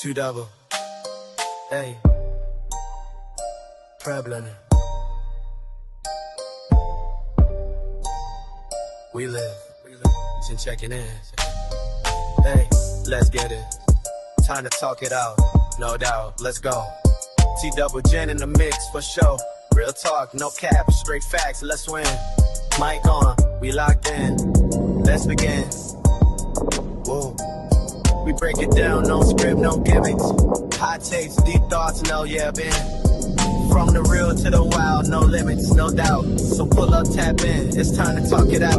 Two double. Hey. Prevalent. We live. Jenn checking in. Hey, let's get it. Time to talk it out. No doubt. Let's go. T double Jenn in the mix for sure. Real talk, no cap, straight facts. Let's win. Mic on, we locked in. Let's begin. Whoa. We break it down, no script, no gimmicks. Hot takes, deep thoughts, no yeah, been. From the real to the wild, no limits, no doubt. So pull up, tap in, it's time to talk it out.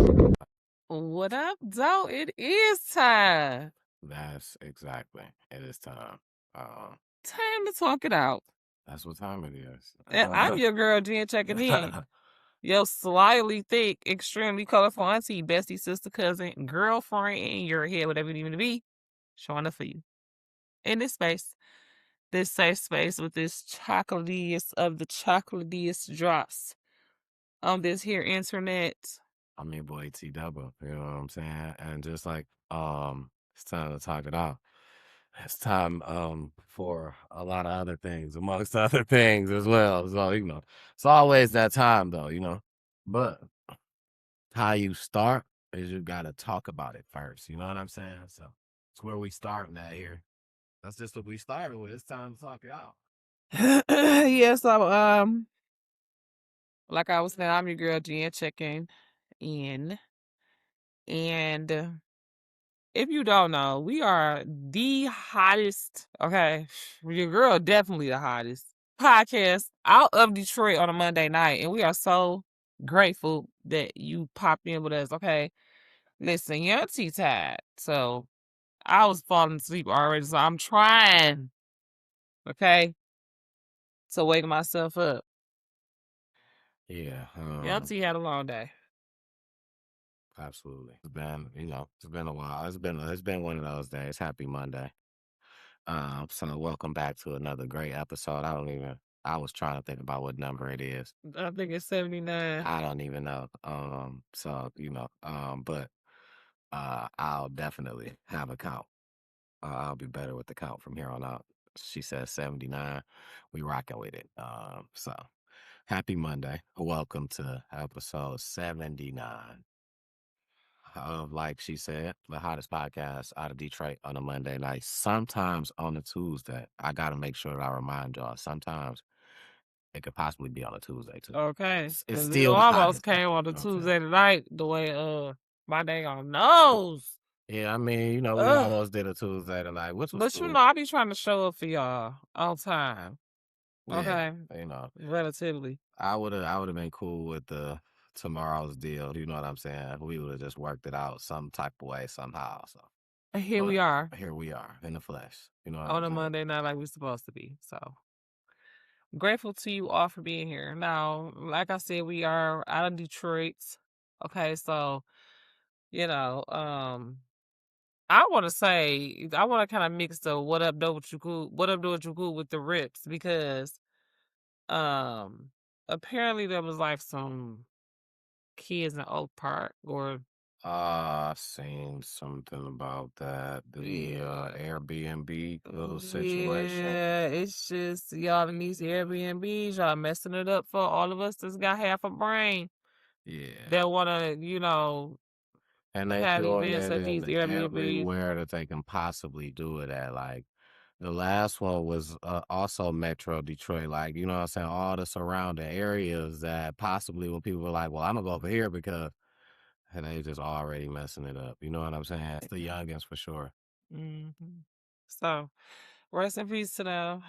What up, though? It is time. That's exactly. It is time. Time to talk it out. That's what time it is. And I'm your girl, Jenn, checking in. Your slightly thick, extremely colorful auntie, bestie, sister, cousin, girlfriend, and your head, whatever you need to be, showing up for you. In this space, this safe space with this chocolatiest of the chocolatiest drops on this here internet. I'm your boy T Double. You know what I'm saying? And just like it's time to talk it out. It's time for a lot of other things, amongst other things as well. So, it's always that time though, But how you start is you gotta talk about it first. You know what I'm saying? So it's where we starting at here. That's just what we started with. It's time to talk it out. Yeah, so like I was saying, I'm your girl, Jenn, checking in. And if you don't know, we are the hottest, okay? Your girl definitely the hottest podcast out of Detroit on a Monday night. And we are so grateful that you popped in with us, okay? Listen, your T tired. So I was falling asleep already. So I'm trying, okay, to wake myself up. Yeah. Your T had a long day. Absolutely. It's been a while. It's been one of those days. Happy Monday. So welcome back to another great episode. I was trying to think about what number it is. I think it's 79. I don't even know. But I'll definitely have a count. I'll be better with the count from here on out. She says 79. We rocking with it. So happy Monday. Welcome to episode 79. Like she said, the hottest podcast out of Detroit on a Monday night. Sometimes on a Tuesday. I got to make sure that I remind y'all. Sometimes it could possibly be on a Tuesday too. Okay. It's 'Cause still it the almost hottest. came on the Okay. Tuesday night the way my dang on nose. Yeah, I mean, we almost did a Tuesday tonight, which was But cool. I be trying to show up for y'all on time. Yeah, Okay. Relatively. I would have been cool with the tomorrow's deal. You know what I'm saying? We would have just worked it out some type of way somehow. So Here we are here we are in the flesh. You know what on I'm a saying? Monday night like we're supposed to be. So grateful to you all for being here. Now, like I said, we are out of Detroit. Okay, so I want to kind of mix the what up do what you cool, what up do what you cool with the rips because apparently there was like some kids in Oak Park or I seen something about that. The Airbnb little situation. Yeah, it's just y'all in these Airbnbs, y'all messing it up for all of us that's got half a brain. Yeah. That wanna, And they have doing events it at these in Airbnbs. everywhere that they can possibly do it at. Like the last one was also Metro Detroit. Like, you know what I'm saying? All the surrounding areas that possibly when people were like, well, I'm gonna go over here because and they just already messing it up. You know what I'm saying? It's the youngins for sure. hmm So, rest in peace to them.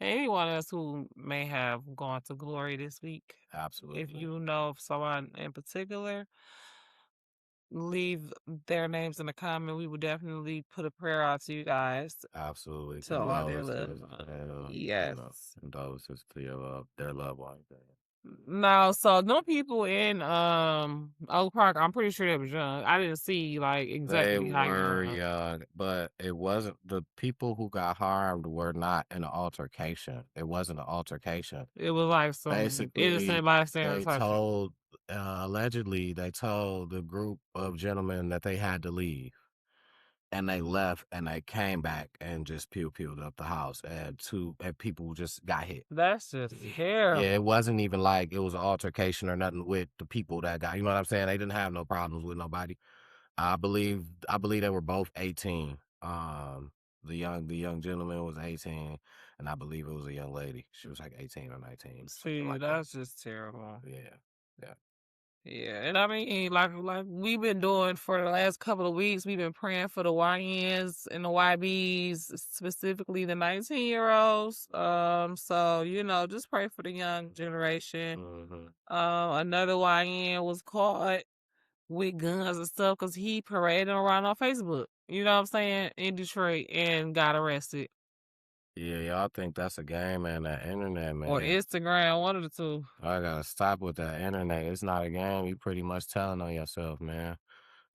Anyone else who may have gone to glory this week. Absolutely. If you know of someone in particular, leave their names in the comment. We would definitely put a prayer out to you guys. Absolutely. To all their love. Yes. Condolences to their loved ones. No, so no people in Oak Park. I'm pretty sure they was young. I didn't see like exactly They how were young. young, but it wasn't the people who got harmed were not in an altercation. It wasn't an altercation. It was like some Basically, innocent bystander they type shit. told allegedly they told the group of gentlemen that they had to leave. and they left and they came back and just peeled up the house, and people just got hit. That's just terrible. Yeah, it wasn't even like it was an altercation or nothing with the people that got, you know what I'm saying? They didn't have no problems with nobody. I believe they were both 18. The young gentleman was 18, and I believe it was a young lady. She was like 18 or 19. See, like that's just terrible. Yeah. Yeah, and I mean, like we've been doing for the last couple of weeks, we've been praying for the YNs and the YBs, specifically the 19-year-olds. So just pray for the young generation. Mm-hmm. Another YN was caught with guns and stuff because he paraded around on Facebook. You know what I'm saying? In Detroit, and got arrested. Yeah, y'all think that's a game, man. That internet, man. Or Instagram, one of the two. I gotta stop with that internet. It's not a game. You pretty much telling on yourself, man.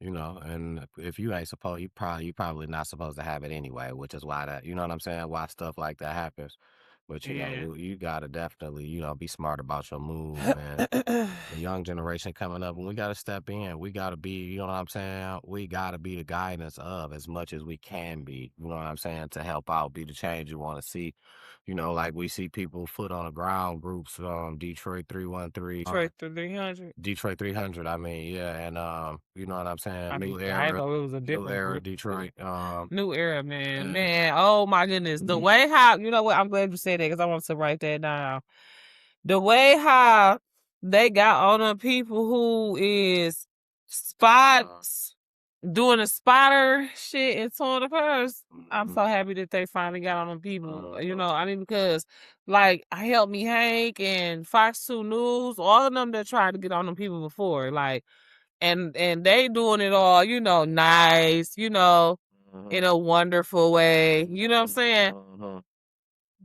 And if you ain't supposed, you probably not supposed to have it anyway, which is why that, you know what I'm saying? Why stuff like that happens. But you gotta definitely, be smart about your move, man. The young generation coming up, and we gotta step in. We gotta be, you know what I'm saying? We gotta be the guidance of as much as we can be, you know what I'm saying, to help out, be the change you want to see. Like we see people foot on the ground groups, Detroit 313. Detroit 300. Detroit 300, I mean, yeah, and you know what I'm saying? I New didn't era, know it was a new different era group. Detroit. New era, man. Oh my goodness, the way how, you know what? I'm glad you said that because I want to write that down. The way how they got on the people who is spots doing the spotter shit in Tour de Purse. I'm so happy that they finally got on them people. Because like Help Me Hank and Fox 2 News, all of them that tried to get on them people before, like, and they doing it all, nice, in a wonderful way. You know what I'm saying?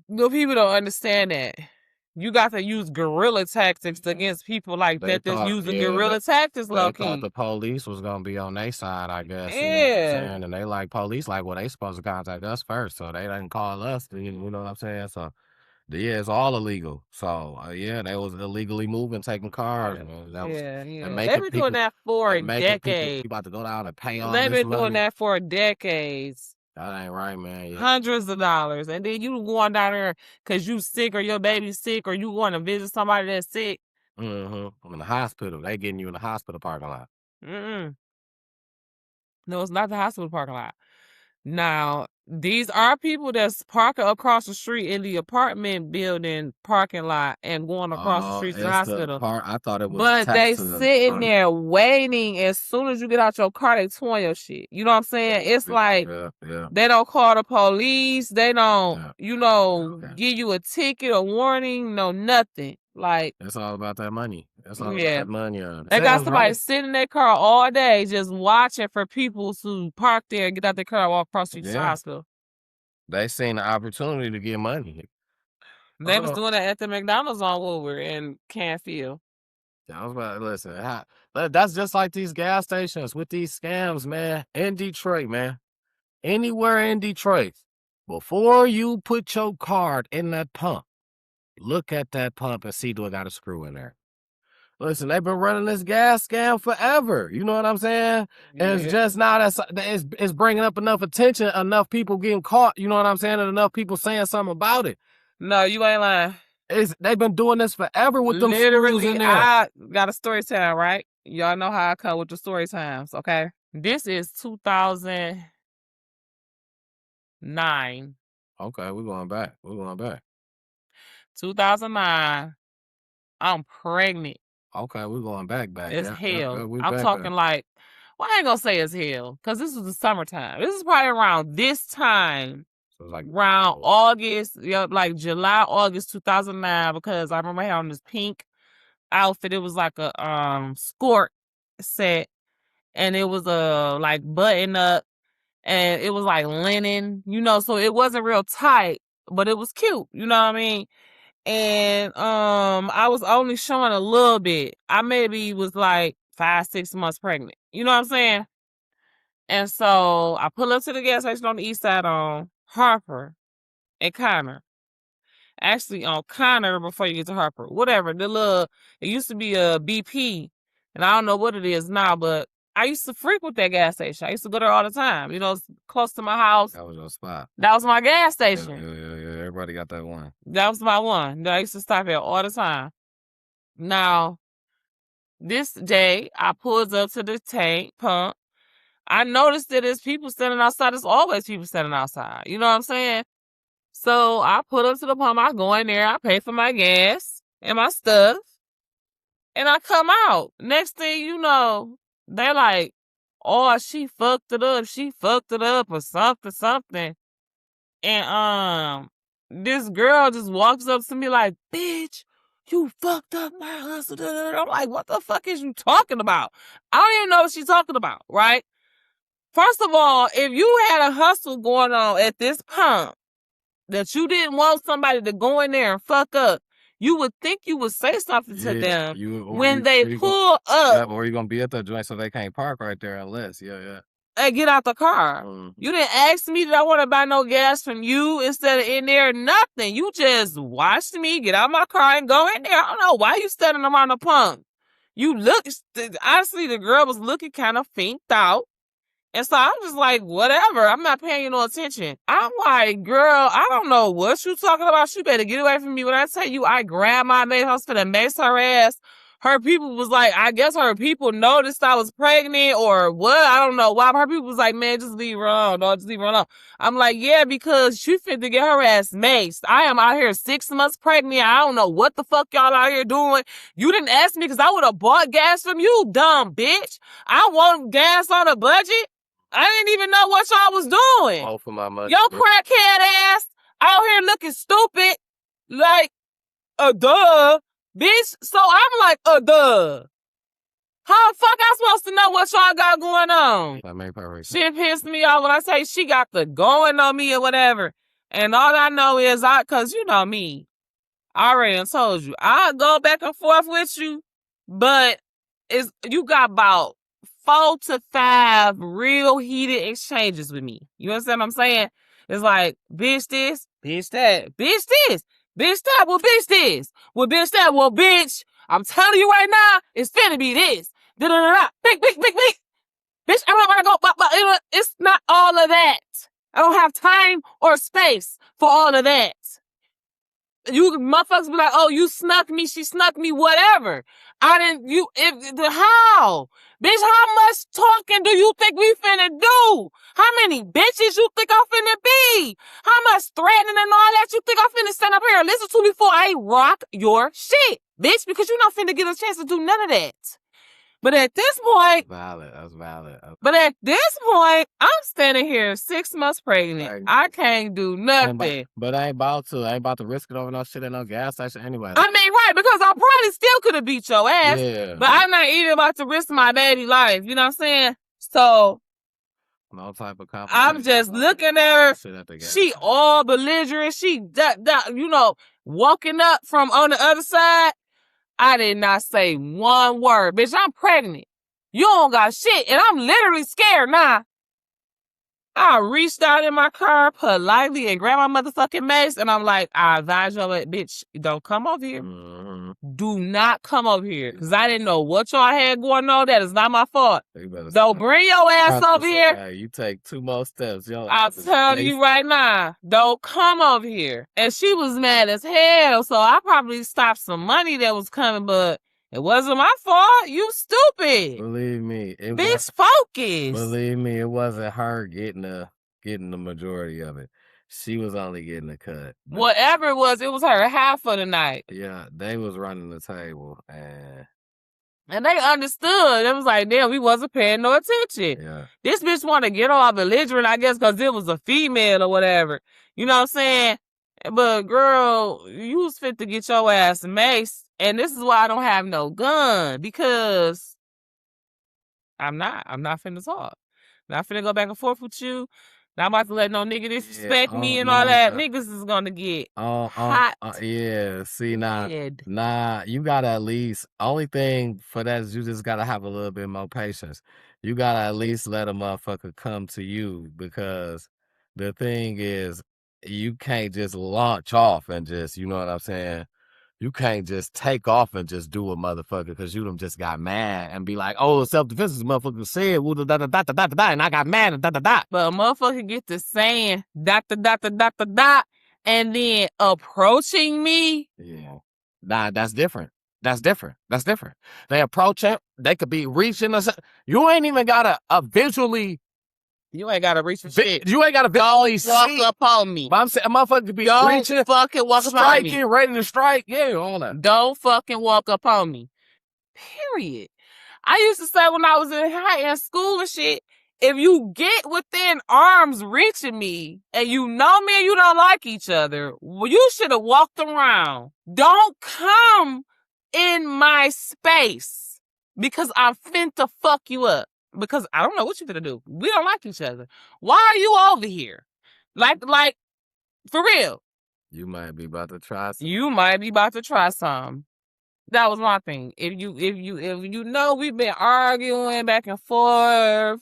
The people don't understand that. You got to use guerrilla tactics against people like that that's using guerrilla tactics, low They thought key. the police was gonna be on their side, I guess. You know what I'm Yeah. saying? And they like police, like, well, they supposed to contact us first, so they didn't call us. You know what I'm saying? So yeah, it's all illegal. So they was illegally moving, taking cars. Man. That was, and They've been doing that for decades. People about to go down and pay all They've this been money. doing that for decades. That ain't right, man. Yeah. Hundreds of dollars. And then you going down there because you sick or your baby's sick or you want to visit somebody that's sick. Mm-hmm. In the hospital. They getting you in the hospital parking lot. No, it's not the hospital parking lot. Now, these are people that's parking across the street in the apartment building parking lot and going across the street to the hospital. I thought it was, but they sitting there waiting. As soon as you get out your car, they towing your shit. You know what I'm saying? It's like they don't call the police. They don't, give you a ticket or warning. No, nothing. Like, it's all about that money. That's all about that money. They got somebody sitting in their car all day just watching for people to park there, get out their car, walk across the street to the hospital. They seen the opportunity to get money. They was doing that at the McDonald's on Woodward in Canfield. I was about to listen. That's just like these gas stations with these scams, man. In Detroit, man. Anywhere in Detroit. Before you put your card in that pump, look at that pump and see, do it got a screw in there? Listen, they've been running this gas scam forever. You know what I'm saying? And it's just not it's bringing up enough attention, enough people getting caught. You know what I'm saying? And enough people saying something about it. No, you ain't lying. They've been doing this forever with them screws in there. I got a story time, right? Y'all know how I come with the story times, okay? This is 2009. Okay, we're going back. 2009. I'm pregnant. Okay, we're going back. It's hell. I'm talking like, well, I ain't gonna say it's hell, because this was the summertime. This is probably around this time. So it's like around August, like July, August 2009, because I remember I had on this pink outfit. It was like a skirt set, and it was a like button up, and it was like linen, so it wasn't real tight, but it was cute, you know what I mean? And I was only showing a little bit. I maybe was like 5-6 months pregnant. You know what I'm saying? And so I pull up to the gas station on the east side on Harper and Connor. Actually on Connor before you get to Harper. Whatever. It used to be a BP. And I don't know what it is now, but I used to frequent that gas station. I used to go there all the time. You know, it's close to my house. That was your spot. That was my gas Yeah, station. yeah. Everybody got that one. That was my one. I used to stop there all the time. Now, this day, I pulled up to the tank pump. I noticed that there's people standing outside. There's always people standing outside. You know what I'm saying? So I pull up to the pump. I go in there. I pay for my gas and my stuff. And I come out. Next thing you know, they're like, oh, she fucked it up. She fucked it up or something. And this girl just walks up to me like, bitch, you fucked up my hustle. I'm like, what the fuck is you talking about? I don't even know what she's talking about, right? First of all, if you had a hustle going on at this pump that you didn't want somebody to go in there and fuck up, you would think you would say something to them when they pull up. Yeah, or you're going to be at the joint so they can't park right there unless, and get out the car. You didn't ask me that I want to buy no gas from you instead of in there, nothing. You just watched me get out my car and go in there. I don't know why you standing around the pump. You look, honestly, the girl was looking kind of finked out. And so I'm just like, whatever. I'm not paying you no attention. I'm like, girl, I don't know what you talking about. You better get away from me. When I tell you I grabbed my mace, I was finna mace her ass. Her people was like, I guess her people noticed I was pregnant or what? I don't know why. But her people was like, man, just leave her alone. Don't just leave her alone. I'm like, yeah, because she finna get her ass maced. I am out here 6 months pregnant. I don't know what the fuck y'all out here doing. You didn't ask me because I would have bought gas from you, dumb bitch. I want gas on a budget. I didn't even know what y'all was doing. All for my money. Your crackhead ass out here looking stupid like a duh. Bitch, so I'm like, duh. How the fuck I supposed to know what y'all got going on? That made perfect sense. Shit pissed me off when I say she got the going on me or whatever. And all I know is cause you know me. I already done told you. I'll go back and forth with you, but you got about 4 to 5 real heated exchanges with me. You understand what I'm saying? It's like, bitch this, bitch that, bitch this. Bitch that, well, bitch this. Well, bitch that, well, bitch, I'm telling you right now, it's finna be this. Da-da-da-da. Big. Bitch, I'm not gonna go, but it's not all of that. I don't have time or space for all of that. You motherfuckers be like, oh, you snuck me, she snuck me, whatever. How? Bitch, how much talking do you think we finna do? How many bitches you think I'm finna be? How much threatening and all that you think I'm finna stand up here and listen to before I rock your shit? Bitch, because you're not finna get a chance to do none of that. But at this point... That's valid. But at this point, I'm standing here 6 months pregnant. Right. I can't do nothing. But I ain't about to risk it over no shit at no gas station anyway. I mean, right, because I probably still could have beat your ass. Yeah. But I'm not even about to risk my baby life. You know what I'm saying? So... no type of competition. I'm just looking at her. She all belligerent. She, walking up from on the other side. I did not say one word. Bitch, I'm pregnant. You don't got shit. And I'm literally scared now. I reached out in my car politely and grabbed my motherfucking mace. And I'm like, I advise y'all, bitch, don't come over here. Mm-hmm. Do not come over here. Because I didn't know what y'all had going on. That is not my fault. Don't bring your ass over here. Hey, you take 2 more steps. I'll tell you right now. Don't come over here. And she was mad as hell. So I probably stopped some money that was coming, but it wasn't my fault. You stupid. Believe me. Bitch, focus. Believe me, it wasn't her getting the majority of it. She was only getting a cut. Whatever it was her half of the night. Yeah, they was running the table and they understood. It was like, damn, we wasn't paying no attention. Yeah. This bitch wanted to get all belligerent, I guess, because it was a female or whatever. You know what I'm saying? But girl, you was fit to get your ass maced. And this is why I don't have no gun, because I'm not finna talk. Not finna go back and forth with you. Not about to let no nigga disrespect me and all that. Niggas is gonna get hot. Yeah, see, nah, you gotta at least, only thing for that is you just gotta have a little bit more patience. You gotta at least let a motherfucker come to you, because the thing is, you can't just launch off and just, you know what I'm saying? You can't just take off and just do a motherfucker because you done just got mad and be like, oh, self-defense is motherfucker said, and I got mad and But a motherfucker get to saying and then approaching me. Yeah. Nah, that's different. That's different. That's different. They approach it. They could be reaching us. You ain't even got to visually. You ain't got to reach for shit. You ain't got to visually walk up on me. But I'm saying a motherfucker could be reaching, fucking walk up on me. striking, ready to strike. Yeah, all that. Don't fucking walk up on me. Period. I used to say when I was in school and shit, if you get within arm's reach of me and you know me and you don't like each other, well, you should have walked around. Don't come in my space because I'm finna fuck you up. Because I don't know what you're gonna do. We don't like each other. Why are you over here? Like, for real. You might be about to try something. You might be about to try something. That was my thing. If you know we've been arguing back and forth,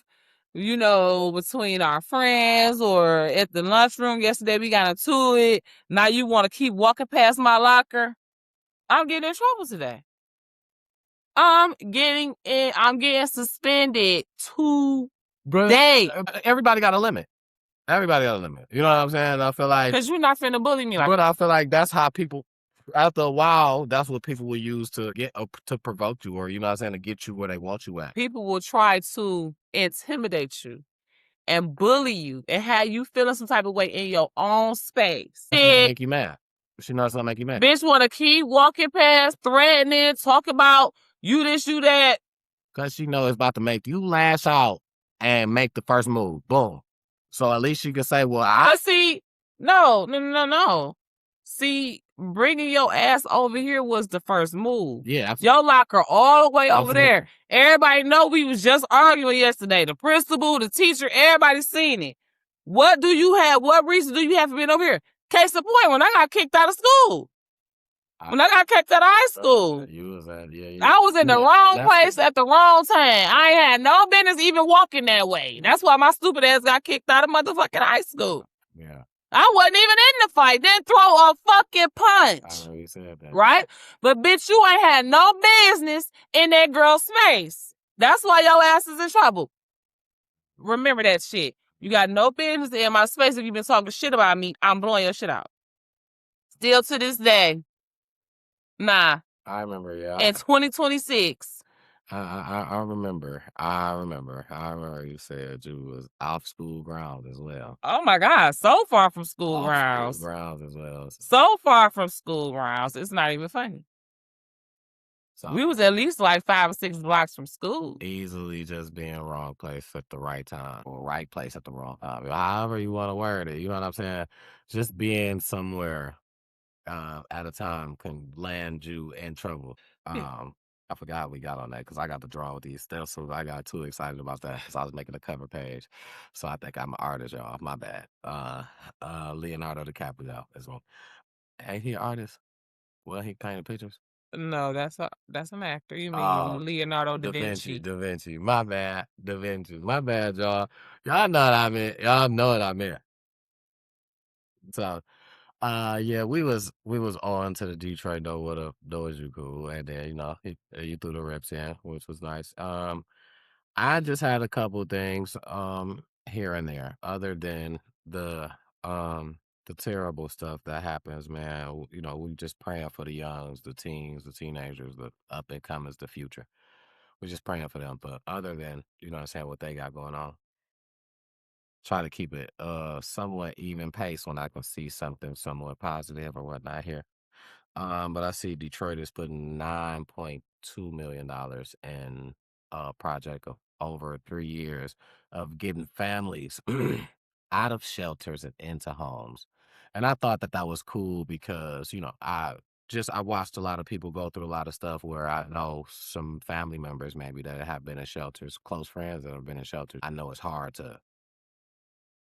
you know, between our friends or at the lunchroom yesterday we got into it. Now you want to keep walking past my locker. I'm getting in trouble today. I'm getting suspended today. Everybody got a limit. Everybody got a limit. You know what I'm saying? I feel like because you're not finna bully me like. But I feel like that's how people. After a while, that's what people will use to get to provoke you, or you know what I'm saying, to get you where they want you at. People will try to intimidate you and bully you and have you feeling some type of way in your own space. Make you mad. She knows gonna make you mad. Bitch want to keep walking past, threatening, talk about you this, you that. Because she knows it's about to make you lash out and make the first move. Boom. So at least you can say, well, But see, no. See, bringing your ass over here was the first move. Yeah. Your locker all the way over there. Everybody know we was just arguing yesterday. The principal, the teacher, everybody seen it. What reason do you have to be over here? Case in point, when I got kicked out of school. When I got kicked out of high school. You was at, I was in the wrong place at the wrong time. I ain't had no business even walking that way. That's why my stupid ass got kicked out of motherfucking high school. Yeah. I wasn't even in the fight. Didn't throw a fucking punch. I know you said that. Right? But bitch, you ain't had no business in that girl's space. That's why your ass is in trouble. Remember that shit. You got no business in my space. If you've been talking shit about me, I'm blowing your shit out. Still to this day. Nah. I remember, yeah. In 2026. I remember you said you was off school grounds as well. Oh my God, so far from school grounds. School grounds as well. So far from school grounds, it's not even funny. So we was at least like 5 or 6 blocks from school. Easily just being wrong place at the right time or right place at the wrong time. However you want to word it, you know what I'm saying? Just being somewhere at a time can land you in trouble. I forgot we got on that because I got to draw with these stencils. I got too excited about that because I was making a cover page. So I think I'm an artist, y'all. My bad. Leonardo DiCaprio is one. Ain't he an artist? Well, he painted pictures. No, that's an actor. You mean Leonardo da Vinci? Da Vinci. My bad. Da Vinci. My bad, y'all. Y'all know what I meant. Y'all know what I meant. So. Yeah, we was on to the Detroit though with a Dojuku, and then you know you threw the reps in, which was nice. I just had a couple things here and there, other than the terrible stuff that happens, man. You know, we just praying for the youngs, the teens, the teenagers, the up and comers, the future. We're just praying for them. But other than, you know what I'm saying, what they got going on. Try to keep it somewhat even pace when I can see something somewhat positive or whatnot here. But I see Detroit is putting $9.2 million in a project of over 3 years of getting families out of shelters and into homes. And I thought that was cool because, you know, I watched a lot of people go through a lot of stuff where I know some family members maybe that have been in shelters, close friends that have been in shelters. I know it's hard to.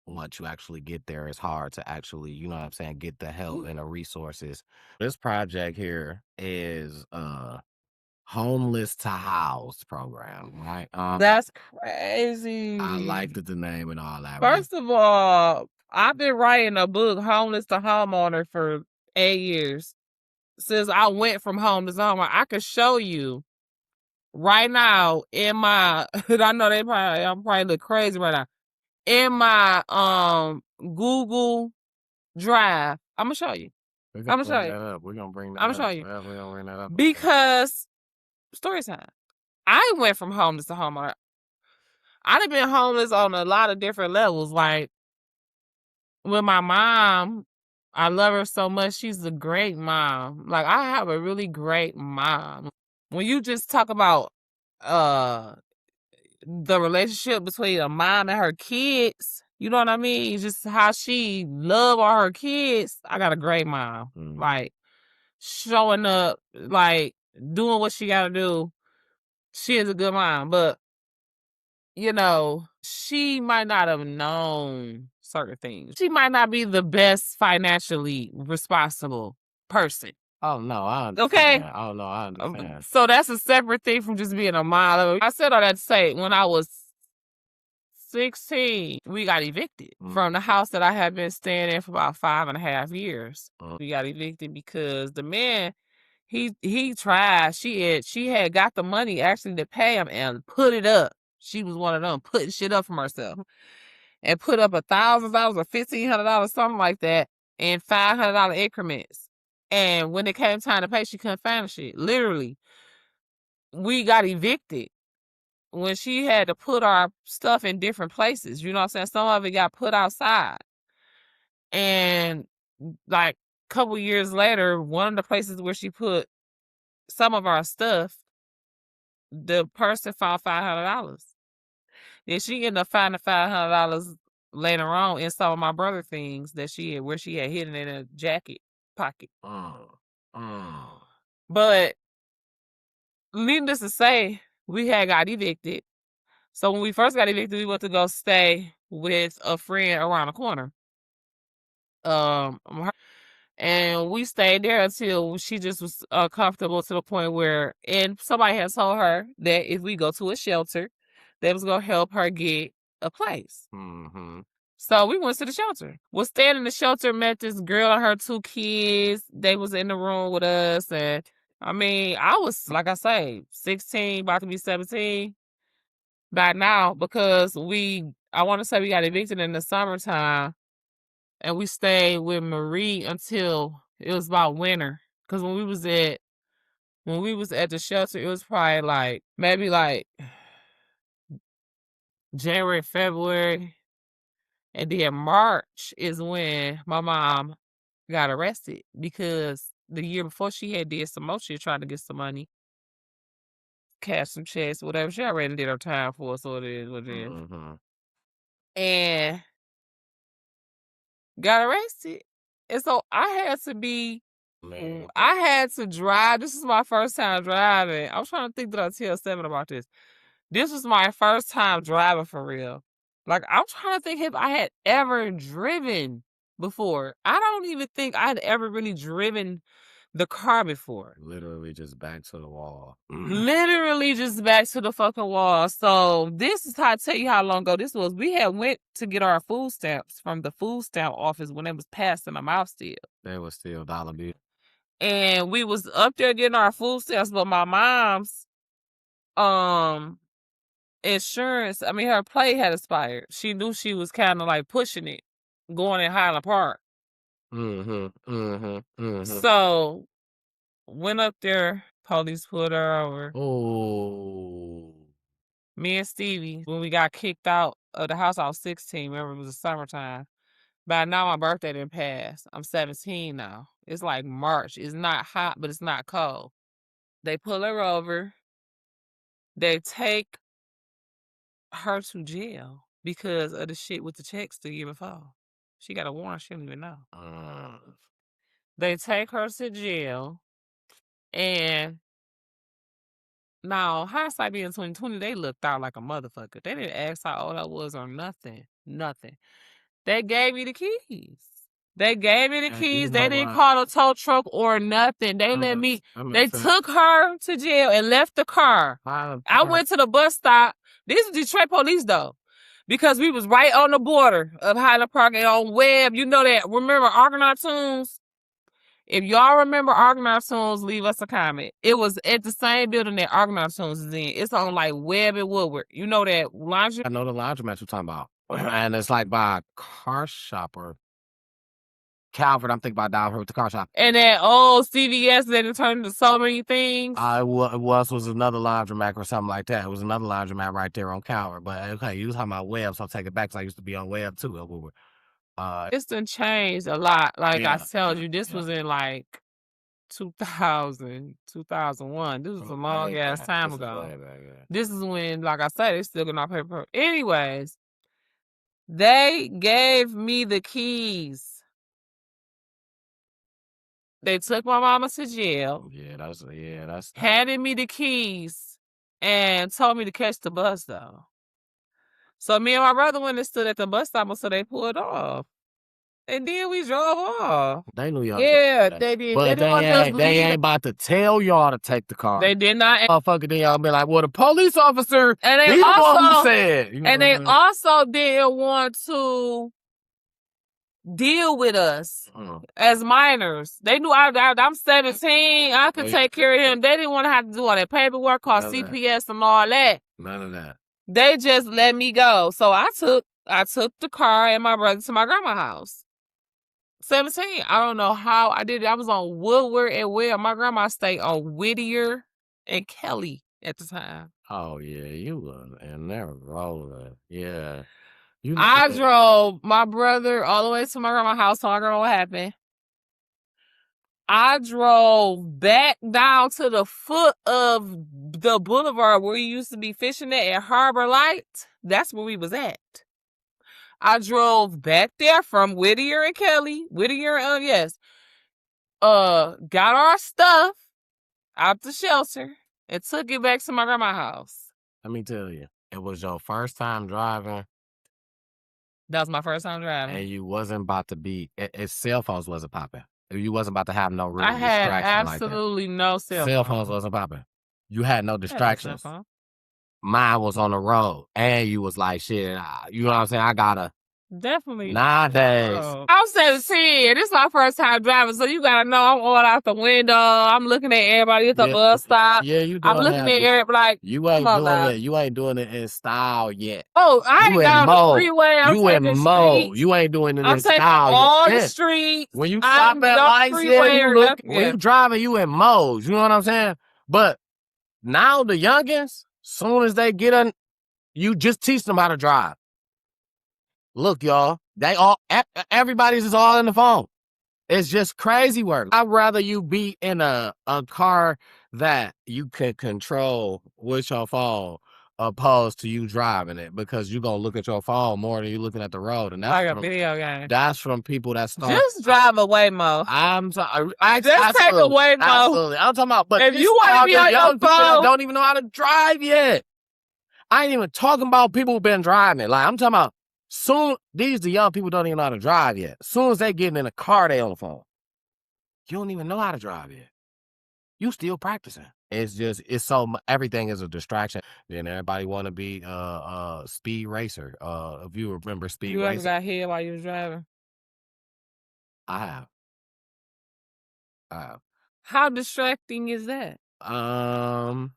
Once you actually get there, it's hard to actually, you know what I'm saying, get the help and the resources. This project here is Homeless to House program, right? That's crazy. I liked the name and all that. First of all, I've been writing a book, Homeless to Homeowner, for 8 years. since I went from home to home, I could show you right now in my, I know I'm probably look crazy right now. In my Google Drive, I'm gonna show you. We're I'm gonna gonna show bring you. that up. We're gonna bring that I'm up. gonna show you. Yeah, we're gonna bring that up. Because story time. I went from homeless to homeowner. I've been homeless on a lot of different levels. Like with my mom, I love her so much. She's a great mom. Like I have a really great mom. When you just talk about the relationship between a mom and her kids, you know what I mean? Just how she love all her kids. I got a great mom. Like showing up, like doing what she gotta do. She is a good mom, but you know, she might not have known certain things. She might not be the best financially responsible person. Oh no, I understand. Okay. Oh no, I understand. So that's a separate thing from just being a mom. I said all that to say when I was 16, we got evicted from the house that I had been staying in for about 5.5 years. We got evicted because the man, he tried. She had got the money actually to pay him and put it up. She was one of them putting shit up from herself and put up $1,000 or $1,500, something like that, in $500 increments. And when it came time to pay, she couldn't find the shit. Literally, we got evicted when she had to put our stuff in different places. You know what I'm saying? Some of it got put outside. And like a couple years later, one of the places where she put some of our stuff, the person found $500. Then she ended up finding $500 later on in some of my brother things that where she had hidden in a jacket pocket. But needless to say, we had got evicted. So when we first got evicted, we went to go stay with a friend around the corner. And we stayed there until she just was comfortable to the point where, and somebody had told her that if we go to a shelter, they was gonna help her get a place. So we went to the shelter. Was staying in the shelter, met this girl and her 2 kids. They was in the room with us, and I mean, I was, like I say, 16, about to be 17 by now, because I want to say we got evicted in the summertime, and we stayed with Marie until it was about winter. Because when we was at the shelter, it was probably like maybe like January, February, and then March is when my mom got arrested, because the year before she had did some more shit, trying to get some money, cash some checks, whatever. She already did her time for us, so it is what it is. And got arrested. And so I had to drive. This is my first time driving. I was trying to think that I tell Seven about this. This was my first time driving for real. Like, I'm trying to think if I had ever driven before. I don't even think I'd ever really driven the car before. Literally just back to the wall. Literally just back to the fucking wall. So this is how I tell you how long ago this was. We had went to get our food stamps from the food stamp office when it was passing them out still. They were still dollar bill. And we was up there getting our food stamps, but my mom's insurance, I mean, her plate had expired. She knew she was kind of like pushing it, going in Highland Park. So went up there, police pulled her over. Oh. Me and Stevie, when we got kicked out of the house, I was 16. Remember, it was the summertime. By now, my birthday didn't pass. I'm 17 now. It's like March. It's not hot, but it's not cold. They pull her over. They take her to jail because of the shit with the checks the year before. She got a warrant. She don't even know. They take her to jail. And now, hindsight being 2020, they looked out like a motherfucker. They didn't ask how old I was or nothing. Nothing. They gave me the keys. They gave me the keys. They didn't call a tow truck or nothing. They they took her to jail and left the car. I went to the bus stop. This is Detroit police though, because we was right on the border of Highland Park and on Webb. You know that. Remember Argonaut Tunes? If y'all remember Argonaut Tunes, leave us a comment. It was at the same building that Argonaut Tunes is in. It's on like Webb and Woodward. You know that laundry? I know the laundromat you're talking about. And it's like by a car shop or Calvert. I'm thinking about down here with the car shop. And that old CVS that it turned into so many things. It was another laundromat or something like that. It was another laundromat right there on Calvert. But okay, you was talking about Webb, so I'll take it back because I used to be on Webb too at Woodward. It's done changed a lot. Like I told you, this yeah. was in like 2000, 2001. This was a long ass time ago. This is when, like I said, they still getting our paper. Anyways, they gave me the keys. They took my mama to jail. That's handed me the keys and told me to catch the bus though. So me and my brother went and stood at the bus stop until they pulled off. And then we drove off. They knew y'all. Yeah, they did. But they ain't about to tell y'all to take the car. They did not. Motherfucker, then y'all be like, well, the police officer, And they he also the one who said. You know and what I they mean? also didn't want to deal with us as minors. They knew I'm 17. I could take care of him. They didn't want to have to do all that paperwork, call CPS and all that. None of that. They just let me go. So I took the car and my brother to my grandma's house. 17. I don't know how I did it. I was on Woodward and Webb. My grandma stayed on Whittier and Kelly at the time. Oh yeah, you were in there rolling. Yeah. I drove my brother all the way to my grandma's house. Tell my grandma what happened. I drove back down to the foot of the boulevard where we used to be fishing at Harbor Light. That's where we was at. I drove back there from Whittier and Kelly. Got our stuff out the shelter and took it back to my grandma's house. Let me tell you, it was your first time driving. That was my first time driving. And you wasn't about to be, cell phones wasn't popping. You wasn't about to have no real I had distractions absolutely no cell Cell phone. phones wasn't popping. You had no distractions. Cell phone. Mine was on the road. And you was like, shit, you know what I'm saying? I gotta. Definitely. Nowadays. I'm 17. This is my first time driving, so you gotta know I'm all out the window. I'm looking at everybody at the bus stop. Yeah, you I'm looking at everybody like, you ain't doing it. You ain't doing it in style yet. Oh, I ain't got the freeway. I'm you in mode. streets. You ain't doing it I'm in style all yet. the streets. When you stop at lights, when you driving, you in mode. You know what I'm saying? But now the youngins, soon as they get in, you just teach them how to drive. Look, y'all, everybody's just all in the phone. It's just crazy work. I'd rather you be in a car that you can control with your phone opposed to you driving it, because you're going to look at your phone more than you looking at the road. And that's like a video game. That's from people that start. Just drive away, Mo. Just take away, Mo. Absolutely. I'm talking about, but if you want to be on your phone, that don't even know how to drive yet. I ain't even talking about people who've been driving. Like, I'm talking about the young people don't even know how to drive yet. As soon as they get in a car, they on the phone. You don't even know how to drive yet. You still practicing. Everything is a distraction. Then everybody want to be speed racer. If you remember speed racer. You ever got hit while you was driving? I have. How distracting is that? I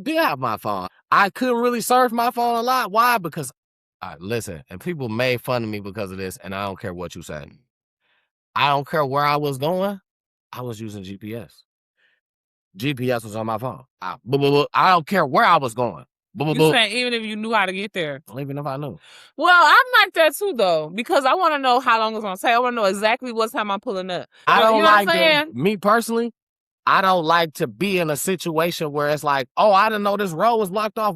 did have my phone. I couldn't really surf my phone a lot. Why? Because listen, and people made fun of me because of this, and I don't care what you say. I don't care where I was going. I was using GPS. GPS was on my phone. I don't care where I was going. You saying even if you knew how to get there? Even if I knew. Well, I'm like that too, though, because I want to know how long it's going to take. I want to know exactly what time I'm pulling up. I don't like that. Me personally, I don't like to be in a situation where it's like, oh, I didn't know this road was blocked off.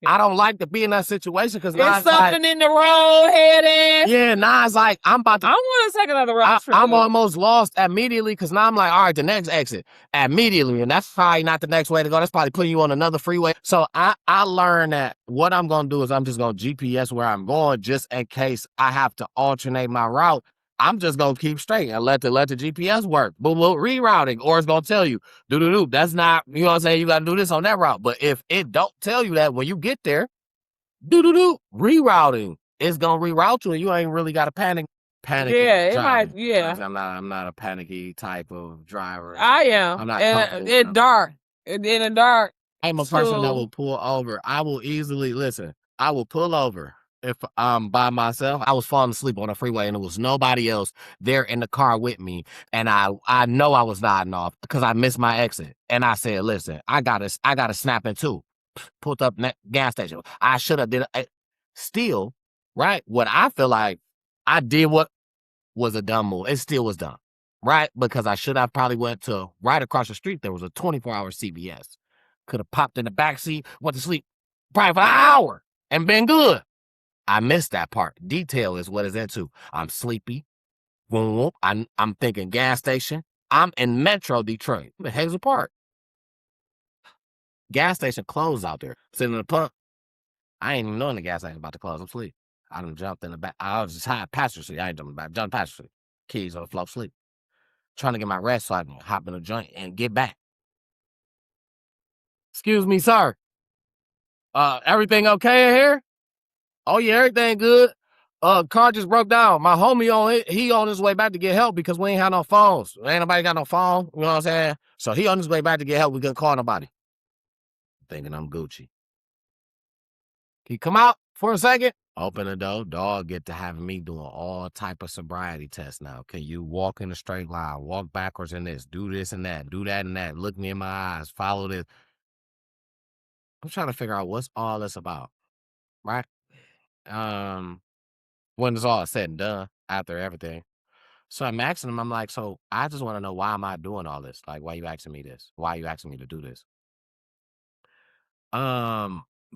I don't like to be in that situation because there's something in the road, head ass. Yeah, now it's like I want to take another road trip. I'm almost lost immediately because now I'm like, all right, the next exit immediately, and that's probably not the next way to go. That's probably putting you on another freeway. So I learned that what I'm gonna do is I'm just gonna GPS where I'm going, just in case I have to alternate my route. I'm just gonna keep straight and let the GPS work. But rerouting, or it's gonna tell you, do. That's not, you know what I'm saying? You gotta do this on that route. But if it don't tell you that when you get there, rerouting is gonna reroute you, and you ain't really gotta panic. panicky Yeah, it driving. might. Yeah, I'm not a panicky type of driver. I am. I'm not And comfortable. in dark, and in the dark. I'm a person that So will pull over. I will easily listen. I will pull over if I'm by myself. I was falling asleep on the freeway and there was nobody else there in the car with me, and I know I was nodding off because I missed my exit. And I said, "Listen, I gotta snap in two." Pulled up gas station. I should have did still right. What I feel like I did what was a dumb move. It still was dumb, right? Because I should have probably went to right across the street. There was a 24-hour CVS. Could have popped in the back seat, went to sleep probably for an hour and been good. I missed that part. Detail is what it's into. I'm sleepy. Boom, boom. I'm thinking gas station. I'm in Metro Detroit. I'm in Hazel Park. Gas station closed out there. Sitting in the pump. I ain't even knowing the gas ain't about to close. I'm asleep. I done jumped in the back. I was just high passenger seat. I ain't jumping back. Jumped passenger seat. Keys on the floor, sleep. Trying to get my rest so I can hop in a joint and get back. Excuse me, sir. Everything okay in here? Oh yeah, everything good. Car just broke down. My homie he on his way back to get help because we ain't have no phones. Ain't nobody got no phone. You know what I'm saying? So he on his way back to get help. We couldn't call nobody. Thinking I'm Gucci. Can you come out for a second? Open the door. Dog get to having me doing all type of sobriety tests now. Can you walk in a straight line? Walk backwards in this. Do this and that. Do that and that. Look me in my eyes. Follow this. I'm trying to figure out what's all this about. Right? When it's all said and done after everything. So I'm asking him, I'm like, so I just want to know, why am I doing all this? Like, why you asking me this? Why are you asking me to do this?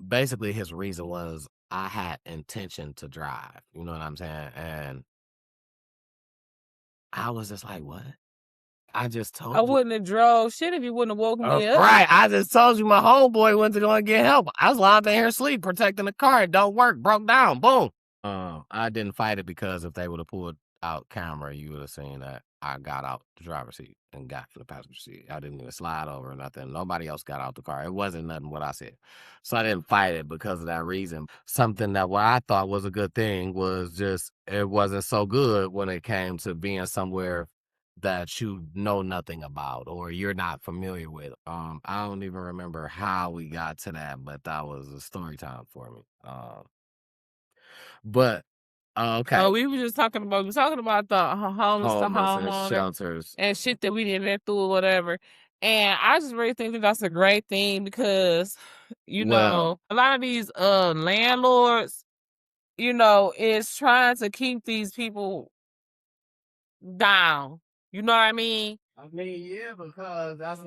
Basically his reason was I had intention to drive. You know what I'm saying? And I was just like, what? I just told I you. wouldn't have drove shit if you wouldn't have woken me up. Right. I just told you my homeboy went to go and get help. I was lying there asleep, protecting the car. It don't work. Broke down. Boom. I didn't fight it because if they would have pulled out camera, you would have seen that I got out the driver's seat and got to the passenger seat. I didn't even slide over or nothing. Nobody else got out the car. It wasn't nothing what I said. So I didn't fight it because of that reason. Something that what I thought was a good thing was just it wasn't so good when it came to being somewhere that you know nothing about or you're not familiar with. I don't even remember how we got to that, but that was a story time for me. But okay. Oh, we were just talking about the homeless to Homeless and homeowner shelters. and shit that we didn't let through or whatever. And I just really think that that's a great thing because, you know, a lot of these landlords, you know, is trying to keep these people down. You know what I mean? I mean, yeah, because that's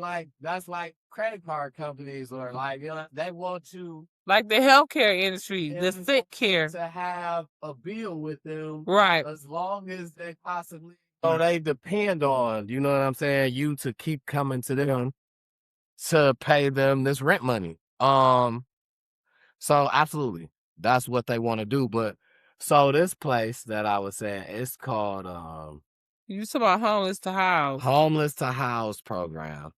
like credit card companies or like, you know, they want you Like the healthcare industry, the sick care. to have a bill with them, Right. as long as they possibly. So they depend on, you know what I'm saying, you to keep coming to them to pay them this rent money. So absolutely, that's what they want to do. But so this place that I was saying, it's called You talking about homeless to house. Homeless to House program.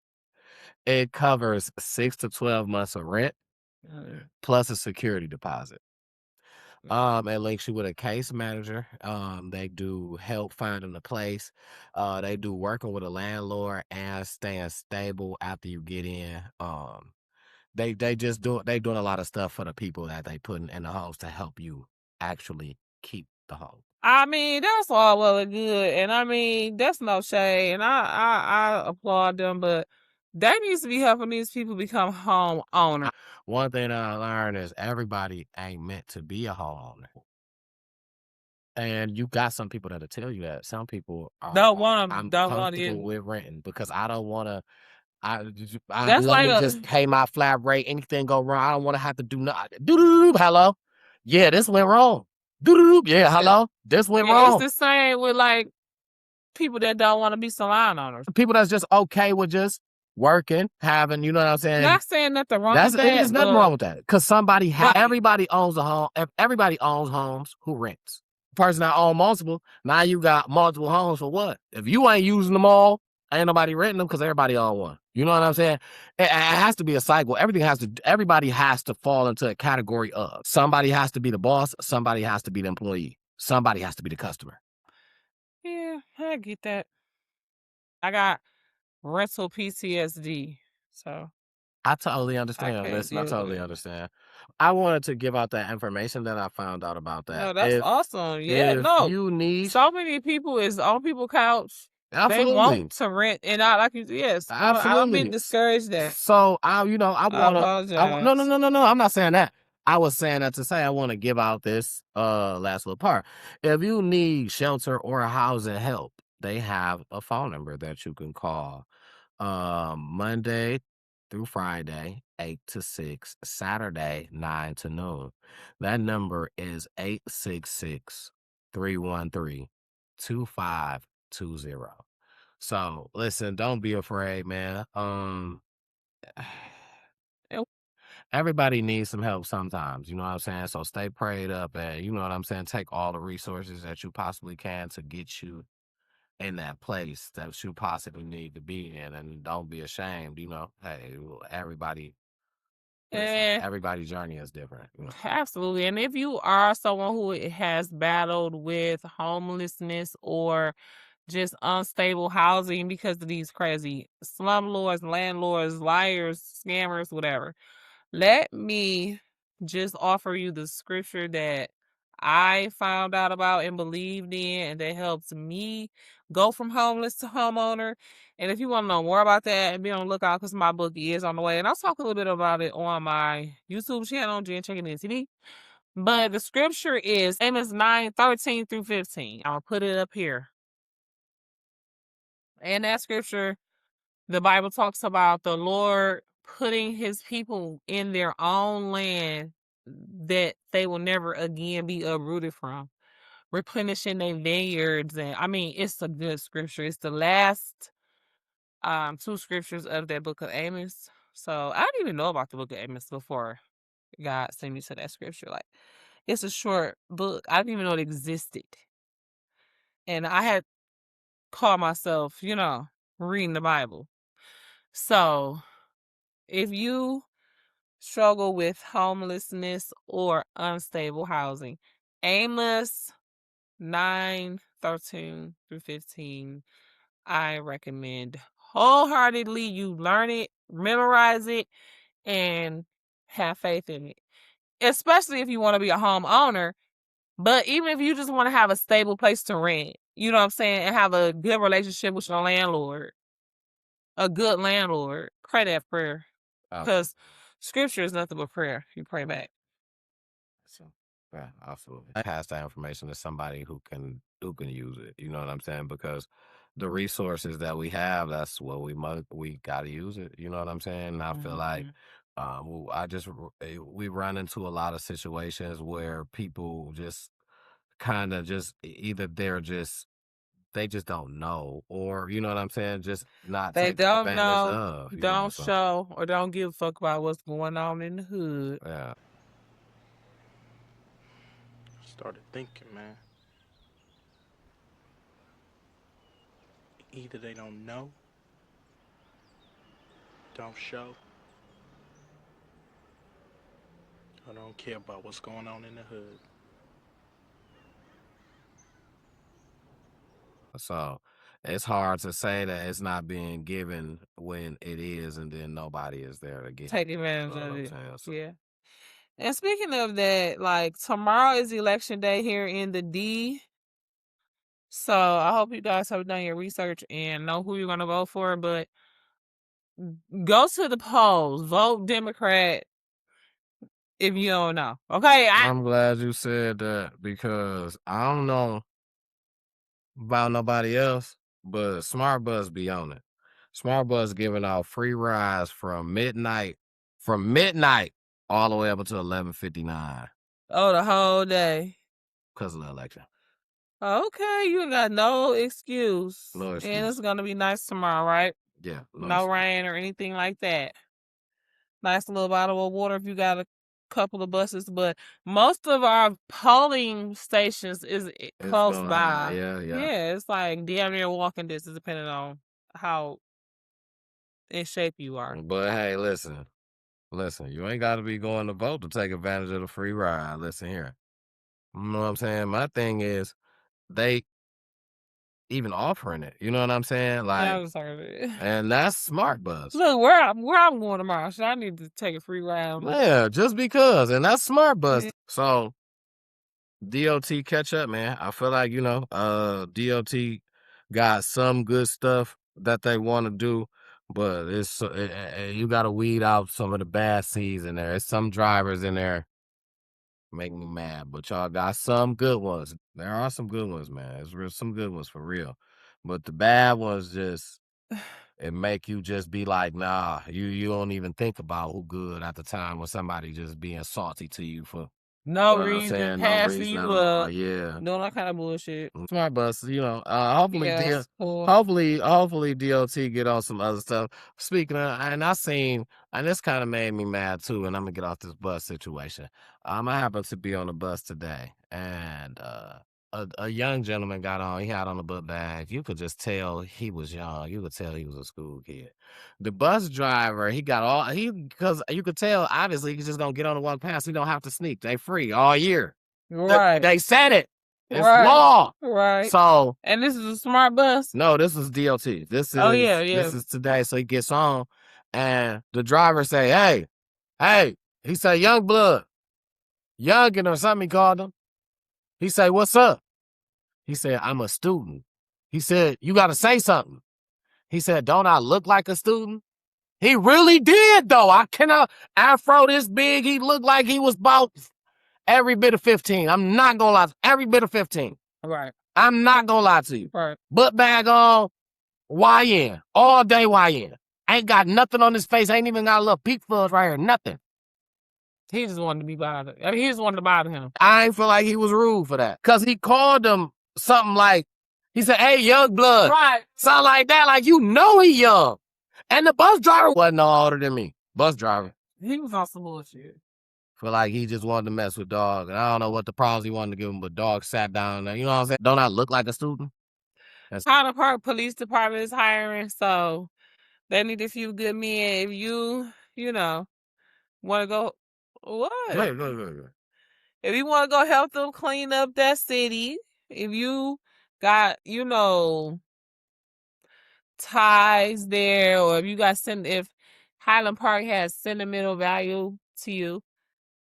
It covers 6 to 12 months of rent plus a security deposit. It links you with a case manager. They do help finding a place. They do working with a landlord and staying stable after you get in. They doing a lot of stuff for the people that they put in the homes to help you actually keep the home. I mean, that's all well and good, and I mean, that's no shade, and I applaud them, but they need to be helping these people become homeowners. One thing that I learned is everybody ain't meant to be a homeowner. And you got some people that'll tell you that. Some people are I'm comfortable with renting because I don't want to. That's let like me just pay my flat rate. Anything go wrong, I don't want to have to do nothing. Hello, yeah, this went wrong. Yeah, hello, this went wrong. It's the same with like people that don't want to be salon owners. People that's just okay with just working, having, you know what I'm saying? Not saying nothing wrong with that. There's nothing wrong with that because everybody owns a home. Everybody owns homes who rents. Person that owns multiple, now you got multiple homes for what? If you ain't using them all, ain't nobody renting them because everybody own one. You know what I'm saying? It has to be a cycle. Everybody has to fall into a category of somebody has to be the boss, somebody has to be the employee, somebody has to be the customer. Yeah, I get that. I got rental PTSD, so I totally I understand. can't Listen, I deal with totally it. understand. I wanted to give out that information that I found out about that. No, that's awesome. Yeah, If no. you need, So many people is on people's couch. They want absolutely, to rent, and I like you. Yes, I've been absolutely. discouraged that. So I no, apologize. no. I'm not saying that. I was saying that to say I want to give out this last little part. If you need shelter or housing help, they have a phone number that you can call. Monday through Friday, 8 to 6, Saturday, 9 to noon. That number is 866-313-2520. So listen, don't be afraid, man. And Everybody needs some help sometimes, you know what I'm saying? So stay prayed up and you know what I'm saying? Take all the resources that you possibly can to get you in that place that you possibly need to be in, and don't be ashamed, you know. Hey, listen, and everybody's journey is different, you know. absolutely. And if you are someone who has battled with homelessness or just unstable housing because of these crazy slumlords, landlords, liars, scammers, whatever, let me just offer you the scripture that I found out about and believed in, and that helps me go from homeless to homeowner. And if you want to know more about that, and be on the lookout because my book is on the way, and I'll talk a little bit about it on my YouTube channel, Jenn Checkin in TV. But the scripture is Amos 9:13 through 15. I'll put it up here. In that scripture, the Bible talks about the Lord putting his people in their own land that they will never again be uprooted from, replenishing their vineyards. And I mean, it's a good scripture. It's the last two scriptures of that book of Amos. So I didn't even know about the book of Amos before God sent me to that scripture. Like, it's a short book. I didn't even know it existed. And I had called myself, reading the Bible. So if you struggle with homelessness or unstable housing, Amos 9:13 through 15, I recommend wholeheartedly you learn it, memorize it, and have faith in it. Especially if you want to be a homeowner, but even if you just want to have a stable place to rent, you know what I'm saying, and have a good relationship with your landlord, a good landlord, pray that prayer. Because scripture is nothing but prayer. You pray back. So, yeah, absolutely. I pass that information to somebody who can use it. You know what I'm saying? Because the resources that we have, that's what we gotta use it. You know what I'm saying? And I feel like we run into a lot of situations where people just kind of just either they just don't know, or you know what I'm saying, just not They taking don't advantage know, of, you know. don't So show, or don't give a fuck about what's going on in the hood. yeah. Started thinking, man. Either they don't know, don't show, or don't care about what's going on in the hood. So it's hard to say that it's not being given when it is, and then nobody is there to get it. Take You advantage know what of I'm it. saying? So, Yeah. And speaking of that, like tomorrow is election day here in the D. So I hope you guys have done your research and know who you're gonna vote for. But go to the polls, vote Democrat if you don't know. Okay, I'm glad you said that because I don't know about nobody else, but Smart Bus be on it. Smart Bus giving out free rides from midnight all the way up until 11:59 the whole day. because of the election. Okay, you ain't got no excuse. No And excuse. it's gonna be nice tomorrow, right? Yeah, No excuse. rain or anything like that. Nice little bottle of water if you got a couple of buses, but most of our polling stations is close by. Yeah, it's like damn near walking distance, depending on how in shape you are. But hey, listen, you ain't got to be going to vote to take advantage of the free ride. Listen here. You know what I'm saying? My thing is, they even offering it. You know what I'm saying? I Like, just heard it. and that's smart bus. Look, where I'm going tomorrow, so I need to take a free ride. Yeah, just because, and that's smart bus. Yeah. So DOT catch up, man. I feel like, DOT got some good stuff that they want to do, but you got to weed out some of the bad seeds in there. There's some drivers in there make me mad, but y'all got some good ones. There are some good ones, man. Some good ones for real, but the bad ones just it make you just be like, nah. You don't even think about who good at the time when somebody just being salty to you for no reason, passing you up, yeah, doing that kind of bullshit. Smart bus, hopefully, Yes, hopefully DOT get on some other stuff. Speaking of, and this kind of made me mad too. And I'm gonna get off this bus situation. I happened to be on the bus today, and a young gentleman got on. He had on a book bag. You could just tell he was young. You could tell he was a school kid. The bus driver, because you could tell obviously he's just gonna get on and walk past. He don't have to sneak. They free all year. Right. They said it. It's right. law. Right. So, and this is a smart bus? No, this is DOT. This is This is today. So he gets on, and the driver say, "Hey." He say, "Young blood, youngin' or something." He called him. He say, "What's up?" He said, "I'm a student." He said, "You got to say something." He said, "Don't I look like a student?" He really did, though. I cannot. Afro this big. He looked like he was about every bit of 15. I'm not gonna lie. Every bit of 15. Right. I'm not gonna lie to you. Right. Butt bag on, YN. All day YN. Ain't got nothing on his face. Ain't even got a little peak fuzz right here. Nothing. He just wanted to be bothered. I mean, he just wanted to bother him. I ain't feel like he was rude for that. Because he called him something like, he said, "Hey, young blood." Right. Something like that. Like, you know he young. And the bus driver wasn't no older than me. Bus driver. He was on some bullshit. Feel like he just wanted to mess with Dog. And I don't know what the problems he wanted to give him, but Dog sat down there. You know what I'm saying? Don't I look like a student? Highland Park Police Department is hiring, so they need a few good men. If you want to go, what? Wait. If you want to go help them clean up that city, if you got, ties there, or if Highland Park has sentimental value to you,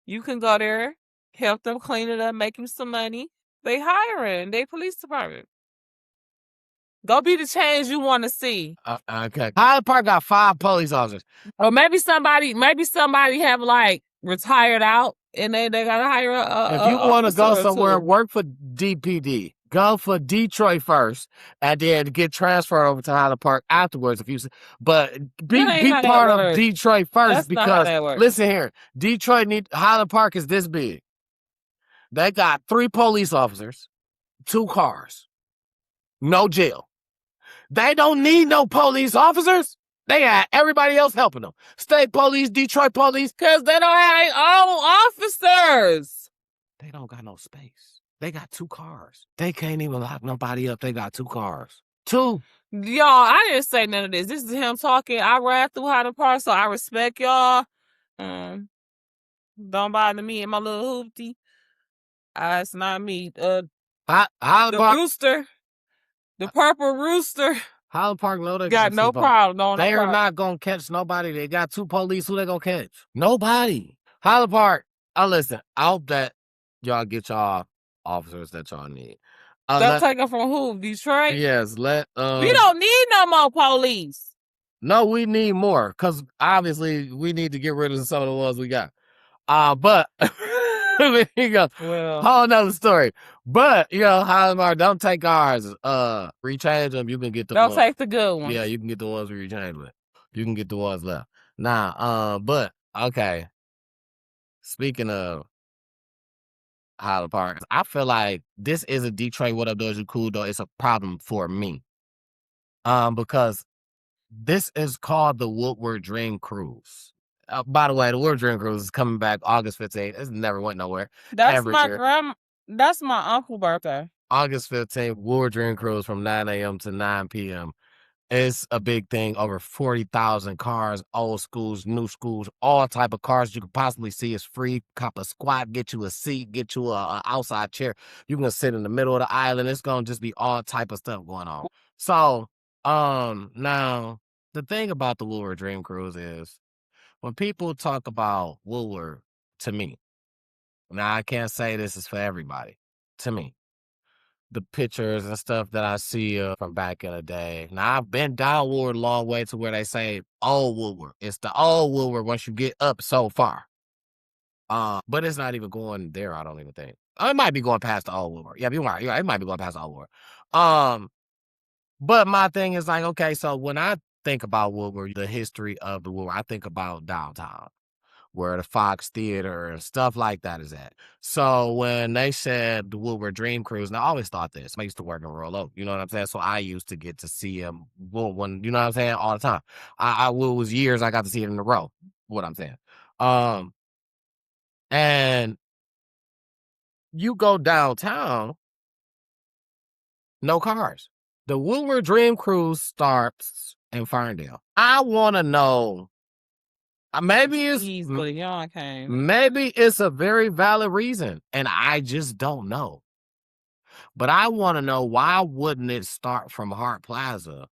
you can go there, help them clean it up, make them some money. They hiring. They police department. Go be the change you want to see. Okay. Highland Park got 5 police officers. Or maybe somebody have like retired out and they gotta hire If you want to go somewhere, work for DPD. Go for Detroit first, and then get transferred over to Highland Park afterwards. But be part of Detroit first. Because listen here, Highland Park is this big. They got 3 police officers, 2 cars, no jail. They don't need no police officers. They got everybody else helping them. State police, Detroit police. Because they don't have their own officers. They don't got no space. They got 2 cars. They can't even lock nobody up. They got 2 cars. 2. Y'all, I didn't say none of this. This is him talking. I ride through Highland Park, so I respect y'all. Don't bother me and my little hoopty. It's not me. The rooster. The purple rooster. Highland Park know they got no problem. They are not going to catch nobody. They got 2 police. Who they going to catch? Nobody. Highland Park. Listen, I hope that y'all get y'all officers that y'all need. They'll take them from who? Detroit? Yes. We don't need no more police. No, we need more. Because obviously we need to get rid of some of the ones we got. But... There you go. Well, whole nother story. But Highland Park, don't take ours. Rechange them. You can get the don't take the good ones. Yeah, you can get the ones we rechange with. You can get the ones left. Nah, but okay. Speaking of Highland Park, I feel like this isn't Detroit. What up, does you cool though? It's a problem for me. Because this is called the Woodward Dream Cruise. By the way, the Woodward Dream Cruise is coming back August 15th. It never went nowhere. That's That's my uncle's birthday. August 15th, Woodward Dream Cruise from 9 a.m. to 9 p.m. It's a big thing. Over 40,000 cars, old schools, new schools, all type of cars you could possibly see is free. Cop a squat, get you a seat, get you a outside chair. You can sit in the middle of the island. It's gonna just be all type of stuff going on. So, now the thing about the Woodward Dream Cruise is when people talk about Woodward, to me, now I can't say this is for everybody. To me, the pictures and stuff that I see from back in the day. Now I've been down Woodward a long way to where they say old Woodward. It's the old Woodward once you get up so far. But it's not even going there, I don't even think. It might be going past the old Woodward. Yeah, you're right. It might be going past the old Woodward. But my thing is like, okay, so when I think about Woodward, the history of the Woodward, I think about downtown, where the Fox Theater and stuff like that is at. So when they said the Woodward Dream Cruise, and I always thought this. I used to work in Royal Oak, you know what I'm saying? So I used to get to see him when you know what I'm saying, all the time. I was years I got to see it in a row, what I'm saying. And you go downtown, no cars. The Woodward Dream Cruise starts in Ferndale. I want to know. Maybe it's maybe it's a very valid reason, and I just don't know. But I want to know, why wouldn't it start from Hart Plaza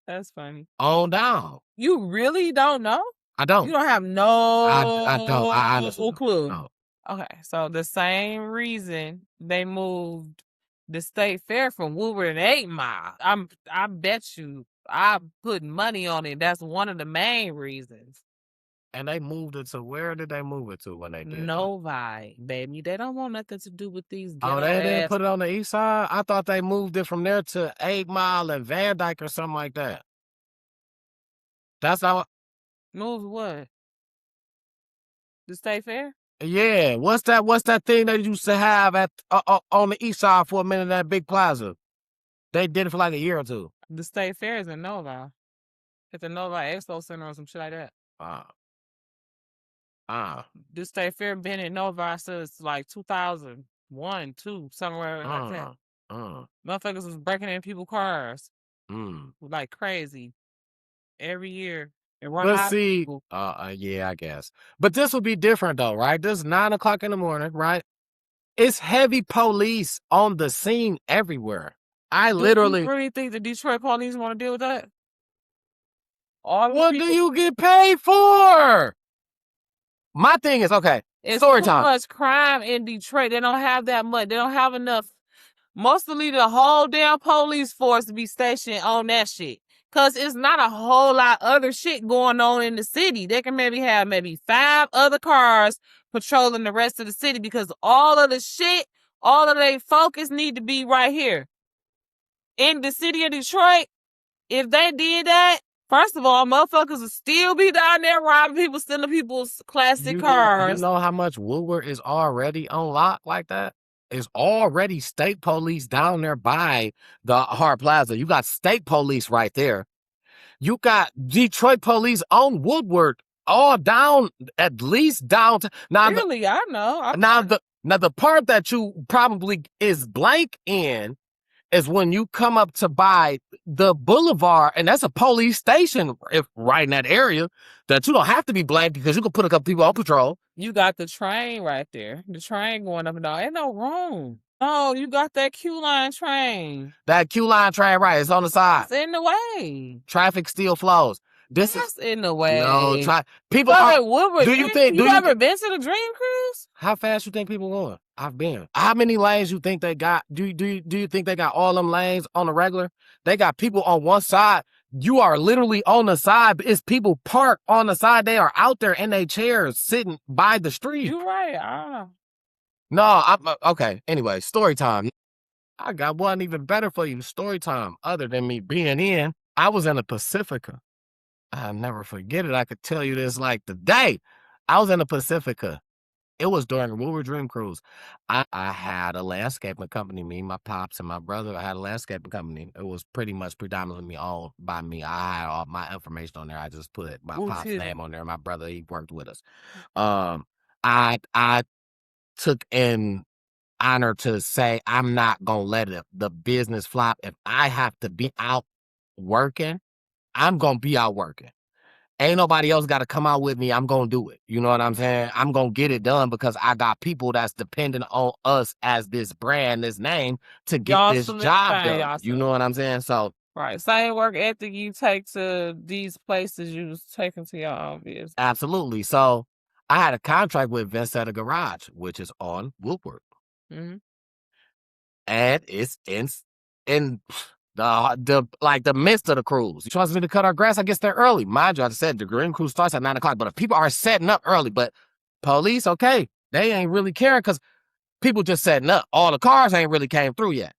That's funny. on down? You really don't know? I don't. You don't have no I don't. I honestly clue. don't. Okay, so the same reason they moved the state fair from Woodward and 8 Mile. I bet you I put money on it. That's one of the main reasons. And they moved it to, where did they move it to when they did? Novi, baby. They don't want nothing to do with these. Oh, they didn't put it on the east side? I thought they moved it from there to 8 Mile and Van Dyke or something like that. That's how. Move what? The state fair? Yeah. What's that thing they used to have at on the east side for a minute, that big plaza? They did it for like a year or two. The state fair is in Novi. It's the Novi Expo Center or some shit like that. The state fair been in Novi since like 2001, 2, somewhere like that. Motherfuckers was breaking in people's cars like crazy every year. But see, yeah, I guess. But this will be different though, right? This is 9 o'clock in the morning, right? It's heavy police on the scene everywhere. I literally. Do you really think the Detroit police want to deal with that? What do you get paid for? My thing is, okay, it's story too time. much crime in Detroit. They don't have that much. They don't have enough. Mostly the whole damn police force to be stationed on that shit. Because it's not a whole lot other shit going on in the city. They can have 5 other cars patrolling the rest of the city, because all of the shit, all of their focus need to be right here. In the city of Detroit, if they did that, first of all, motherfuckers would still be down there robbing people, stealing people's classic cars. You know how much Woodward is already on lock like that? It's already state police down there by the Hart Plaza. You got state police right there. You got Detroit police on Woodward, all down, at least down to now. Really, I know. Now the part that you probably is blank in is when you come up to buy the boulevard, and that's a police station right in that area, that you don't have to be blank, because you can put a couple people on patrol. You got the train right there. The train going up and down. Ain't no wrong. No, you got that Q-line train. That Q-line train, right? It's on the side. It's in the way. Traffic still flows. This is in the way. No, people are. Woodward, do you think? You ever been to the Dream Cruise? How fast you think people going? I've been. How many lanes you think they got? Do you think they got all them lanes on the regular? They got people on one side. You are literally on the side. It's people parked on the side. They are out there in their chairs sitting by the street. You're right. No, I'm okay. Anyway, story time. I got one even better for you. Story time. Other than me being in, I was in a Pacifica. I'll never forget it. I could tell you this like today. I was in a Pacifica. It was during a Woodward Dream Cruise. I had a landscaping company, me, my pops, and my brother. I had a landscaping company. It was pretty much predominantly owned by me. I had all my information on there. I just put my pop's name on there. My brother, he worked with us. I took in honor to say I'm not gonna let the business flop. If I have to be out working, I'm gonna be out working. Ain't nobody else got to come out with me. I'm gonna do it. You know what I'm saying? I'm gonna get it done because I got people that's dependent on us as this brand, this name to get this job done. You know what I'm saying? So right, same work ethic you take to these places you was taking to your own business. Absolutely. So I had a contract with Vincetta Garage, which is on Woodward. Mm-hmm. And it's in the midst of the cruise. He wants me to cut our grass. I get there early. Mind you, I said the green cruise starts at 9 o'clock, but if people are setting up early, but police, okay, they ain't really caring because people just setting up. All the cars ain't really came through yet.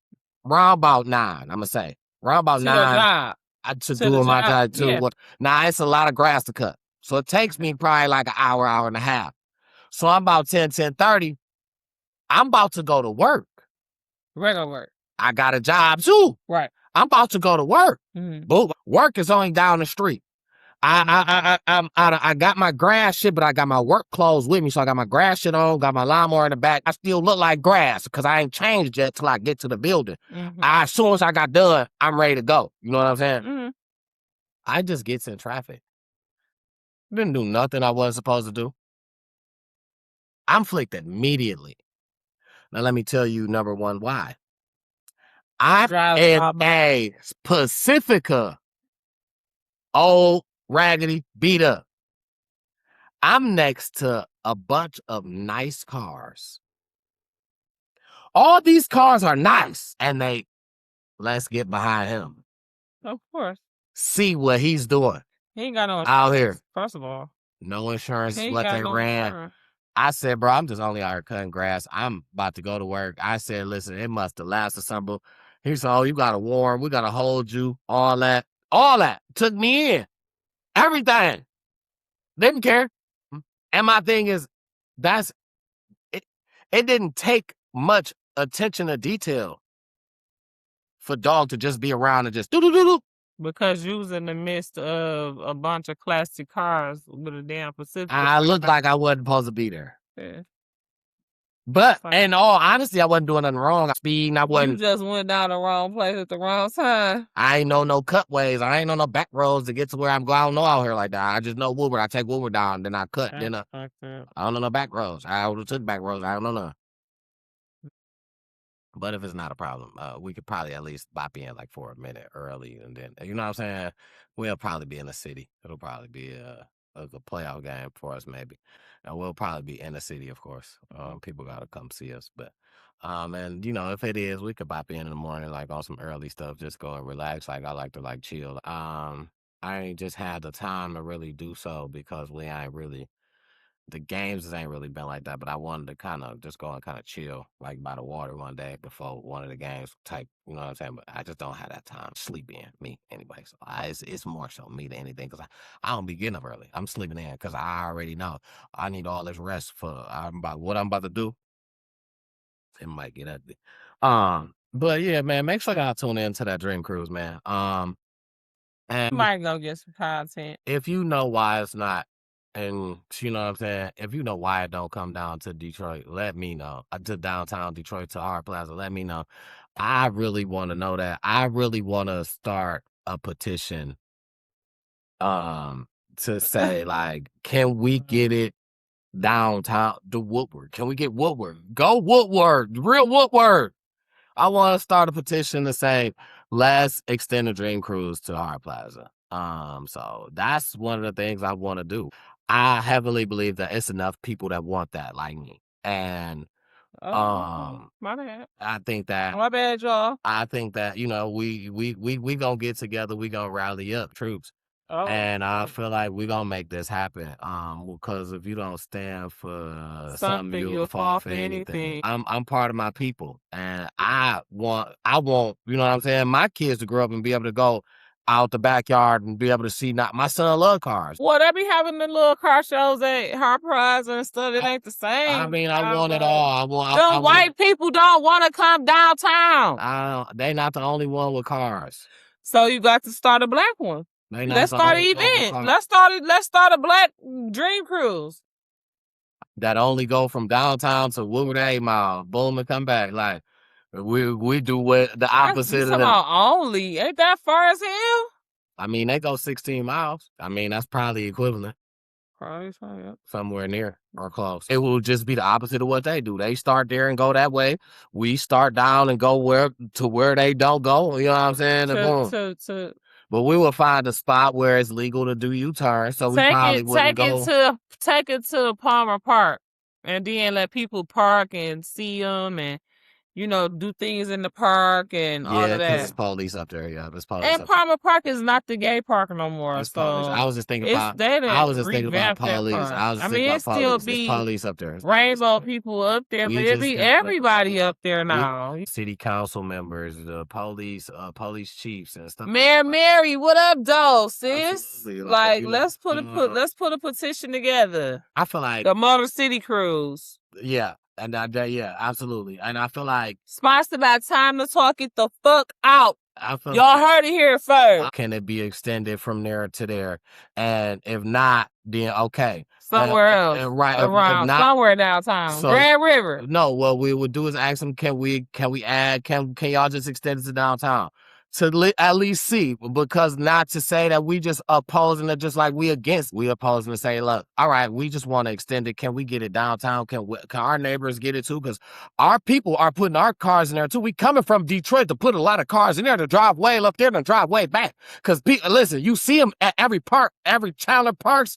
Round about 9, I'm going to say. Round about 9. To do my job too. Yeah. Now, it's a lot of grass to cut. So it takes me probably like an hour and a half. So I'm about 10:30. I'm about to go to work. Regular work. I got a job too. Right. I'm about to go to work. Mm-hmm. But work is only down the street. I got my grass shit, but I got my work clothes with me. So I got my grass shit on, got my lawnmower in the back. I still look like grass because I ain't changed yet till I get to the building. Mm-hmm. As soon as I got done, I'm ready to go. You know what I'm saying? Mm-hmm. I just gets in traffic. Didn't do nothing I wasn't supposed to do. I'm flicked immediately. Now let me tell you, number one, why. I'm in a Pacifica, old, raggedy, beat up. I'm next to a bunch of nice cars. All these cars are nice, and let's get behind him. Of course. See what he's doing. He ain't got no insurance, out here. First of all. No insurance, what they ran. Insurance. I said, bro, I'm just only out here cutting grass. I'm about to go to work. I said, listen, it must have lasted something. He said, oh, you got to warm. We got to hold you. All that. Took me in. Everything. Didn't care. And my thing is, it didn't take much attention to detail for dog to just be around and just do. Because you was in the midst of a bunch of classic cars with a damn Pacific. I looked like I wasn't supposed to be there. Yeah. But in all honesty, I wasn't doing nothing wrong. Speeding, I wasn't. You just went down the wrong place at the wrong time. I ain't know no cutways. I ain't know no back roads to get to where I'm going. I don't know out here like that. I just know Woodward. I take Woodward down, then I cut. Then I don't know no back roads. I would have took back roads. I don't know none. But if it's not a problem, we could probably at least bop in like for a minute early, and then you know what I'm saying. We'll probably be in the city. It'll probably be a good playoff game for us, maybe. And we'll probably be in the city, of course. People gotta come see us, but and you know if it is, we could bop in the morning, like on some early stuff, just go and relax. Like I like to like chill. I ain't just had the time to really do so because we ain't really. The games ain't really been like that, but I wanted to kind of just go and kind of chill, like by the water one day before one of the games type, you know what I'm saying? But I just don't have that time. Sleep in, me anyway. So it's more so me than anything because I don't be getting up early. I'm sleeping in because I already know I need all this rest for what I'm about to do. It might get ugly. But yeah, man, make sure y'all tune in to that Dream Cruise, man. And might go get some content. If you know why it's not. And you know what I'm saying? If you know why it don't come down to Detroit, let me know. To downtown Detroit, to Hart Plaza, let me know. I really want to know that. I really want to start a petition to say, like, can we get it downtown to Woodward? Can we get Woodward? Go Woodward. Real Woodward. I want to start a petition to say, let's extend the Dream Cruise to Hart Plaza. So that's one of the things I want to do. I heavily believe that it's enough people that want that like me. And my bad. I think that my bad, y'all. I think that, you know, we gonna get together, we gonna rally up troops. And I feel like we gonna make this happen. Because if you don't stand for something you'll fall for anything. I'm part of my people. And I want, you know what I'm saying, my kids to grow up and be able to go out the backyard and be able to see. Not my son love cars. Well, they be having the little car shows at Hart Plaza and stuff. It ain't the same. I mean, I want it all. White people don't want to come downtown. They not the only one with cars. So you got to start a black one. Let's start an event. Let's start a black Dream Cruise. that only go from downtown to Woodward 8 Mile, boom, and come back. Like we do what the You opposite talking of them. about only? Ain't that far as hell? I mean, they go 16 miles. I mean, that's probably equivalent. Probably so, yep. Somewhere near or close. It will just be the opposite of what they do. They start there and go that way. We start down and go where they don't go. You know what I'm saying? And boom. To But we will find a spot where it's legal to do U-turns, so we probably wouldn't go. take it to Palmer Park, and then let people park and see them, and do things in the park and all Yeah, of because it's that. police up there. Yeah, it's police And up there. Palmer Park is not the gay park no more. It's police. So I was just thinking it's about. they I was just done thinking about revamped that police. park. I was just I thinking mean, about it still police. It's be police up there. rainbow people up there, We but it just be got everybody up there now. city council members, the police chiefs and stuff. Mayor Mary, what up, though, sis? Absolutely. Like, let's put a petition together. I feel like The Motor City Cruise. yeah, and yeah, absolutely. And I feel like Sponsored by Time to Talk It the fuck out. Y'all heard it here first. Can it be extended from there to there? And if not, then okay. Somewhere else. Right. Around if not, somewhere downtown. so- Grand River. No, what we would do is ask them, can we add, can y'all just extend it to downtown? To at least see, because not to say that we just opposing it just like we against. We opposing to say, look, all right, we just want to extend it. Can we get it downtown? Can our neighbors get it too? Because our people are putting our cars in there too. We coming from Detroit to put a lot of cars in there to drive way up there and drive way back. Because listen, you see them at every park, every Chandler Park,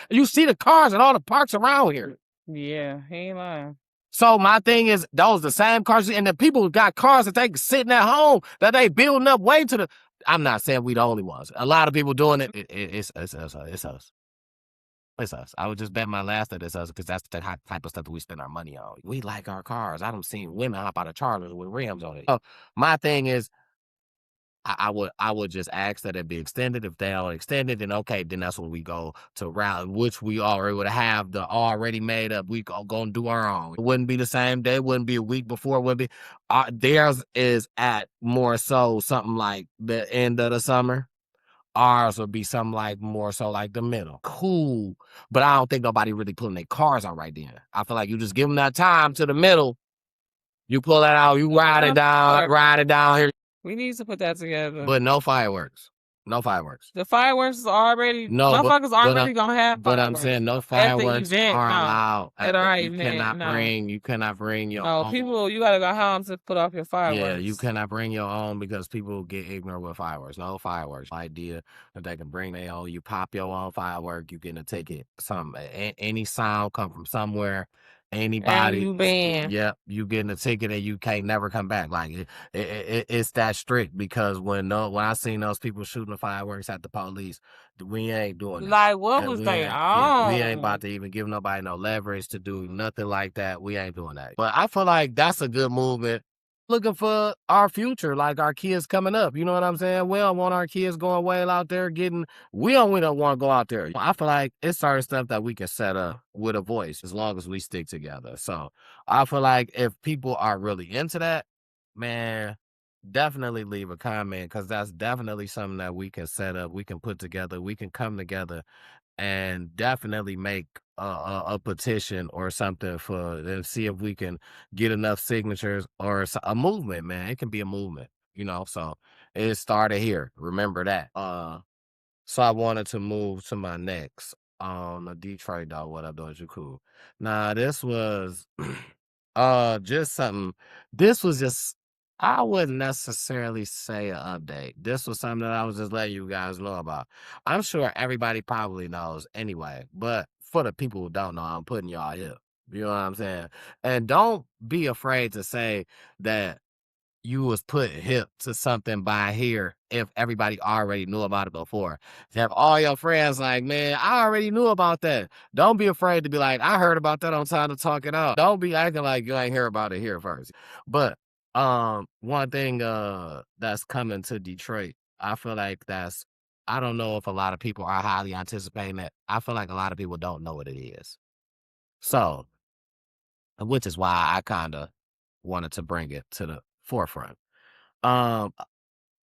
you see the cars in all the parks around here. Yeah, he ain't lying. So my thing is, those the same cars, and the people got cars that they sitting at home that they building up way to the. I'm not saying we the only ones. A lot of people doing it. It's us. It's us. I would just bet my last that it's us because that's the type of stuff that we spend our money on. We like our cars. I don't see women hop out of Chargers with rims on it. So my thing is, I would just ask that it be extended. If they don't extend it, then okay, then that's when we go to route, which we already would have the already made up. We gonna do our own. It wouldn't be the same day. It wouldn't be a week before. It wouldn't be. Theirs is at more so something like the end of the summer. Ours would be something like more so like the middle. Cool, but I don't think nobody really pulling their cars out right then. I feel like you just give them that time to the middle. You pull that out. You ride it down here. We need to put that together. But no fireworks. No fireworks. The fireworks is already motherfuckers already gonna have fireworks. But I'm saying no fireworks event, are allowed. At our you event, you cannot bring your No, own. people, you gotta go home to put off your fireworks. Yeah, you cannot bring your own because people get ignorant with fireworks. No fireworks. Idea that they can bring their own. You pop your own firework, you get a ticket. Any sound come from somewhere. Anybody, and you banned. Yep, you getting a ticket and you can't never come back. Like it's that strict because when I seen those people shooting the fireworks at the police, we ain't doing it. Like what was they on? We ain't about to even give nobody no leverage to do nothing like that. We ain't doing that. But I feel like that's a good movement. Looking for our future, like our kids coming up. You know what I'm saying? We don't want our kids going way out there we don't want to go out there. I feel like it's certain stuff that we can set up with a voice as long as we stick together. So I feel like if people are really into that, man, definitely leave a comment because that's definitely something that we can set up, we can put together, we can come together and definitely make a petition or something and see if we can get enough signatures or a movement, man. It can be a movement, so it started here. Remember that. So I wanted to move to my next on the Detroit dog. What up, doing you cool? Nah, this was just something. This was just, I wouldn't necessarily say an update. This was something that I was just letting you guys know about. I'm sure everybody probably knows anyway, but for the people who don't know, I'm putting y'all here. You know what I'm saying? And don't be afraid to say that you was put hip to something by here if everybody already knew about it before. To have all your friends like, man, I already knew about that. Don't be afraid to be like, I heard about that on Time to Talk It Out. Don't be acting like you ain't hear about it here first. But one thing that's coming to Detroit, I feel like I don't know if a lot of people are highly anticipating it. I feel like a lot of people don't know what it is. So, which is why I kind of wanted to bring it to the forefront.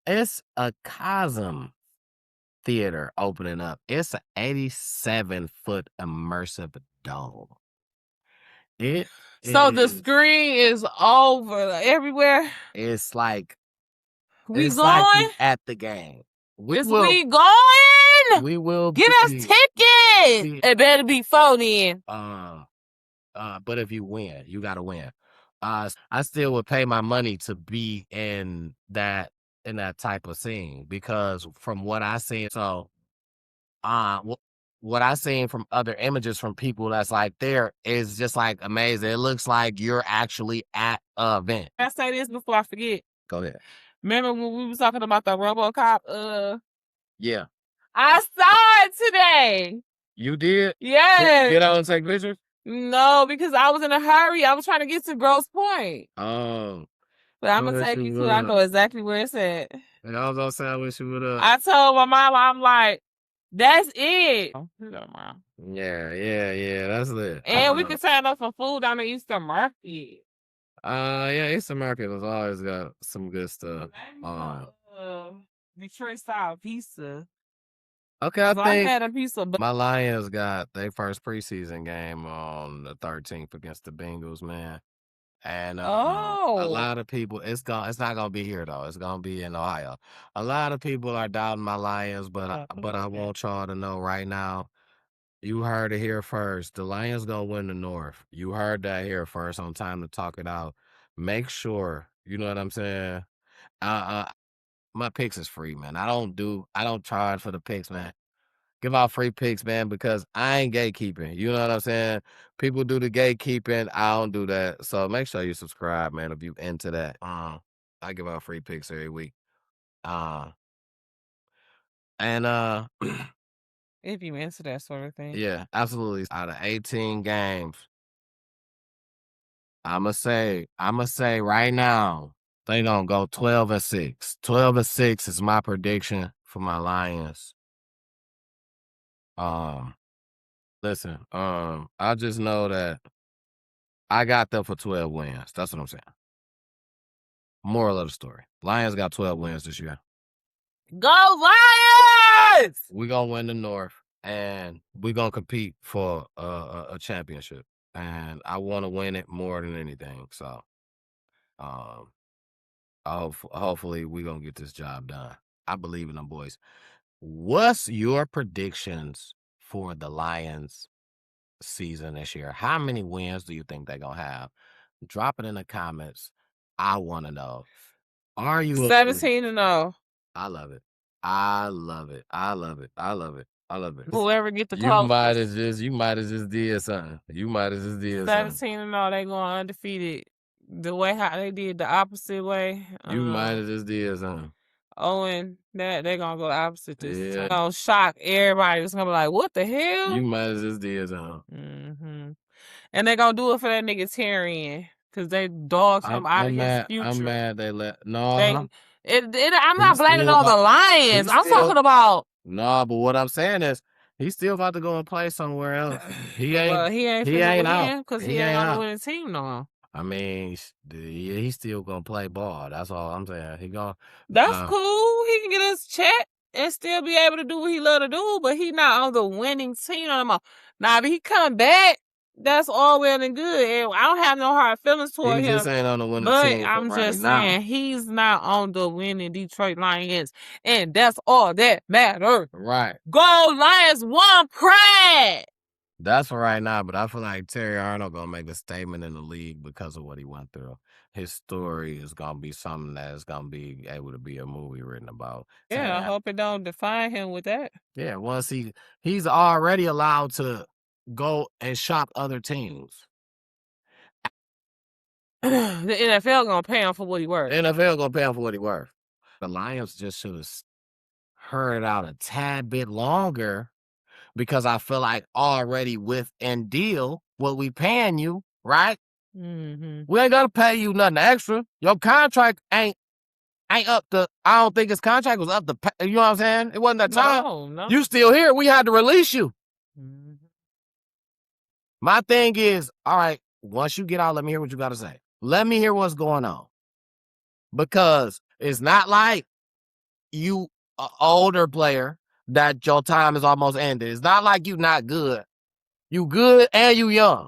It's a Cosm theater opening up. It's an 87-foot immersive dome. So the screen is over everywhere. It's like We it's going? like we at the game. We We going? We will Get us tickets. It better be phone in. But if you win, you gotta win. I still would pay my money to be in that type of scene because from what I seen, so what I seen from other images from people that's like there is just like amazing. It looks like you're actually at an event. I say this before I forget. Go ahead. Remember when we was talking about the RoboCop? Yeah. I saw it today. You did? Yes. Get out and take pictures? No, because I was in a hurry. I was trying to get to Grosse Pointe. Oh. But I'm going to take you to I know exactly where it's at. And I was gonna say I wish you would have. I told my mom, I'm like, that's it. Yeah, that's lit. And we can sign up for food down at Eastern Market. Yeah, Eastern Market has always got some good stuff. Detroit style pizza. Okay, I think had a pizza. My Lions got their first preseason game on the 13th against the Bengals, man. And a lot of people, it's not gonna be here though. It's gonna be in Ohio. A lot of people are doubting my Lions, but I want y'all to know right now. You heard it here first. The Lions gonna win the North. You heard that here first on Time to Talk It Out. Make sure, you know what I'm saying? My picks is free, man. I don't charge for the picks, man. Give out free picks, man, because I ain't gatekeeping. You know what I'm saying? People do the gatekeeping. I don't do that. So make sure you subscribe, man, if you into that. I give out free picks every week. And if you into that sort of thing. Yeah, absolutely. Out of 18 games, I'ma say right now, they gonna go 12-6. 12-6 is my prediction for my Lions. Listen, I just know that I got them for 12 wins. That's what I'm saying. Moral of the story. Lions got 12 wins this year. Go Lions! We're gonna win the North and we're gonna compete for a championship. And I wanna win it more than anything. So hopefully we're gonna get this job done. I believe in them boys. What's your predictions for the Lions season this year? How many wins do you think they're gonna have? Drop it in the comments. I want to know. Are you 17-0? I love it. I love it. I love it. I love it. I love it. Whoever get the You might have just did something. 17-0. They going undefeated. The way how they did the opposite way. You might have just did something. And that they gonna go opposite this time. Gonna shock everybody. It's gonna be like, what the hell? You might have just did something. And they gonna do it for that nigga Tyrion. Cause they dogged him out of his future. I'm mad they let I'm not blaming on the Lions. I'm talking about but what I'm saying is he's still about to go and play somewhere else. He ain't out because he ain't on the winning team no more. I mean, he's still gonna play ball. That's all I'm saying. That's cool. He can get his check and still be able to do what he love to do, but he not on the winning team no more. Now, if he come back, that's all well and good. And I don't have no hard feelings toward him. He just ain't on the winning but team. I'm just saying, he's not on the winning Detroit Lions, and that's all that matters. Right. Go Lions, one pride. That's for right now, but I feel like Terry Arnold gonna make a statement in the league because of what he went through. His story is gonna be something that's gonna be able to be a movie written about. Yeah, I hope it don't define him with that. Yeah, once he's already allowed to go and shop other teams. The NFL gonna pay him for what he worth. The Lions just should have heard out a tad bit longer. Because I feel like already within deal what we paying you, right? We ain't gotta pay you nothing extra. Your contract ain't up to. I don't think his contract was up to. You know what I'm saying? It wasn't that time. No. You still here? We had to release you. My thing is, all right. Once you get out, let me hear what you gotta say. Let me hear what's going on, because it's not like you an older player that your time is almost ended. It's not like you not good. You good and you young.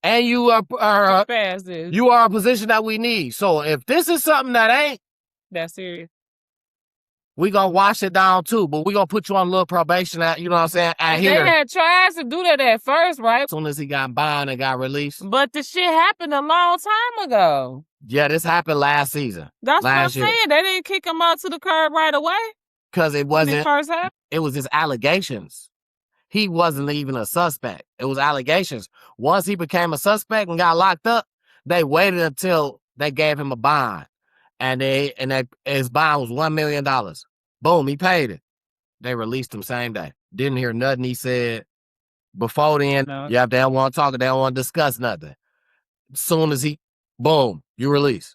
And you are fast is. you are a position that we need. So if this is something that ain't, That's serious. we gonna wash it down too. But we gonna put you on a little probation at, you know what I'm saying? At They here. had tried to do that at first, right? As soon as he got bond and got released. But the shit happened a long time ago. Yeah, this happened last season. That's what I'm last year. saying. They didn't kick him out to the curb right away. Because it When it wasn't, first happened. it was just allegations. He wasn't even a suspect. It was allegations. Once he became a suspect and got locked up, they waited until they gave him a bond. And his bond was $1 million. Boom, he paid it. They released him same day. Didn't hear nothing he said before then. No. Yeah, they don't want to talk. They don't want to discuss nothing. As soon as boom, you release.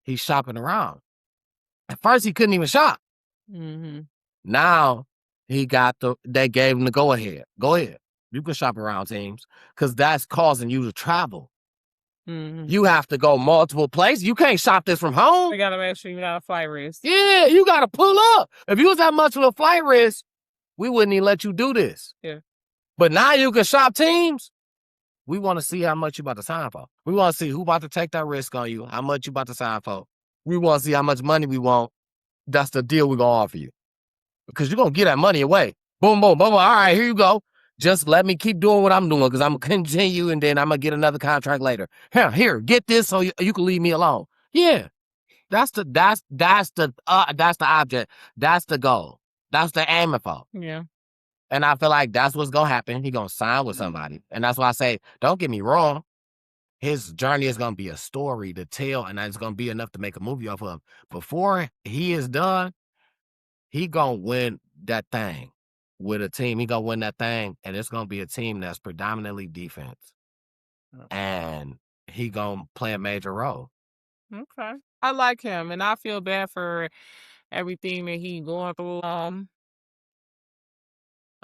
He's shopping around. At first, he couldn't even shop. Mm-hmm. Now, they gave him the go ahead. Go ahead. You can shop around teams because that's causing you to travel. Mm-hmm. You have to go multiple places. You can't shop this from home. You got to make sure you're not a flight risk. Yeah, you got to pull up. If you was that much of a flight risk, we wouldn't even let you do this. Yeah. But now you can shop teams. We want to see how much you about to sign for. We want to see who about to take that risk on you, how much you about to sign for. We want to see how much money we want. That's the deal we're going to offer you. Because you're going to get that money away. Boom, boom, boom. All right, here you go. Just let me keep doing what I'm doing because I'm going to continue and then I'm going to get another contract later. Here, get this so you can leave me alone. Yeah. That's the object. That's the goal. That's the aiming for. Yeah. And I feel like that's what's going to happen. He's going to sign with somebody. And that's why I say, don't get me wrong. His journey is going to be a story to tell, and it's going to be enough to make a movie off of. Before he is done, he going to win that thing with a team. He going to win that thing, and it's going to be a team that's predominantly defense. And he going to play a major role. Okay. I like him, and I feel bad for everything that he going through.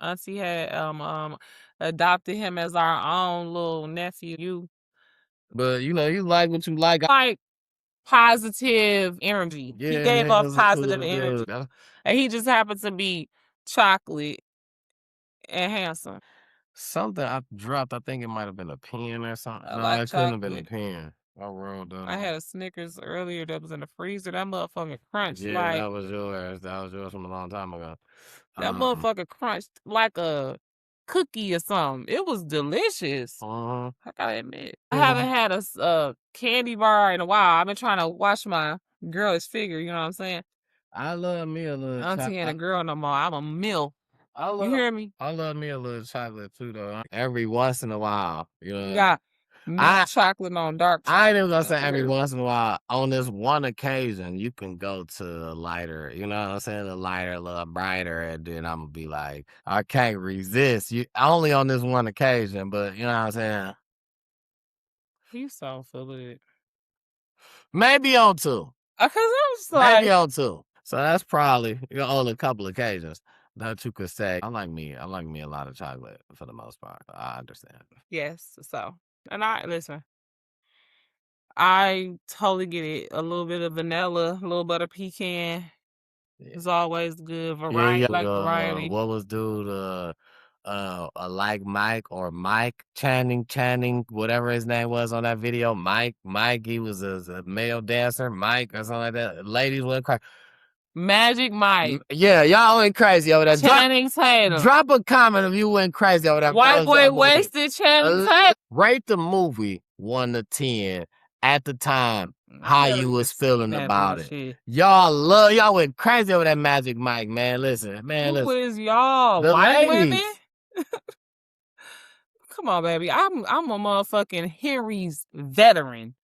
Auntie had adopted him as our own little nephew. But you like what you like. Like positive energy. Yeah, he gave off positive energy. And he just happened to be chocolate and handsome. Something I dropped, I think it might have been a pen or something. No, it couldn't have been a pen. I rolled up. I had a Snickers earlier that was in the freezer. That motherfucking crunched. Yeah, like, that was yours. That was yours from a long time ago. That motherfucker crunched like a cookie or something. It was delicious. I gotta admit. I haven't had a candy bar in a while. I've been trying to watch my girlish figure, you know what I'm saying? I love me a little Auntie ain't a girl no more. I'm a MILF. You hear me? I love me a little chocolate too, though. Every once in a while, you know. You got milk chocolate on dark chocolate. I ain't even gonna say every once in a while. On this one occasion, you can go to a lighter, you know what I'm saying? A lighter, a little brighter, and then I'm gonna be like, I can't resist. You only on this one occasion, but you know what I'm saying? You so full of it. Maybe on two. Cause I'm just like, Maybe on two. So that's probably on a couple occasions that you could say, I like me a lot of chocolate for the most part. I understand. Yes. So, and listen, I totally get it. A little bit of vanilla, a little butter pecan. It's always good variety. Yeah. Like variety. What was dude? Like Mike or Mike Channing, whatever his name was on that video. Mike, he was a male dancer, Mike or something like that. Ladies went crazy. Magic Mike. Yeah, y'all went crazy over that. Channing Tatum. Drop a comment if you went crazy over that. White boy wasted Channing Tatum. Rate the movie 1 to 10 at the time. How you was feeling about it. Y'all went crazy over that Magic Mike, man. Listen. Who is y'all? The white ladies. women? Come on, baby. I'm a motherfucking Harry's veteran.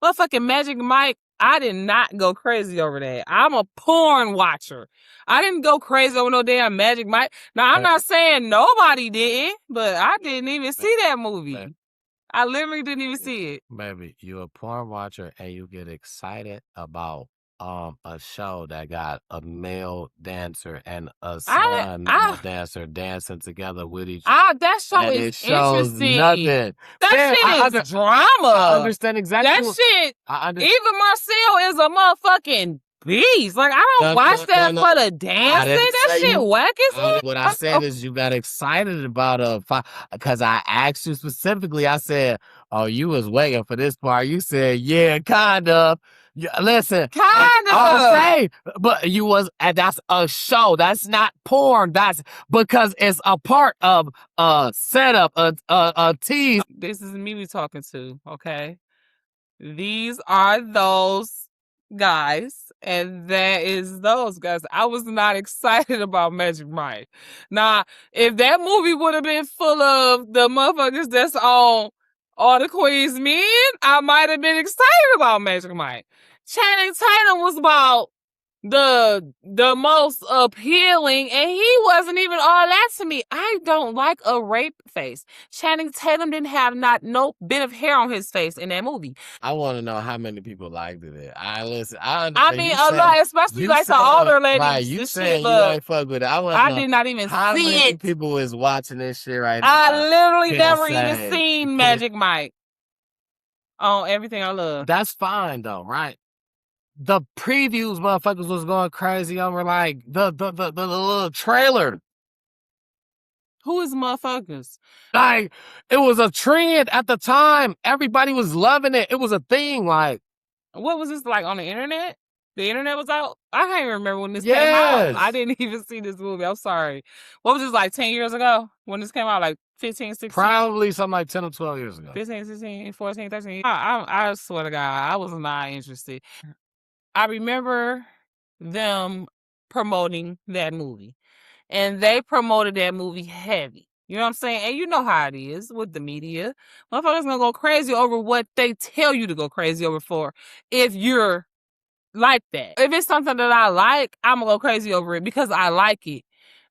Motherfucking Magic Mike, I did not go crazy over that. I'm a porn watcher. I didn't go crazy over no damn Magic Mike. Now, I'm not saying nobody didn't, but I didn't even see that movie. I literally didn't even see it. Baby, you're a porn watcher and you get excited about a show that got a male dancer and a male dancer dancing together with each other. That show and is it shows interesting. nothing. That shit is drama. I understand exactly. That shit. Even Marcel is a motherfucking beast. Like, I don't watch that for the dancing. That shit whack as hell. What I said is you got excited about because I asked you specifically. I said, "Oh, you was waiting for this part." You said, "Yeah, kind of." Listen, Kind of. okay, but you was, and that's a show. That's not porn. That's because it's a part of a setup, a tease. This is me we talking to, okay? These are those guys, and that is those guys. I was not excited about Magic Mike. Now, if that movie would have been full of the motherfuckers that's on All the Queen's Men, I might have been excited about Magic Mike. Channing Tatum was about the most appealing, and he wasn't even all that to me. I don't like a rape face. Channing Tatum didn't have no bit of hair on his face in that movie. I want to know how many people liked it. I mean, a lot, especially like the older ladies. Right, you this saying shit, you ain't fuck with it. I did not even how see many it. people is watching this shit right now. I literally never Insane. even seen Magic Mike on Everything I Love. That's fine though, right? The previews, motherfuckers was going crazy over like the little trailer. Who is motherfuckers? Like, it was a trend at the time. Everybody was loving it. It was a thing. Like, what was this like on the internet? The internet was out? I can't even remember when this came out. I didn't even see this movie. I'm sorry. What was this, like 10 years ago when this came out? Like 15, 16? Probably something like 10 or 12 years ago. 15, 16, 14, 13. I swear to God, I was not interested. I remember them promoting that movie. And they promoted that movie heavy. You know what I'm saying? And you know how it is with the media. Motherfuckers gonna go crazy over what they tell you to go crazy over for if you're like that. If it's something that I like, I'm gonna go crazy over it because I like it.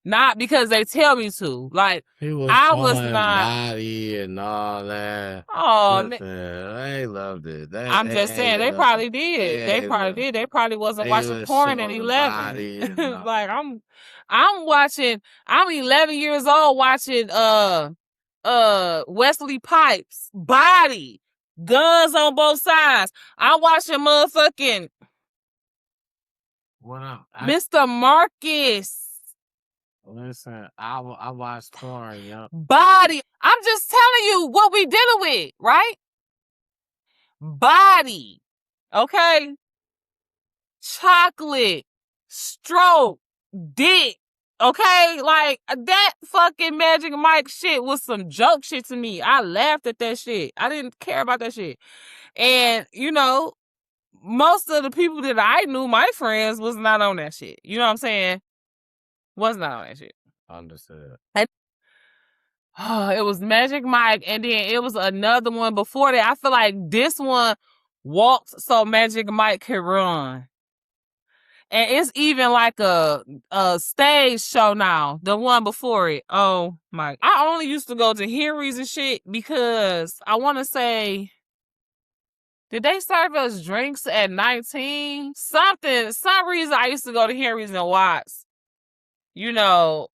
Not because they tell me to. Like, I was not body and all that. Oh, they loved it. I'm just saying they probably did. They probably did. They probably wasn't watching porn at 11. Like, I'm watching. I'm 11 years old watching Wesley Pipes body, guns on both sides. I'm watching motherfucking Mr. Marcus. Listen, I watched porn, yo. Body. I'm just telling you what we dealing with, right? Body. Okay? Chocolate. Stroke. Dick. Okay? Like, that fucking Magic Mike shit was some joke shit to me. I laughed at that shit. I didn't care about that shit. And, you know, most of the people that I knew, my friends, was not on that shit. You know what I'm saying? Was not on that shit. Understood. And, it was Magic Mike, and then it was another one before that. I feel like this one walked so Magic Mike could run. And it's even like a stage show now. The one before it. Oh my! I only used to go to Henry's and shit because I want to say, did they serve us drinks at 19? Some reason I used to go to Henry's and watch. You know,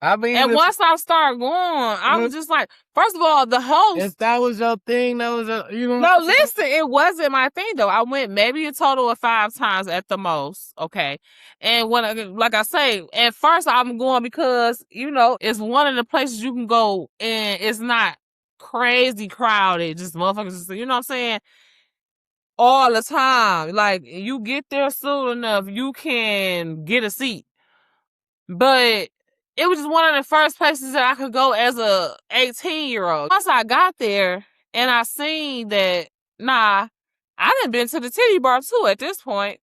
I mean, and once I started going, I was just like, first of all, the host. If that was your thing, that was No, listen, it wasn't my thing though. I went maybe a total of 5 times at the most. Okay, and when, like I say, at first I'm going because it's one of the places you can go and it's not crazy crowded, just motherfuckers. You know what I'm saying? All the time, like you get there soon enough, you can get a seat. But it was just one of the first places that I could go as a 18-year-old. Once I got there and I seen that, I done been to the titty bar too at this point.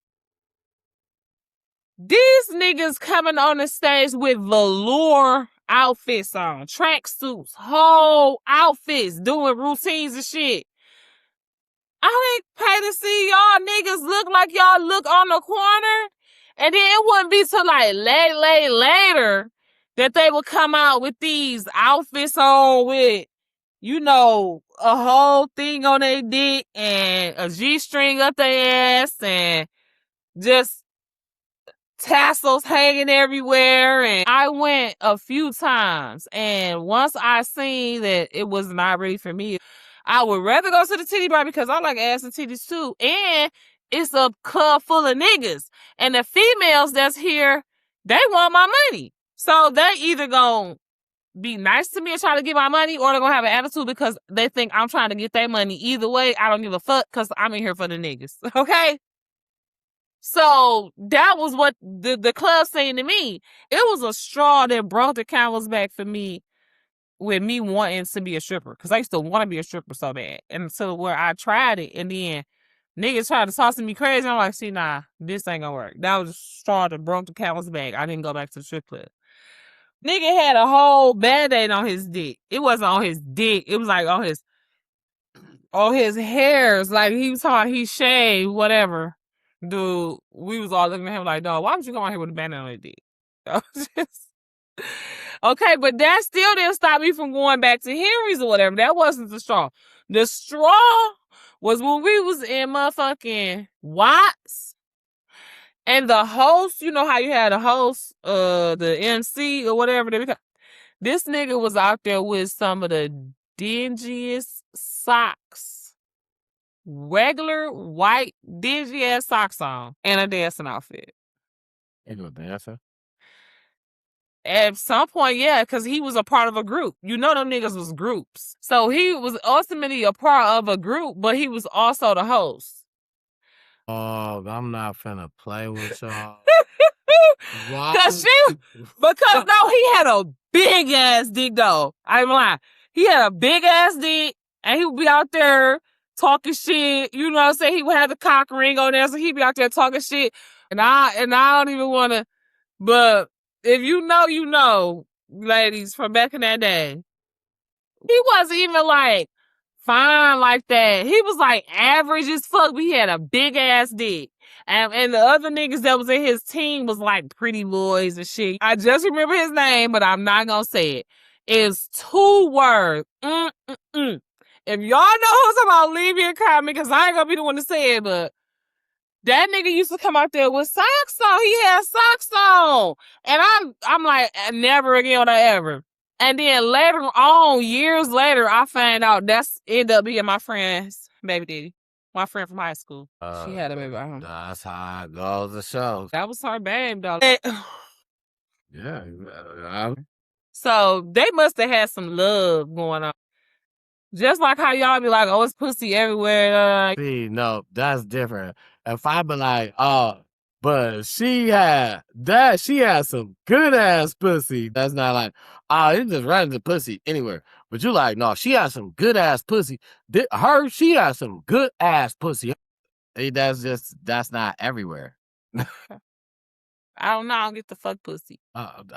These niggas coming on the stage with velour outfits on, tracksuits, whole outfits, doing routines and shit. I ain't pay to see y'all niggas look like y'all look on the corner. And then it wouldn't be till like later that they would come out with these outfits on with, a whole thing on their dick and a G-string up their ass and just tassels hanging everywhere. And I went a few times, and once I seen that it was not really for me, I would rather go to the titty bar because I like ass and titties too. And it's a club full of niggas. And the females that's here, they want my money. So they either gonna be nice to me and try to get my money, or they're gonna have an attitude because they think I'm trying to get their money. Either way, I don't give a fuck because I'm in here for the niggas. Okay? So that was what the club saying to me. It was a straw that brought the camel's back for me with me wanting to be a stripper. Because I used to want to be a stripper so bad. And so where I tried it, and then niggas tried to toss me crazy. I'm like, see, nah, this ain't gonna work. That was a straw that broke the camel's back. I didn't go back to the strip club. Nigga had a whole Band-Aid on his dick. It wasn't on his dick. It was like on his hairs. Like he was talking, he shaved, whatever. Dude, we was all looking at him like, dog, why don't you come out here with a Band-Aid on your dick? Okay, but that still didn't stop me from going back to Henry's or whatever. That wasn't the straw. The straw was when we was in motherfucking Watts. And the host, you know how you had a host, the MC or whatever. This nigga was out there with some of the dingiest socks. Regular white dingy ass socks on and a dancing outfit. You a dancer? At some point, yeah, because he was a part of a group. You know them niggas was groups. So he was ultimately a part of a group, but he was also the host. Oh, I'm not finna play with y'all. Because no, he had a big ass dick though. I ain't lying. He had a big ass dick, and he would be out there talking shit. You know what I'm saying? He would have the cock ring on there, so he'd be out there talking shit. And I don't even want to, but if you know, you know, ladies, from back in that day. He wasn't even like fine like that. He was like average as fuck. We had a big ass dick. And the other niggas that was in his team was like pretty boys and shit. I just remember his name, but I'm not gonna say it. It's 2 words. If y'all know who's about, leave me a comment because I ain't gonna be the one to say it, but that nigga used to come out there with socks on. He had socks on. And I'm like, never again would I ever. And then later on, years later, I found out that's ended up being my friend's baby daddy. My friend from high school. She had a baby by him. That's how it goes to show. That was her babe, though. Yeah. So they must have had some love going on. Just like how y'all be like, oh, it's pussy everywhere. See, no, that's different. If I be like, oh, but she had some good ass pussy. That's not like, oh, it just runs the pussy anywhere. But you like, no, she had some good ass pussy. She had some good ass pussy. That's not everywhere. I don't know. I don't get the fuck pussy. I'm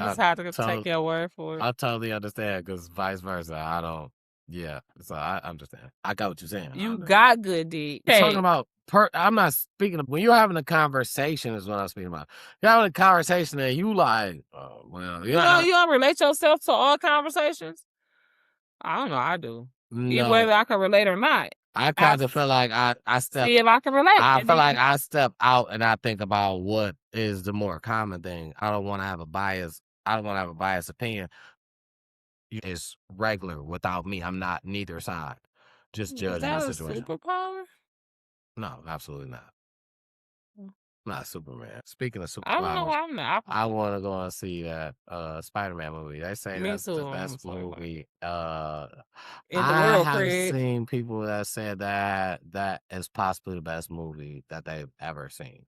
just have to take your word for it. I totally understand because vice versa. I don't. Yeah, so I understand. I got what you're saying. You got good dick. Hey. Talking about I'm not speaking of when you're having a conversation is what I'm speaking about. You're having a conversation and you like, well, you don't relate yourself to all conversations. I don't know. I do. No. Whether I can relate or not. I kind of feel like I step. See if I can relate. I feel like I step out and I think about what is the more common thing. I don't want to have a bias. I don't want to have a biased opinion. Is regular without me. I'm not neither side. Just judging the situation. Is that a superpower? No, absolutely not. Not Superman. Speaking of superpowers, I don't know why I'm not. I want to go and see that Spider-Man movie. They say that's the best movie. I have seen people that said that is possibly the best movie that they've ever seen.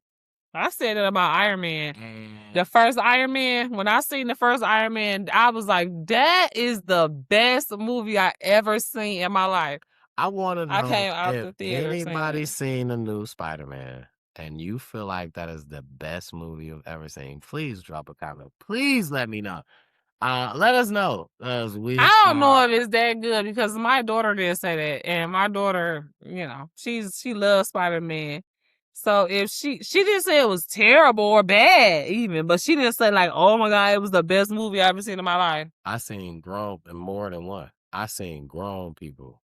I said it about Iron Man. The first Iron Man, when I seen the first Iron Man, I was like, that is the best movie I ever seen in my life. I want to know I came out if the theater anybody seen the new Spider-Man and you feel like that is the best movie you've ever seen, please drop a comment. Please let me know. Let us know. I don't know if it's that good because my daughter did say that. And my daughter, you know, she loves Spider-Man. So if she didn't say it was terrible or bad even, but she didn't say like, oh my God, it was the best movie I've ever seen in my life. I seen grown and more than one. I seen grown people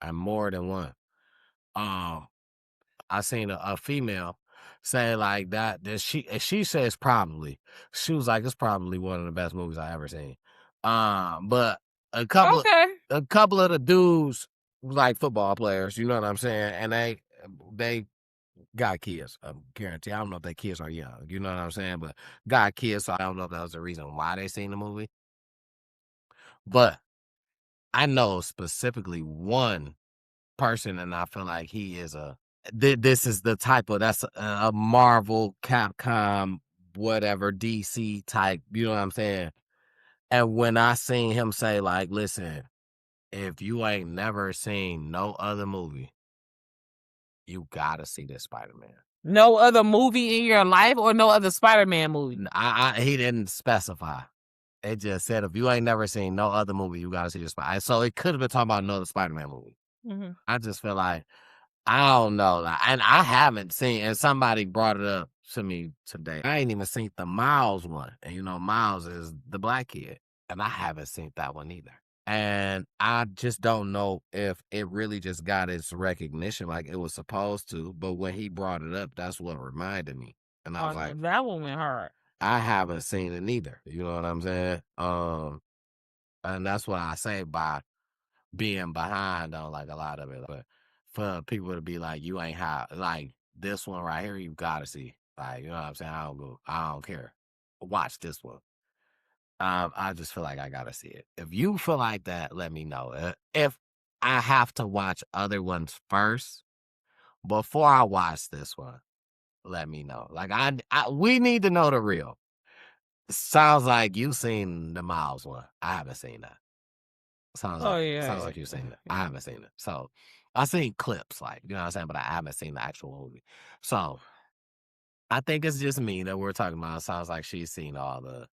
and more than one. I seen a female say like that she says probably. She was like, it's probably one of the best movies I ever seen. But a couple of the dudes like football players, you know what I'm saying? And they got kids. Guarantee. I don't know if their kids are young. You know what I'm saying? But got kids, so I don't know if that was the reason why they seen the movie. But I know specifically one person, and I feel like he is this is the type of that's a Marvel, Capcom, whatever DC type. You know what I'm saying? And when I seen him say like, "Listen, if you ain't never seen no other movie, you gotta see this Spider-Man." No other movie in your life or no other Spider-Man movie? He didn't specify. It just said if you ain't never seen no other movie, you gotta see this Spider. So it could have been talking about another Spider-Man movie. Mm-hmm. I just feel like I don't know, and I haven't seen. And somebody brought it up to me today. I ain't even seen the Miles one, and you know Miles is the black kid, and I haven't seen that one either. And I just don't know if it really just got its recognition like it was supposed to. But when he brought it up, that's what reminded me, and I was like, that one went hard. I haven't seen it neither. You know what I'm saying? And that's what I say by being behind on like a lot of it. But for people to be like, you ain't high, like this one right here, you gotta see. Like, you know what I'm saying? I don't care. Watch this one. I just feel like I gotta see it. If you feel like that, let me know. If I have to watch other ones first before I watch this one, let me know. Like we need to know the real. Sounds like you seen the Miles one. I haven't seen that. Sounds like you've seen it. I haven't seen it. So I seen clips, like, you know what I'm saying, but I haven't seen the actual movie. So I think it's just me that we're talking about. It sounds like she's seen all the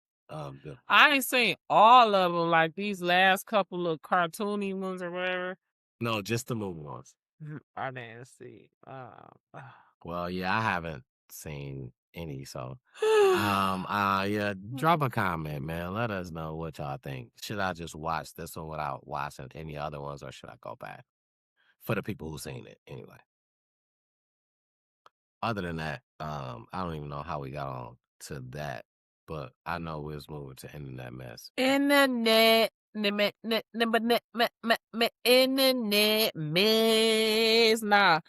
I ain't seen all of them, like these last couple of cartoony ones or whatever. No, just the movie ones. I didn't see. Well, yeah, I haven't seen any, so yeah, drop a comment, man. Let us know what y'all think. Should I just watch this one without watching any other ones, or should I go back? For the people who've seen it, anyway. Other than that, I don't even know how we got on to that, but I know we was moving to internet mess. Internet mess. Nah,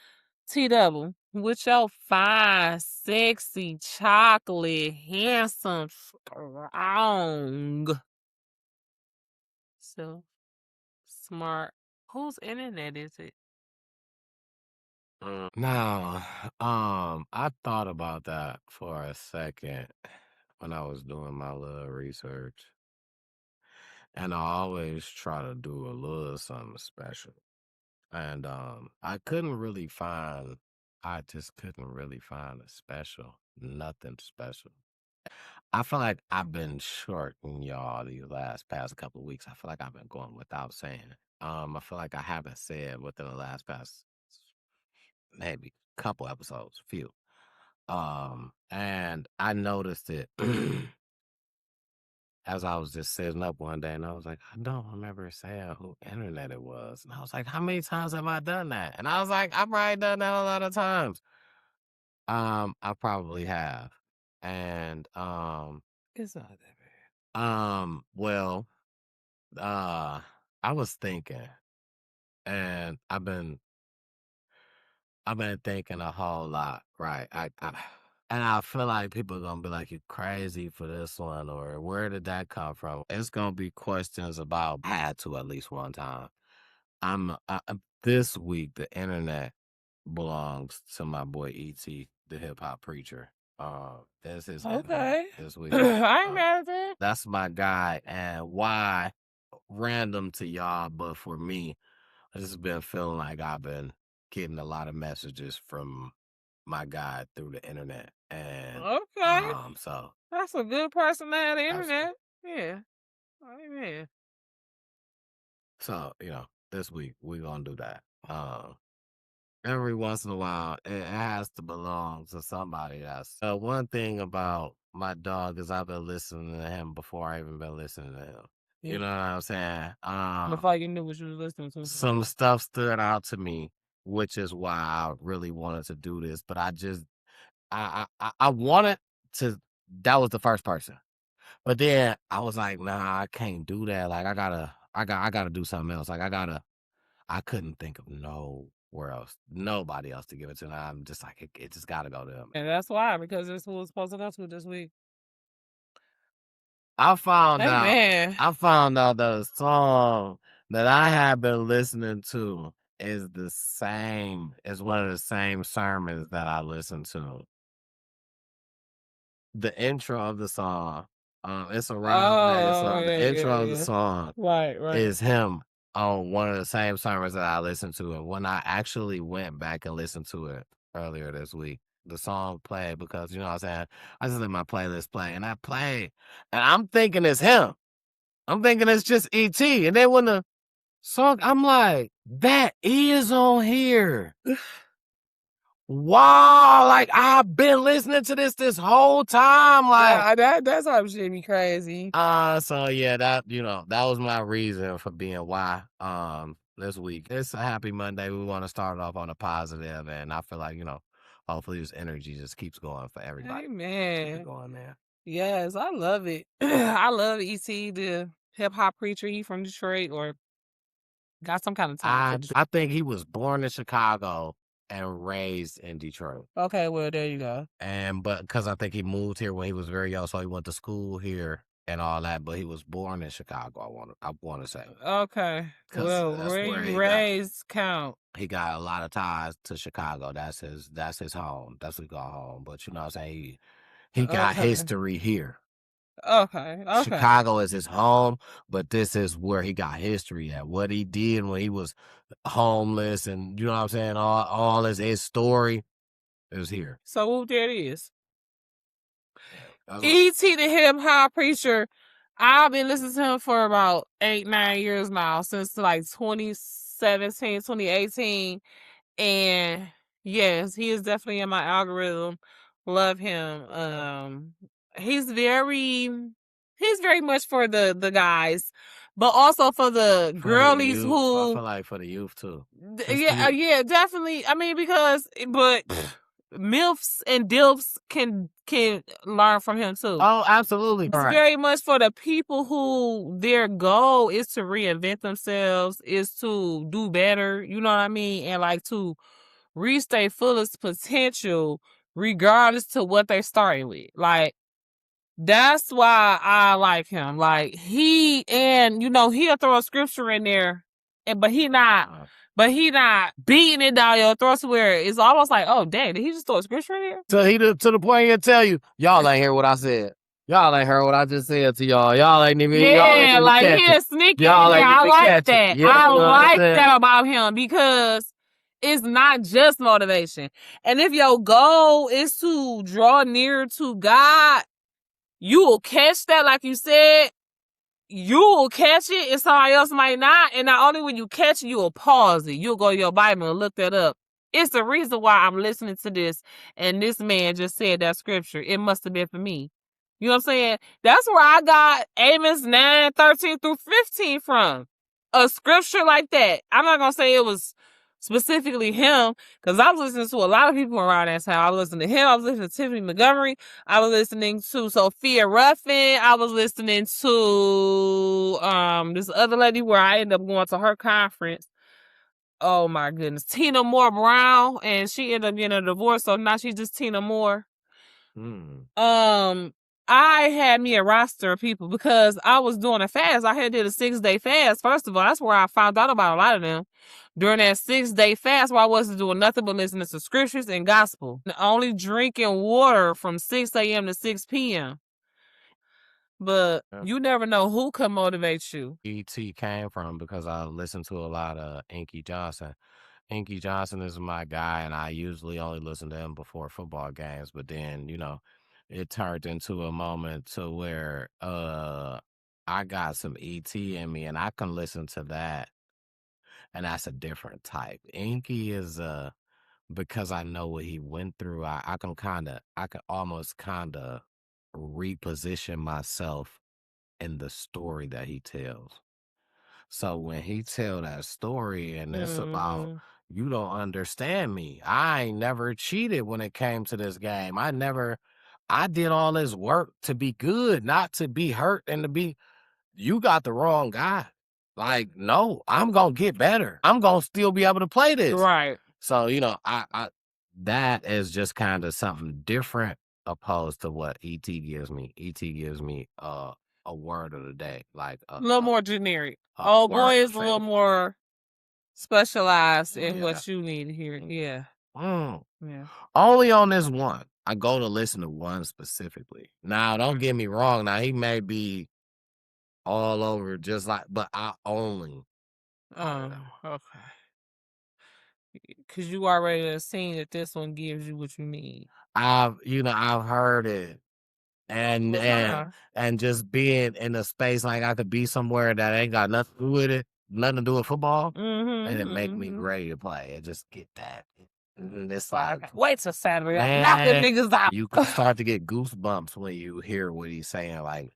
T-Double, with your fine, sexy, chocolate, handsome, strong, so smart. Whose internet is it? Now, I thought about that for a second when I was doing my little research, and I always try to do a little something special, and I just couldn't really find nothing special. I feel like I've been shorting y'all these past couple of weeks. I feel like I've been going without saying. I feel like I haven't said within the last past maybe couple episodes, few. And I noticed it as I was just sitting up one day, and I was like, I don't remember saying who internet it was. And I was like, how many times have I done that? And I was like, I've probably done that a lot of times. I probably have. And It's not that bad. well, I was thinking, and I've been thinking a whole lot, right? And I feel like people are gonna be like, "You crazy for this one," or "Where did that come from?" It's gonna be questions about had to at least one time. This week the internet belongs to my boy ET, the hip hop preacher. That's his internet this week. I ain't mad at that. That's my guy, and why random to y'all, but for me, I just been feeling like I've been getting a lot of messages from my guy through the internet, and so That's a good person to have the internet. Yeah. Amen. So this week we're gonna do that. Every once in a while, it has to belong to somebody else. One thing about my dog is I've been listening to him before I even been listening to him. You know what I'm saying? Before you knew what you was listening to. Some stuff stood out to me, which is why I really wanted to do this. But I wanted to. That was the first person, but then I was like, nah, I can't do that. Like I gotta do something else. Like I couldn't think of no where else? Nobody else to give it to. And I'm just like, it just got to go to him. And that's why, because it's who was supposed to go to this week. I found out. Amen. I found out the song that I have been listening to is the same. It's one of the same sermons that I listen to. The intro of the song, it's around. The intro of the song, right, is him on one of the same sermons that I listened to. And when I actually went back and listened to it earlier this week, the song played because, you know what I'm saying? I just let my playlist play, and I played, and I'm thinking it's him. I'm thinking it's just E.T. And then when the song, I'm like, that is on here. Wow, like I've been listening to this whole time. Like, that's how shit be crazy. so yeah, that was my reason for being why this week. It's a happy Monday. We want to start off on a positive, and I feel like, hopefully this energy just keeps going for everybody. Amen. Keep it going, man. Yes, I love it. I love E.T., the hip hop preacher. He from Detroit or got some kind of talent. I think he was born in Chicago and raised in Detroit. Okay, well, there you go. But because I think he moved here when he was very young, so he went to school here and all that. But he was born in Chicago. I want to say. Okay. Well, where you raised count. He got a lot of ties to Chicago. That's his home. That's his home. But you know what I'm saying? He got history here. Okay. Chicago is his home, but this is where he got history at. What he did when he was homeless, and you know what I'm saying, all his story is here. So there it is. E.T. the hip hop preacher. I've been listening to him for about 8-9 years now, since like 2017, 2018. And yes, he is definitely in my algorithm. Love him. He's very much for the guys, but also for the girlies who I feel like for the youth too. Yeah, definitely. I mean, but MILFs and DILFs can learn from him too. Oh, absolutely. It's very much for the people who their goal is to reinvent themselves, is to do better, you know what I mean? And like to reach their fullest potential regardless to what they're starting with. Like, that's why I like him. Like, he'll throw a scripture in there, but he not beating it down your throat to where it's almost like, oh, dang, did he just throw a scripture in here? So he to the point he'll tell you, y'all ain't hear what I said. Y'all ain't heard what I just said to y'all. Y'all ain't even. Yeah, like he's sneaky. I like that. Yeah, I like that about him because it's not just motivation. And if your goal is to draw near to God, you will catch that, like you said. You will catch it and somebody else might not. And not only when you catch it, you will pause it. You'll go to your Bible and look that up. It's the reason why I'm listening to this. And this man just said that scripture. It must have been for me. You know what I'm saying? That's where I got Amos 9:13-15 from. A scripture like that. I'm not going to say it was specifically him, because I was listening to a lot of people around that time. I was listening to him. I was listening to Tiffany Montgomery. I was listening to Sophia Ruffin. I was listening to this other lady where I ended up going to her conference. Oh my goodness. Tina Moore Brown. And she ended up getting a divorce. So now she's just Tina Moore. I had me a roster of people because I was doing a fast. I had did a 6-day fast. First of all, that's where I found out about a lot of them. During that 6-day fast where I wasn't doing nothing but listening to scriptures and gospel. Only drinking water from 6 a.m. to 6 p.m. But you never know who can motivate you. E.T. came from because I listened to a lot of Inky Johnson. Inky Johnson is my guy, and I usually only listen to him before football games. But then, it turned into a moment to where I got some E.T. in me, and I can listen to that. And that's a different type. Inky is because I know what he went through. I can almost reposition myself in the story that he tells. So when he tell that story and it's about, you don't understand me. I ain't never cheated when it came to this game. I did all this work to be good, not to be hurt and to be, you got the wrong guy. Like, no, I'm gonna get better. I'm gonna still be able to play this. Right. So, you know, I that is just kind of something different opposed to what ET gives me. ET gives me a word of the day, like A little more generic. a Oh, boy word is of a little faith. more specialized in Yeah. what you need to hear. Yeah. Yeah. Only on this one. I go to listen to one specifically. Now, don't get me wrong. Now, he may be all over just like, but I only. Okay. Because you already have seen that this one gives you what you need. I've heard it. And just being in a space like I could be somewhere that ain't got nothing to do with it, nothing to do with football, and it make me ready to play and just get that. And it's like, wait till Saturday. Knock them niggas out. You can start to get goosebumps when you hear what he's saying, like,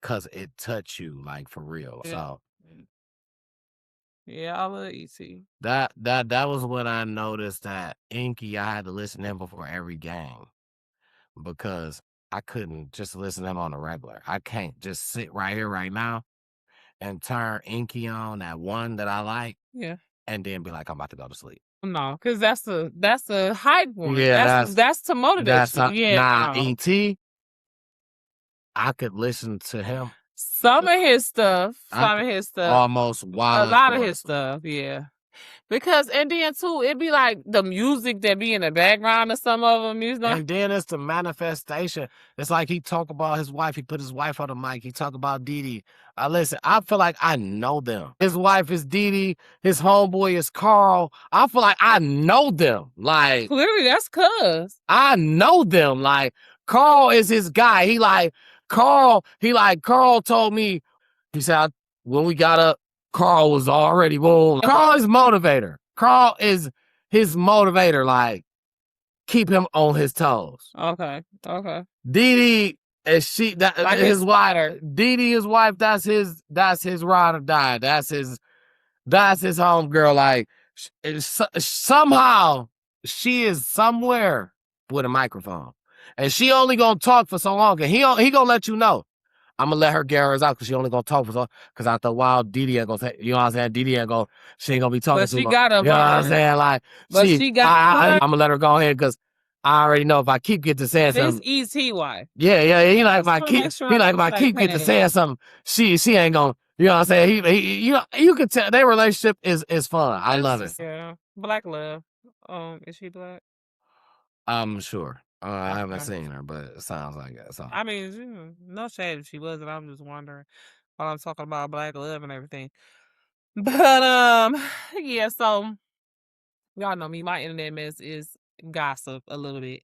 cause it touch you, like, for real. Yeah. So yeah, I love ET. That was when I noticed that Inky, I had to listen to him before every game because I couldn't just listen to him on the regular. I can't just sit right here right now and turn Inky on, that one that I like, and then be like, I'm about to go to sleep. No, because that's a hype one. Yeah, that's to motivate you. Yeah. ET, I could listen to him. Some of his stuff. Almost wild. A lot of his stuff, yeah. Because, and then too, it'd be like the music that be in the background of some of them, you know? And then it's the manifestation. It's like he talk about his wife. He put his wife on the mic. He talk about Dee Dee. Listen, I feel like I know them. His wife is Dee Dee. His homeboy is Carl. I feel like I know them. Like, clearly, that's cuz. I know them. Like, Carl is his guy. Carl told me, he said, when we got up, Carl was already boom. Carl is motivator. Carl is his motivator. Like, keep him on his toes. Okay. Dee Dee is like his wife. Dee Dee, his wife. That's his ride or die. That's his homegirl. Like, somehow she is somewhere with a microphone, and she only gonna talk for so long. And he gonna let you know. I'm gonna let her get hers out because she only gonna talk for so. Because I thought, wow, Dee Dee ain't gonna say, you know what I'm saying? Dee Dee ain't gonna, she ain't gonna be talking. But she got a, you know what I'm saying? Like, I'm gonna let her go ahead because I already know if I keep getting to saying something. This ET wife. Yeah. He like if I keep getting to saying something, she ain't gonna. You know what I'm saying? He you can tell their relationship is fun. I love it. Yeah, black love. Is she black? I'm sure. I haven't seen her, but it sounds like it. So. I mean, no shade if she wasn't. I'm just wondering while I'm talking about black love and everything. But yeah. So y'all know me. My internet mess is gossip a little bit.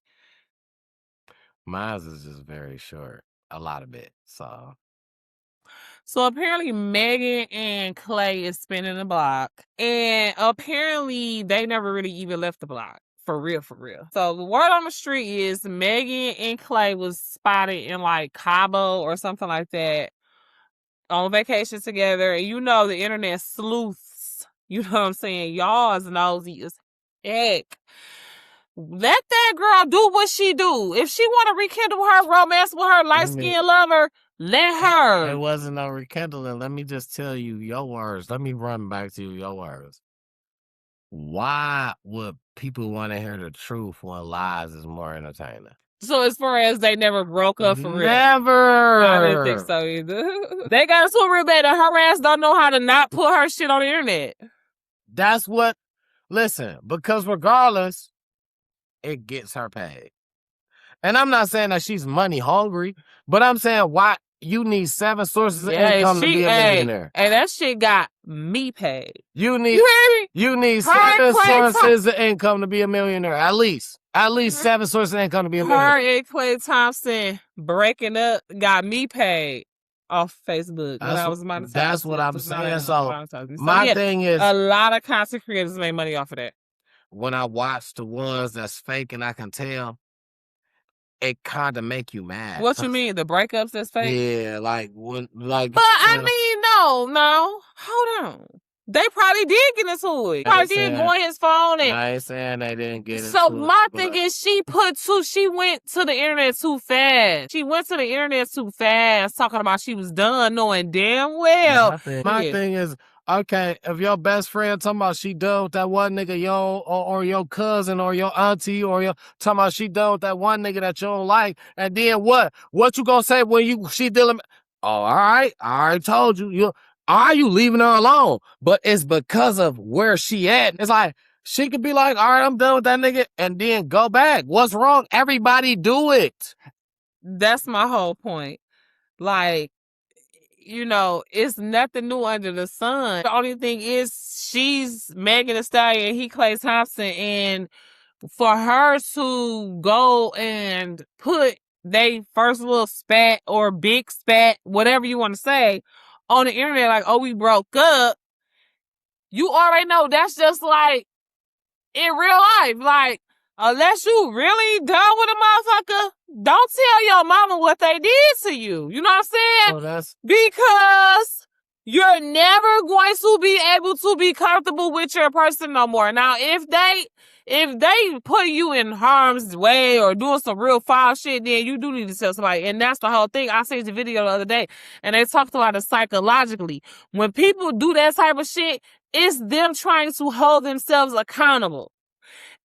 Mine is just very short, a lot of it. So apparently Megan and Klay is spinning the block, and apparently they never really even left the block. For real. So the word on the street is Megan and Klay was spotted in like Cabo or something like that on vacation together. And you know the internet sleuths. You know what I'm saying? Y'all is nosy as heck. Let that girl do what she do. If she want to rekindle her romance with her light-skinned lover, let her. It wasn't no rekindling. Let me just tell you your words. Let me run back to you your words. Why would people want to hear the truth when lies is more entertaining? So as far as they never broke up for real? Never. I didn't think so either. They got into it real bad and her ass don't know how to not put her shit on the internet. That's what, listen, because regardless, it gets her paid. And I'm not saying that she's money hungry, but I'm saying why you need 7 sources of income to be a millionaire. And that shit got me paid. You need 7 sources of income to be a millionaire. At least 7 sources of income to be a millionaire. Her and Klay Thompson breaking up got me paid off Facebook. That's what I'm saying. So my thing is, a lot of content creators make money off of that. When I watch the ones that's fake and I can tell, it kind of make you mad. What you mean? The breakups that's fake? Yeah, like when, like. But I mean, no. Hold on. They probably did get into it. Probably did go on his phone and. I ain't saying they didn't get into it. So my thing is, she went to the internet too fast. She went to the internet too fast, talking about she was done, knowing damn well. My thing is, Okay, if your best friend talking about she done with that one nigga you don't, or your cousin or your auntie or your talking about she done with that one nigga that you don't like, and then what? What you gonna say when she dealing? Oh, all right, I already told you. You are you leaving her alone? But it's because of where she at. It's like she could be like, all right, I'm done with that nigga, and then go back. What's wrong? Everybody do it. That's my whole point. Like, you know, it's nothing new under the sun. The only thing is she's Megan Thee Stallion, he Klay Thompson, and for her to go and put they first little spat or big spat, whatever you want to say, on the internet, like, oh, we broke up, you already know that's just like in real life. Like, unless you really done with a motherfucker, don't tell your mama what they did to you. You know what I'm saying? Because you're never going to be able to be comfortable with your person no more. Now, if they put you in harm's way or doing some real foul shit, then you do need to tell somebody. And that's the whole thing. I seen the video the other day, and they talked about it psychologically. When people do that type of shit, it's them trying to hold themselves accountable.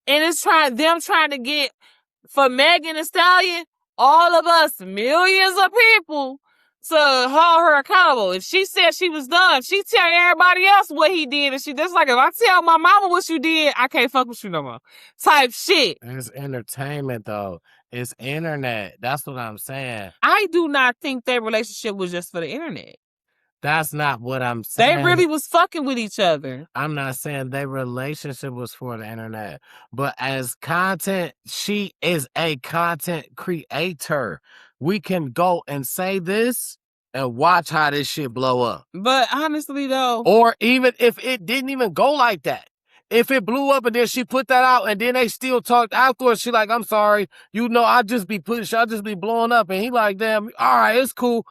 And it's them trying to get, for Megan Thee Stallion, all of us, millions of people, to hold her accountable. If she said she was done, she tell everybody else what he did, and that's like, if I tell my mama what you did, I can't fuck with you no more. Type shit. It's entertainment though. It's internet. That's what I'm saying. I do not think their relationship was just for the internet. That's not what I'm saying. They really was fucking with each other. I'm not saying their relationship was for the internet, but as content, she is a content creator. We can go and say this and watch how this shit blow up. But honestly though, or even if it didn't even go like that, if it blew up and then she put that out and then they still talked afterwards, she like, I'm sorry, you know, I'll just be blowing up, and he like, damn, all right, it's cool.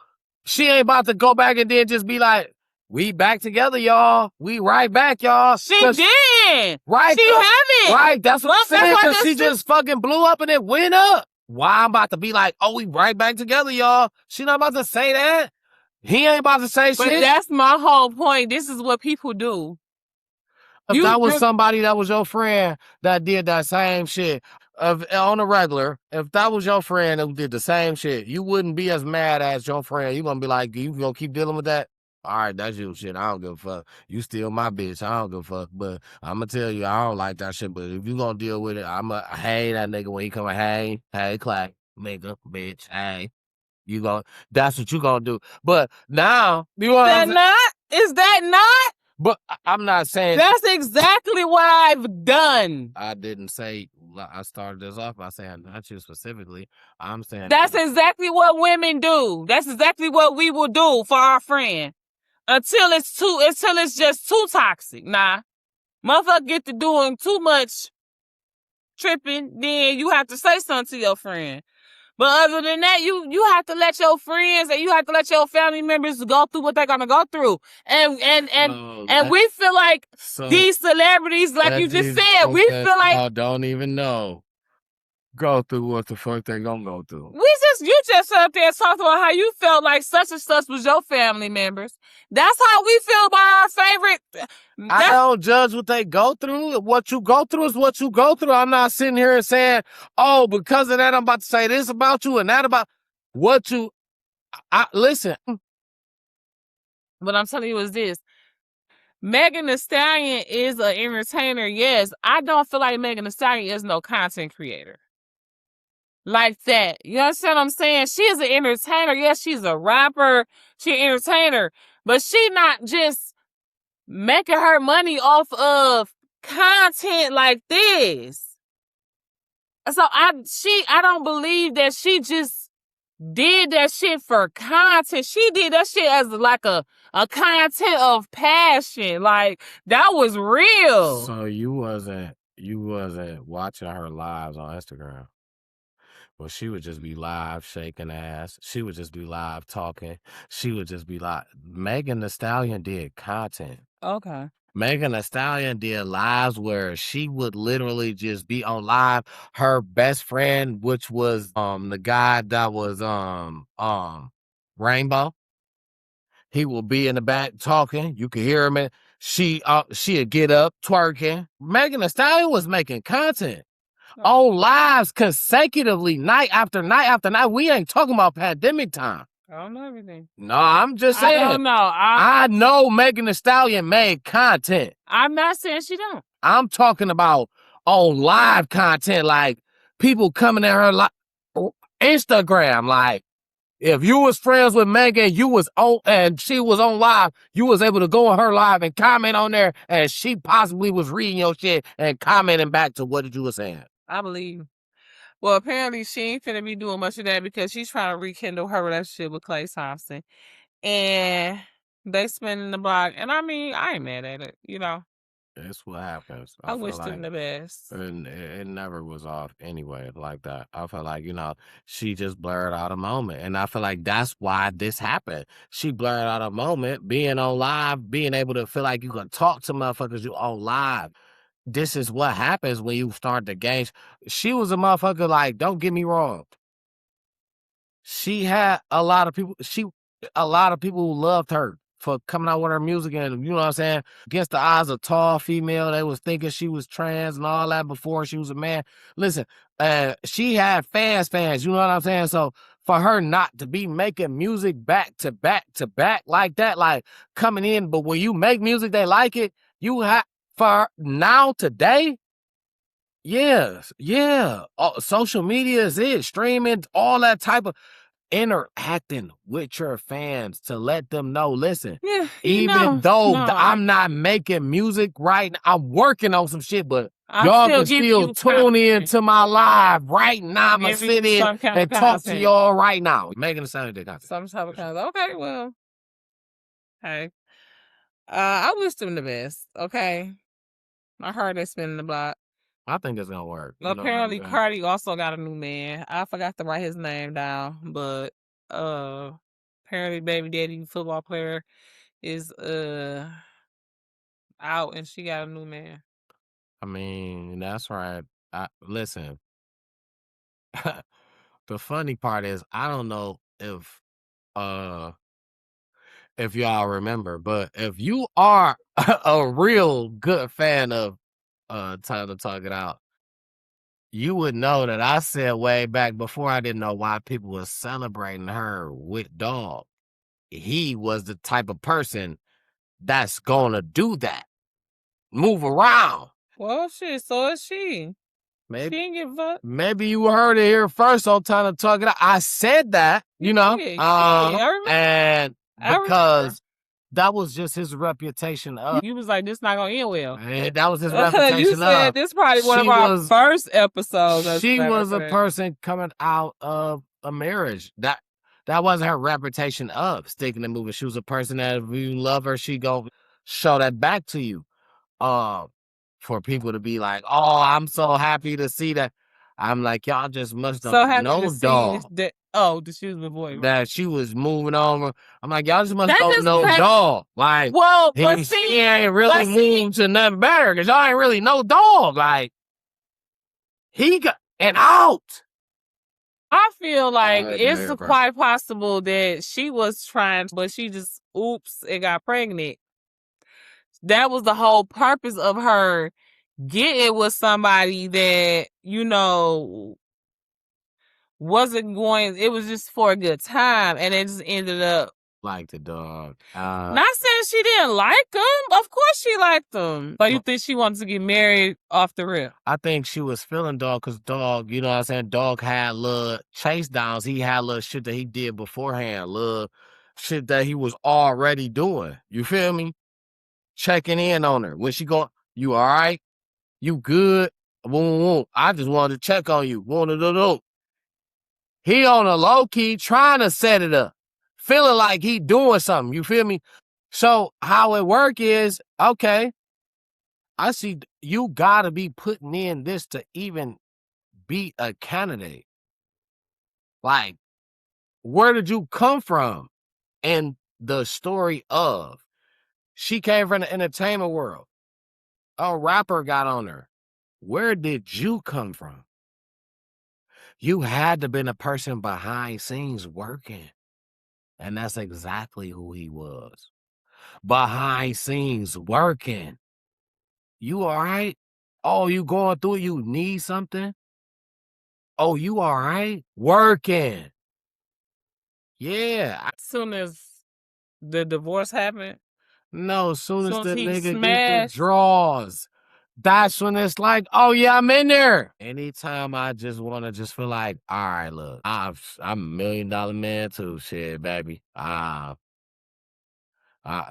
She ain't about to go back and then just be like, we back together, y'all. We right back, y'all. She did. Right. She haven't. Right. That's what I'm saying. Because she just fucking blew up and it went up. Why I'm about to be like, oh, we right back together, y'all. She not about to say that. He ain't about to say but shit. But that's my whole point. This is what people do. If that was somebody that was your friend that did that same shit on a regular, if that was your friend who did the same shit, you wouldn't be as mad as your friend. You gonna be like, you gonna keep dealing with that? All right, that's your shit. I don't give a fuck. You still my bitch. I don't give a fuck. But I'm gonna tell you, I don't like that shit. But if you gonna deal with it, I'ma hey that nigga when he come, hey, Clay, nigga, bitch, hey. That's what you gonna do. But now, you know what I'm saying? Is that not? But I'm not saying that's exactly what I've done. I didn't say. I started this off by saying not you specifically. I'm saying that's exactly what women do. That's exactly what we will do for our friend until it's just too toxic. Nah, motherfucker get to doing too much tripping, then you have to say something to your friend. But other than that, you have to let your friends and you have to let your family members go through what they're gonna go through. And we feel like these celebrities, like you just said, we feel like I don't even know. Go through what the fuck they gonna go through. You just up there talking about how you felt like such and such was your family members. That's how we feel about our favorite. I don't judge what they go through. What you go through is what you go through. I'm not sitting here and saying, oh, because of that, I'm about to say this about you and that about what you. Listen. What I'm telling you is this. Megan Thee Stallion is an entertainer, yes. I don't feel like Megan Thee Stallion is no content creator. Like that. You understand what I'm saying? She is an entertainer. Yes, she's a rapper. She's an entertainer. But she not just making her money off of content like this. So I don't believe that she just did that shit for content. She did that shit as like a content of passion. Like, that was real. So you wasn't watching her lives on Instagram? Well, she would just be live shaking ass. She would just be live talking. She would just be like, Megan Thee Stallion did content. Okay. Megan Thee Stallion did lives where she would literally just be on live. Her best friend, which was the guy that was Rainbow, He will be in the back talking. You could hear him. And she'd get up twerking. Megan Thee Stallion was making content on lives consecutively, night after night after night. We ain't talking about pandemic time. I don't know everything. No, I'm just saying. I don't know. I know Megan Thee Stallion made content. I'm not saying she don't. I'm talking about on live content, like people coming at her like Instagram. Like, if you was friends with Megan, you was on and she was on live, you was able to go on her live and comment on there, and she possibly was reading your shit and commenting back to what you were saying. I believe. Well, apparently she ain't finna be doing much of that because she's trying to rekindle her relationship with Klay Thompson. And they spinning the block. And I mean, I ain't mad at it, you know. That's what happens. I wish them the best. It never was off anyway like that. I feel like, she just blurred out a moment. And I feel like that's why this happened. She blurred out a moment, being on live, being able to feel like you can talk to motherfuckers you on live. This is what happens when you start to gauge. She was a motherfucker, like, don't get me wrong. She had a lot of people who loved her for coming out with her music, and you know what I'm saying, against the eyes of tall female, they was thinking she was trans and all that before she was a man. Listen, she had fans, you know what I'm saying? So for her not to be making music back to back to back like that, like coming in, but when you make music, they like it, you have, for now, today, yes, yeah, social media is it, streaming, all that type of interacting with your fans to let them know, listen, Yeah, even though I'm not making music right now, I'm working on some shit, but y'all can still tune in to my live right now. I'm going to sit in and talk to y'all right now. Making a Saturday content. Some type of content. Okay, well, hey, I wish them the best, okay? I heard they spinning the block. I think it's gonna work. Apparently, Cardi also got a new man. I forgot to write his name down, but apparently, baby daddy football player is out, and she got a new man. I mean, that's right. Listen. The funny part is, I don't know if y'all remember, but if you are a real good fan of Time to Talk It Out, you would know that I said way back before I didn't know why people were celebrating her with Dog. He was the type of person that's gonna do that. Move around. Well, shit, so is she. Maybe, she didn't give a fuck. Maybe you heard it here first on Time to Talk It Out. I said that, you know, and because that was just his reputation of. You was like, this not gonna end well. That was his reputation you said of. this probably one of our first episodes. She was a person coming out of a marriage. That wasn't her reputation of sticking to moving. She was a person that if you love her, she gonna show that back to you. For people to be like, oh, I'm so happy to see that. I'm like, y'all just must have known Dog. That she was the boy. That she was moving over. I'm like, y'all just must don't know Dog. Like, well, he ain't really moved to nothing better because y'all ain't really know Dog. Like, he got and out. I feel like it's quite possible that she was trying, but she just oops and got pregnant. That was the whole purpose of her getting with somebody that, you know, wasn't going, it was just for a good time, and it just ended up like the Dog. Not saying she didn't like him. Of course she liked him. But you think she wanted to get married off the rip? I think she was feeling Dog because Dog, you know what I'm saying, Dog had little chase downs. He had little shit that he did beforehand, little shit that he was already doing. You feel me? Checking in on her. When she going, you all right? You good? Boom. I just wanted to check on you. He on a low key trying to set it up. Feeling like he doing something. You feel me? So how it work is, okay, I see you gotta be putting in this to even be a candidate. Like, where did you come from? And the story of she came from the entertainment world. A rapper got on her. Where did you come from? You had to been a person behind scenes working. And that's exactly who he was. Behind scenes, working. You all right? Oh, you going through it? You need something? Oh, you all right? Working. Yeah. Soon as the divorce happened, No, soon as the he nigga get the smashed. draws, that's when it's like, oh yeah, I'm in there. Anytime I just want to just feel like, all right, look, I'm $1 million man too, shit, baby.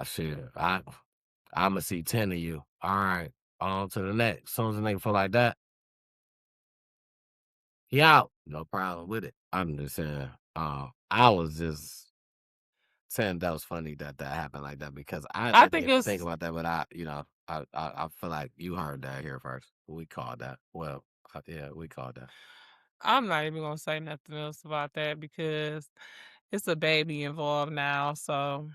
Shit, I'ma see 10 of you. All right, on to the next. As soon as the nigga feel like that, he out. No problem with it. I'm just saying, I was just saying that was funny that happened like that because I think didn't it's think about that, but I feel like you heard that here first. We called that. Well, yeah, we called that. I'm not even gonna say nothing else about that because it's a baby involved now, so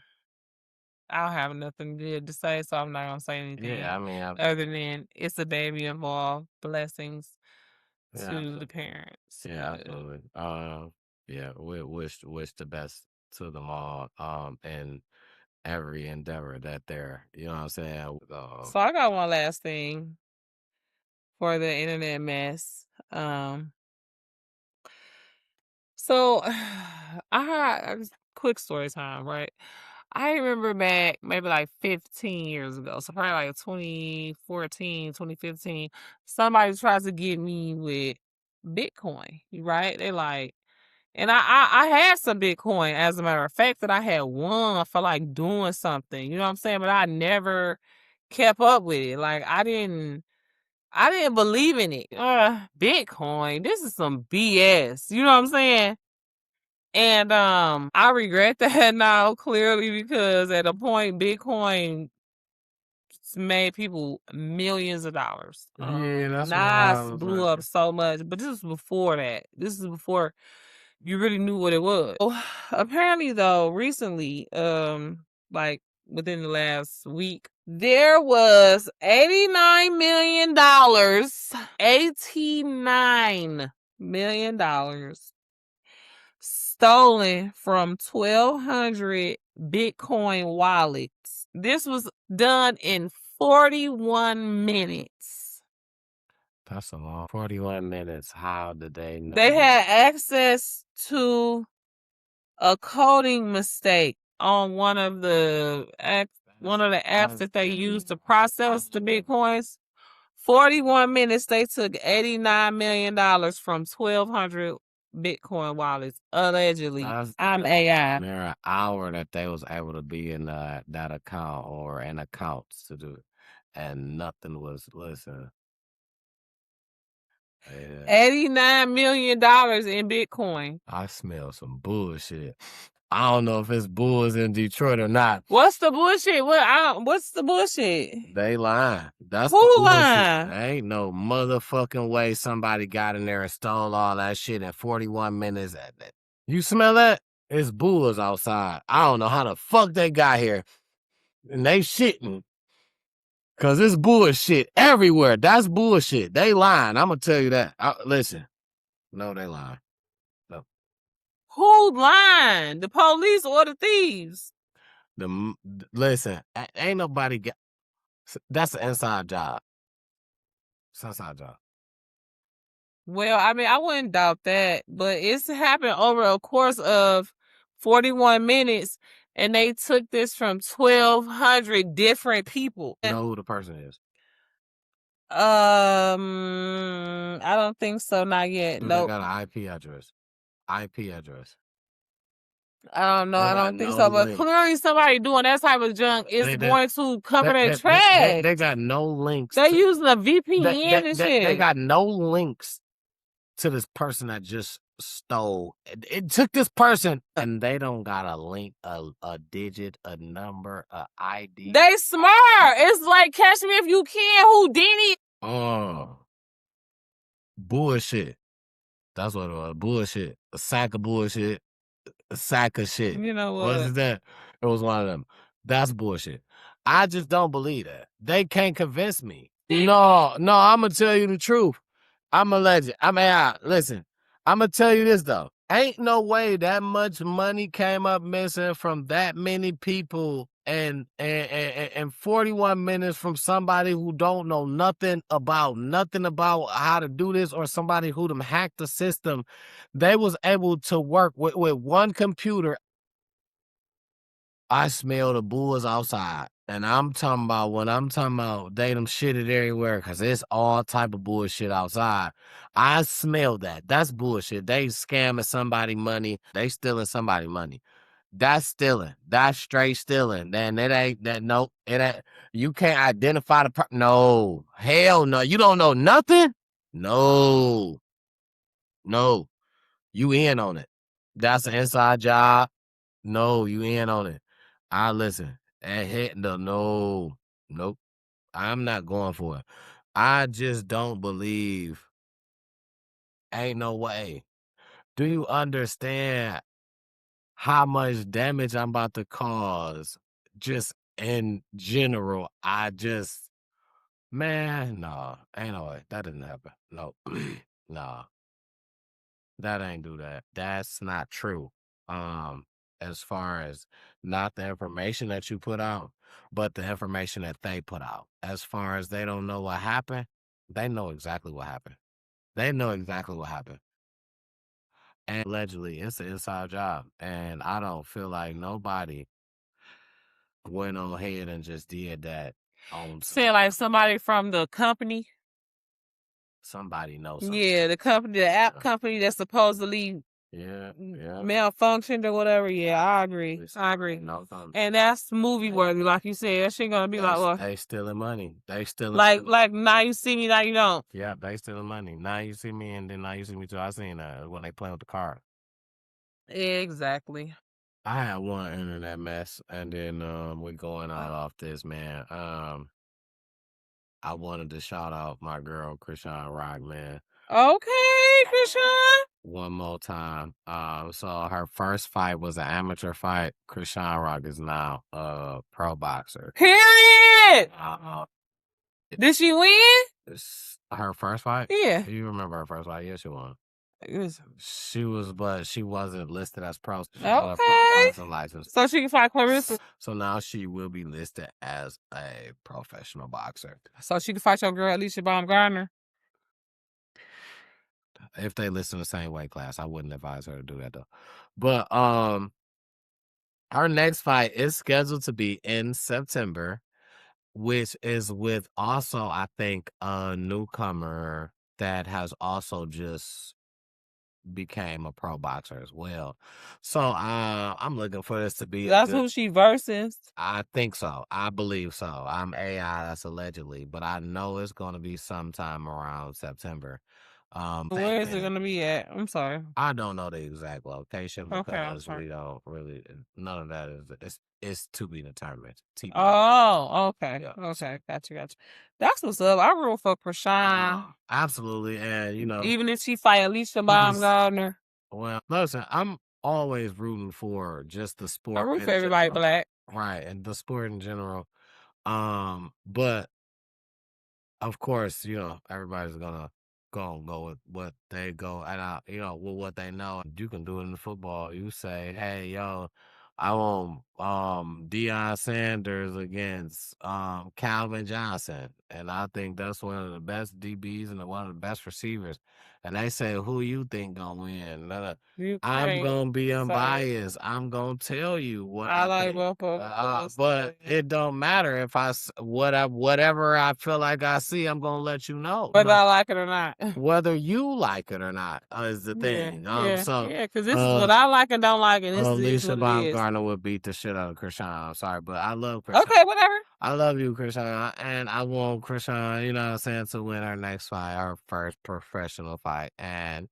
I don't have nothing good to say, so I'm not gonna say anything Yeah, I mean, other than it's a baby involved. Blessings yeah, to absolutely. the parents. Yeah, absolutely. Yeah, we wish the best to them all. And every endeavor that they're, you know what I'm saying. So I got one last thing for the internet mess. So I had quick story time, right? I remember back maybe like 15 years ago, so probably like 2014, 2015, somebody tries to get me with Bitcoin, right? They like, and I had some Bitcoin, as a matter of fact, that I had won for like doing something, you know what I'm saying? But I never kept up with it. Like I didn't believe in it. Bitcoin, this is some BS. You know what I'm saying? And I regret that now clearly because at a point Bitcoin made people millions of dollars. Yeah, that's what Nas I was blew up so much, but this was before that. This is before you really knew what it was. Apparently though, recently, like within the last week, there was $89 million, $89 million stolen from 1,200 Bitcoin wallets. This was done in 41 minutes. That's a long 41 minutes. How did they know? They had access to a coding mistake on one of the apps that they use to process the Bitcoins. 41 minutes, they took $89 million from 1,200 Bitcoin wallets, allegedly. I'm AI. There an hour that they was able to be in that account or in accounts to do it, and nothing was. Listen, yeah. $89 million in Bitcoin. I smell some bullshit. I don't know if it's bulls in Detroit or not. What's the bullshit? What's the bullshit? They lying. That's who the lying? Ain't no motherfucking way somebody got in there and stole all that shit in 41 minutes. You smell that? It's bulls outside. I don't know how the fuck they got here. And they shitting. Cause it's bullshit everywhere. That's bullshit. They lying. I'm gonna tell you that. Listen. No, they lying. No. Who lying? The police or the thieves? Listen, ain't nobody got. That's an inside job. It's an inside job. Well, I mean, I wouldn't doubt that, but it's happened over a course of 41 minutes, and they took this from 1,200 different people. You know who the person is? I don't think so. Not yet. They Nope. got an IP address. IP address. I don't know. They I got don't think no so. But link. clearly, somebody doing that type of junk is They- going to cover their trash. They got no links. They using a VPN and shit. They got no links to this person that just stole. It took this person, and they don't got a link, a digit, a number, a ID. They smart. It's like Catch Me If You Can, Houdini. Oh, bullshit. That's what it was. Bullshit. A sack of bullshit. A sack of shit. You know what? What is that? It was one of them. That's bullshit. I just don't believe that. They can't convince me. No, I'm gonna tell you the truth. I'm a legend. Listen, I'm gonna tell you this though. Ain't no way that much money came up missing from that many people and 41 minutes from somebody who don't know nothing about how to do this, or somebody who them hacked the system. They was able to work with one computer. I smell the bulls outside. And I'm talking about, when I'm talking about they them shitted everywhere, because it's all type of bullshit outside. I smell that. That's bullshit. They scamming somebody money. They stealing somebody money. That's stealing. That's straight stealing. Then it ain't that. Nope. It ain't. You can't identify the no. Hell no. You don't know nothing? No. No. You in on it. That's an inside job. No, you in on it. I listen. No. Nope. I'm not going for it. I just don't believe. Ain't no way. Do you understand how much damage I'm about to cause? Just in general, man, no, ain't no way. That didn't happen. No, no, that ain't do that. That's not true. As far as not the information that you put out, but the information that they put out. As far as they don't know what happened, they know exactly what happened. They know exactly what happened. And allegedly, it's an inside job. And I don't feel like nobody went on ahead and just did that on Saying like somebody from the company. somebody knows something. Yeah, the company, the app company that's supposedly malfunctioned or whatever. Yeah, I agree. No, And that's movie worthy, like you said. That shit gonna be like, well, they stealing money. They stealing like now you see me, now you don't. Yeah, they stealing money. Now you see me, and then now you see me too. I seen that when they playing with the card. Exactly. I had one internet mess, and then we're going out off this, man. I wanted to shout out my girl Krishan Rock, man. Okay, Krishan. One more time. So her first fight was an amateur fight. Krishan Rock is now a pro boxer. Period. Did she win? Her first fight? Yeah. You remember her first fight? Yeah, she won. But she wasn't listed as pro. Okay. License. So she can fight Clarissa. So now she will be listed as a professional boxer. So she can fight your girl Alicia Baumgartner. If they listen the same weight class, I wouldn't advise her to do that though. But her next fight is scheduled to be in September, which is with also, I think, a newcomer that has also just became a pro boxer as well. So I'm looking for this to be. That's who she versus. I think so. I believe so. I'm AI. That's allegedly, but I know it's going to be sometime around September. Where is it going to be at? I'm sorry. I don't know the exact location because we don't really. None of that is. It's to be determined. Oh, okay. Yeah. Okay, gotcha. That's what's up. I root for Krishan. Absolutely, and even if she fight Alicia Baumgartner. Well, listen, I'm always rooting for just the sport. I root for everybody black. Right, and the sport in general. But of course, everybody's gonna go with what they go, and with what they know. You can do it in football. You say, hey, yo, I want Deion Sanders against Calvin Johnson, and I think that's one of the best DBs and one of the best receivers. And they say, who you think gonna win? I'm gonna be unbiased. I'm gonna tell you what I like think. But it don't matter if whatever I feel like I see, I'm gonna let you know whether I like it or not. Whether you like it or not is the thing. Because this is what I like and don't like, and this is Alicia what it is. Baumgartner would beat the shit out of Krishan. I'm sorry, but I love Krishan. Okay, whatever. I love you, Krishan, and I want Krishan, to win her next fight, her first professional fight. And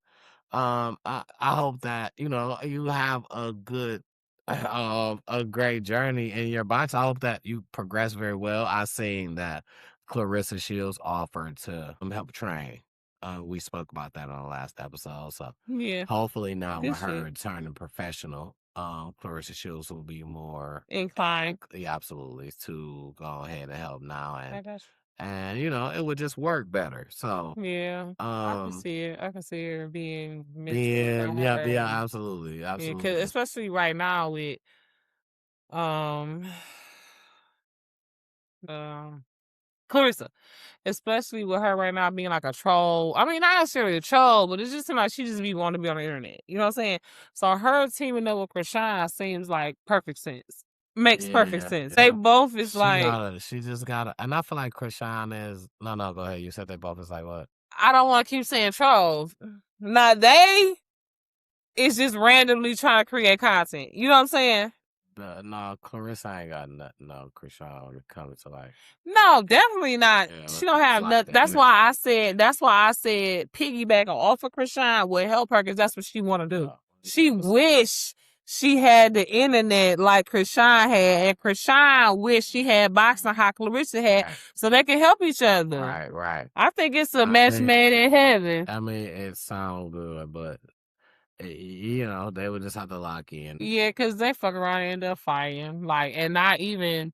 I hope that you have a good a great journey in your box. I hope that you progress very well. I seen that Clarissa Shields offered to help train. We spoke about that on the last episode. So yeah, hopefully now with her turning professional, Clarissa Shields will be more inclined. Yeah, absolutely, to go ahead and help now. and it would just work better. So Yeah, I can see it. I can see her being mentored by yeah, her. absolutely, Yeah, 'cause absolutely. especially right now with um Clarissa, especially with her right now being like a troll. I mean, not necessarily a troll, but it's just seems like she just be wanting to be on the internet. You know what I'm saying? So her teaming up with Krishan seems like perfect sense. Makes perfect sense. They both is like She just gotta, and I feel like Krishan is. No, go ahead. You said they both is like what? I don't want to keep saying trolls. Not they. It's just randomly trying to create content. You know what I'm saying? No, Clarissa ain't got nothing. No, Krishan when it comes to like. No, definitely not. Yeah, She don't have like nothing. That's why I said. That's why I said piggyback off of Krishan would help her because that's what she want to do. She wish she had the internet like Krishan had, and Krishan wish she had boxing how Clarissa had, so they can help each other. Right. I think it's a match made in heaven. I mean, it sounds good, but they would just have to lock in. Yeah, because they fuck around and end up fighting, like, and not even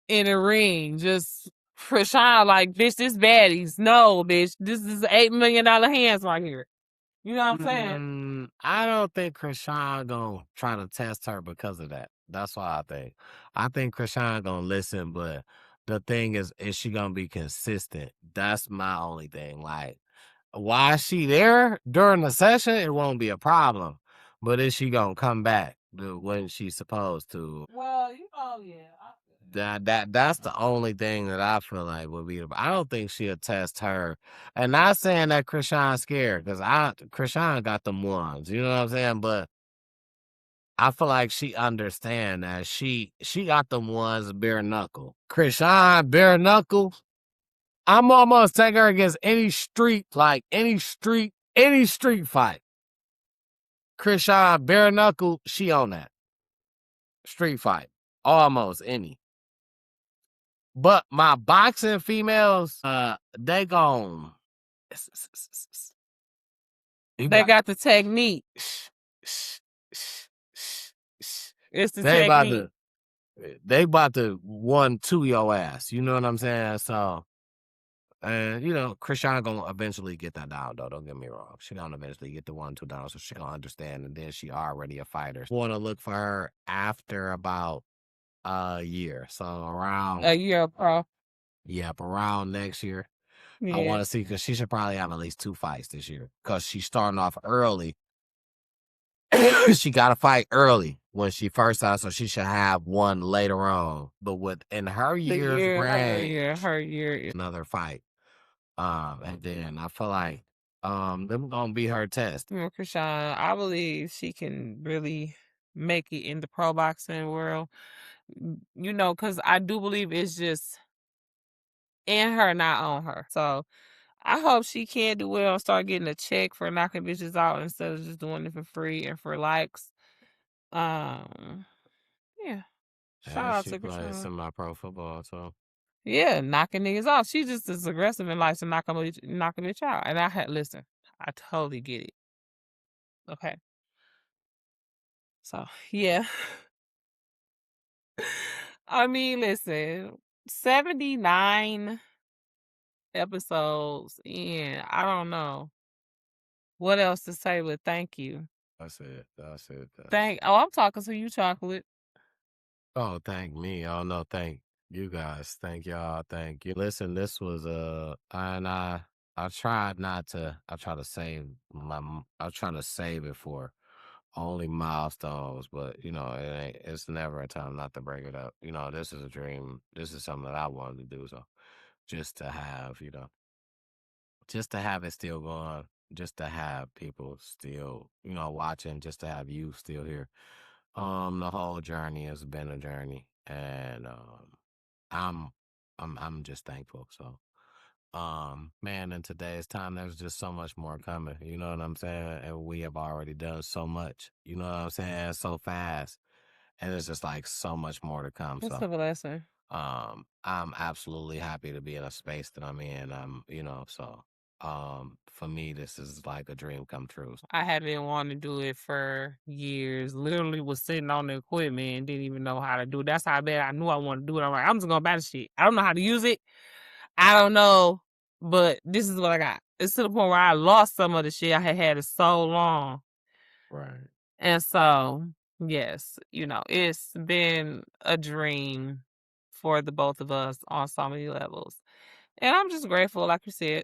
in the ring. Just Krishan, like, bitch, this baddies. No, bitch, this is $8 million hands right here. You know what I'm saying? I don't think Krishan gonna try to test her because of that. That's what I think. I think Krishan gonna listen, but the thing is she gonna be consistent? That's my only thing. Like, why is she there during the session? It won't be a problem. But is she gonna come back when she's supposed to? Well, yeah. That's the only thing that I feel like would be. I don't think she'll test her, and not saying that Krishan's scared because Krishan got them ones. You know what I'm saying? But I feel like she understand that she got them ones bare knuckle. Krishan bare knuckle. I'm almost taking her against any street fight. Krishan bare knuckle, she on that street fight, almost any. But my boxing females, they gon' They got the technique. It's the technique. They about to 1-2 your ass. You know what I'm saying? So, and Krishan gonna eventually get that down though. Don't get me wrong. She gonna eventually get the 1-2 down, so she gonna understand. And then she already a fighter. Want to look for her after about a year. So around a year, pro. Yep, around next year. Yeah. I want to see because she should probably have at least 2 fights this year because she's starting off early. She got to fight early when she first started, so she should have one later on. But within her year's range, her year, another fight. And then I feel like them gonna be her test. Krishan, I believe she can really make it in the pro boxing world. Because I do believe it's just in her, not on her. So I hope she can do well and start getting a check for knocking bitches out instead of just doing it for free and for likes. Yeah. Shout out She to plays Krishan. semi-pro football, so Yeah, knocking niggas off. She's just as aggressive and likes to knock a bitch out. And listen, I totally get it. Okay. So yeah. I mean, listen, 79 episodes in. I don't know what else to say, but thank you. that's it. I'm talking to you, Chocolate. Oh, thank me. Oh no, thank you guys. Thank y'all. Thank you. Listen, this was and I tried not to. I try to save it for only milestones, but it's never a time not to break it up. This is a dream. This is something that I wanted to do. So just to have, just to have it still going, just to have people still, watching, just to have you still here. The whole journey has been a journey, and I'm just thankful. So, man, in today's time, there's just so much more coming. You know what I'm saying? And we have already done so much. You know what I'm saying? So fast, and it's just like so much more to come. It's So, a blessing. I'm absolutely happy to be in a space that I'm in. For me, this is like a dream come true. I had been wanting to do it for years. Literally was sitting on the equipment and didn't even know how to do it. That's how bad I knew I wanted to do it. I'm like, I'm just gonna buy the shit. I don't know how to use it. I don't know, but this is what I got. It's to the point where I lost some of the shit I had it so long. Right. And so, yes, it's been a dream for the both of us on so many levels. And I'm just grateful, like you said,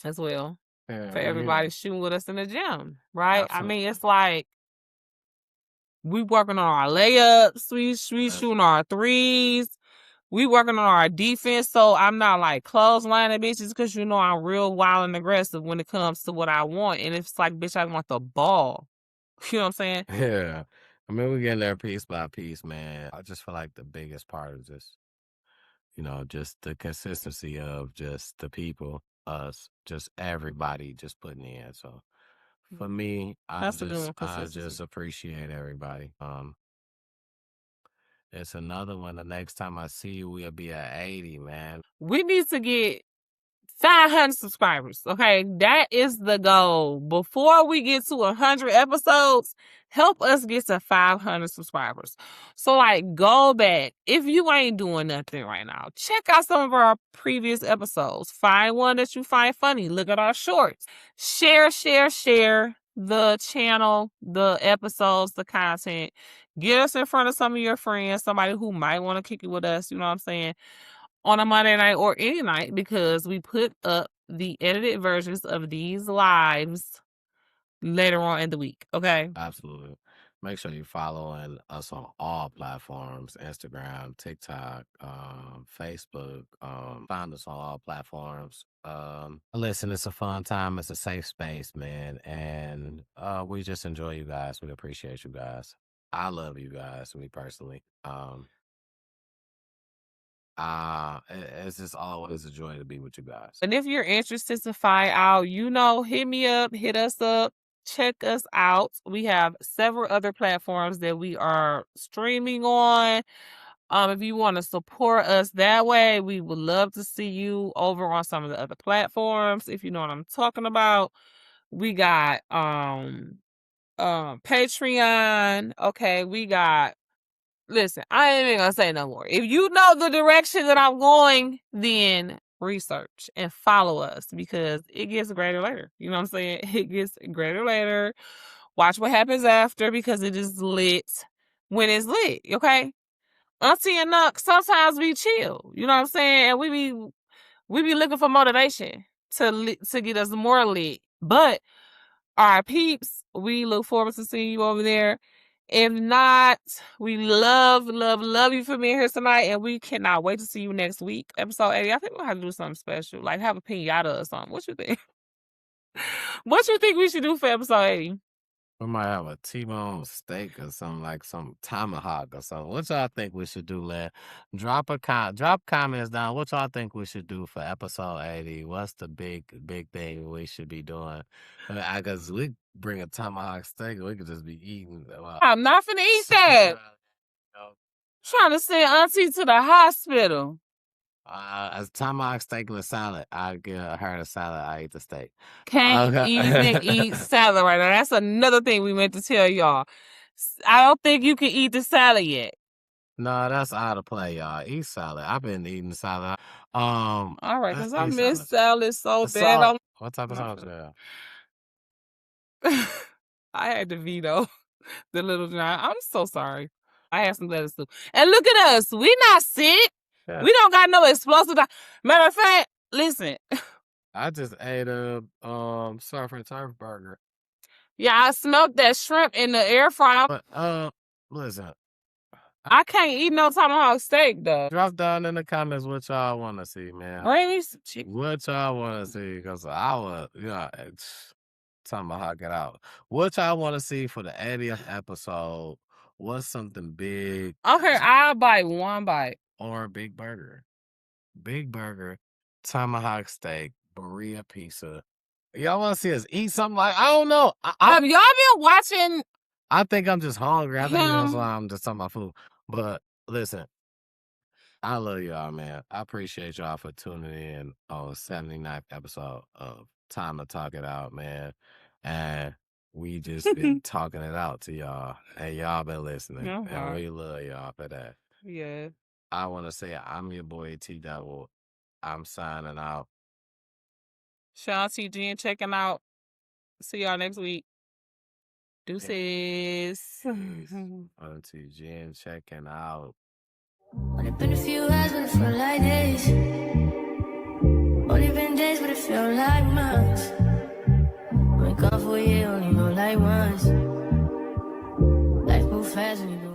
as well, for everybody shooting with us in the gym, right? I mean, it's like we working on our layups, we shooting our threes, we working on our defense. So I'm not like clotheslining bitches because I'm real wild and aggressive when it comes to what I want. And it's like, bitch, I want the ball. You know what I'm saying? Yeah. I mean, we're getting there piece by piece, man. I just feel like the biggest part is just, just the consistency of just the people, us, just everybody just putting in. So for me, I just appreciate everybody. It's another one. The next time I see you, we'll be at 80, man. We need to get 500 subscribers. Okay, that is the goal. Before we get to 100 episodes, help us get to 500 subscribers. So, like, go back. If you ain't doing nothing right now, check out some of our previous episodes. Find one that you find funny. Look at our shorts. Share the channel, the episodes, the content. Get us in front of some of your friends, somebody who might want to kick it with us. You know what I'm saying? On a Monday night or any night, because we put up the edited versions of these lives later on in the week. Okay. Absolutely. Make sure you following us on all platforms: Instagram, TikTok, Facebook. Find us on all platforms. Listen, it's a fun time. It's a safe space, man. And we just enjoy you guys. We appreciate you guys. I love you guys, me personally. It's just always a joy to be with you guys. And if you're interested to find out, hit me up, hit us up, check us out. We have several other platforms that we are streaming on. If you want to support us that way, we would love to see you over on some of the other platforms. If you know what I'm talking about, we got Patreon. Okay, listen, I ain't even gonna say no more. If you know the direction that I'm going, then research and follow us, because it gets greater later. You know what I'm saying? It gets greater later. Watch what happens after, because it is lit when it's lit. Okay. Auntie and Nuck, sometimes we chill. You know what I'm saying? And we be looking for motivation to get us more lit. But our peeps, we look forward to seeing you over there. If not, we love you for being here tonight, and we cannot wait to see you next week. Episode 80. I think we'll have to do something special, like have a pinata or something. What you think? What you think we should do for episode 80? We might have a T-bone steak or something, like some tomahawk or something. What y'all think we should do, lad? Drop comments down. What y'all think we should do for episode 80? What's the big thing we should be doing? I guess we bring a tomahawk steak, we could just be eating. I'm not finna eat that. Trying to send Auntie to the hospital. As tomahawk steak and a salad. I get her the salad. I eat the steak. Can't even eat salad right now. That's another thing we meant to tell y'all. I don't think you can eat the salad yet. No, that's out of play, y'all. Eat salad. I've been eating salad. All right, because I miss salad so bad. What type of salad? I had to veto the little giant. I'm so sorry. I had some lettuce too. And look at us. We not sick. Yeah. We don't got no explosive. Matter of fact, listen. I just ate a surf and turf burger. Yeah, I smoked that shrimp in the air fryer. But listen. I can't eat no tomahawk steak though. Drop down in the comments what y'all want to see, man. Bring me some chicken. What y'all want to see? Because I would, tomahawk it out. What y'all want to see for the 80th episode? What's something big? Okay, I'll bite one bite. Or a big burger. Big burger, tomahawk steak, burrito pizza. Y'all want to see us eat something like, I don't know. Have y'all been watching? I think I'm just hungry. I think that's why I'm just talking about food. But listen, I love y'all, man. I appreciate y'all for tuning in on 79th episode of Time to Talk It Out, man. And we just been talking it out to y'all. And y'all been listening. And we love y'all for that. Yeah. I want to say I'm your boy T Double. I'm signing out. Sean T. Jenn checking out. See y'all next week. Deuces. Auntie Jenn checking out. Only been a few hours, but it felt like days. Only been days, but it felt like months. Been gone for a year, only know like once. Life move fast when you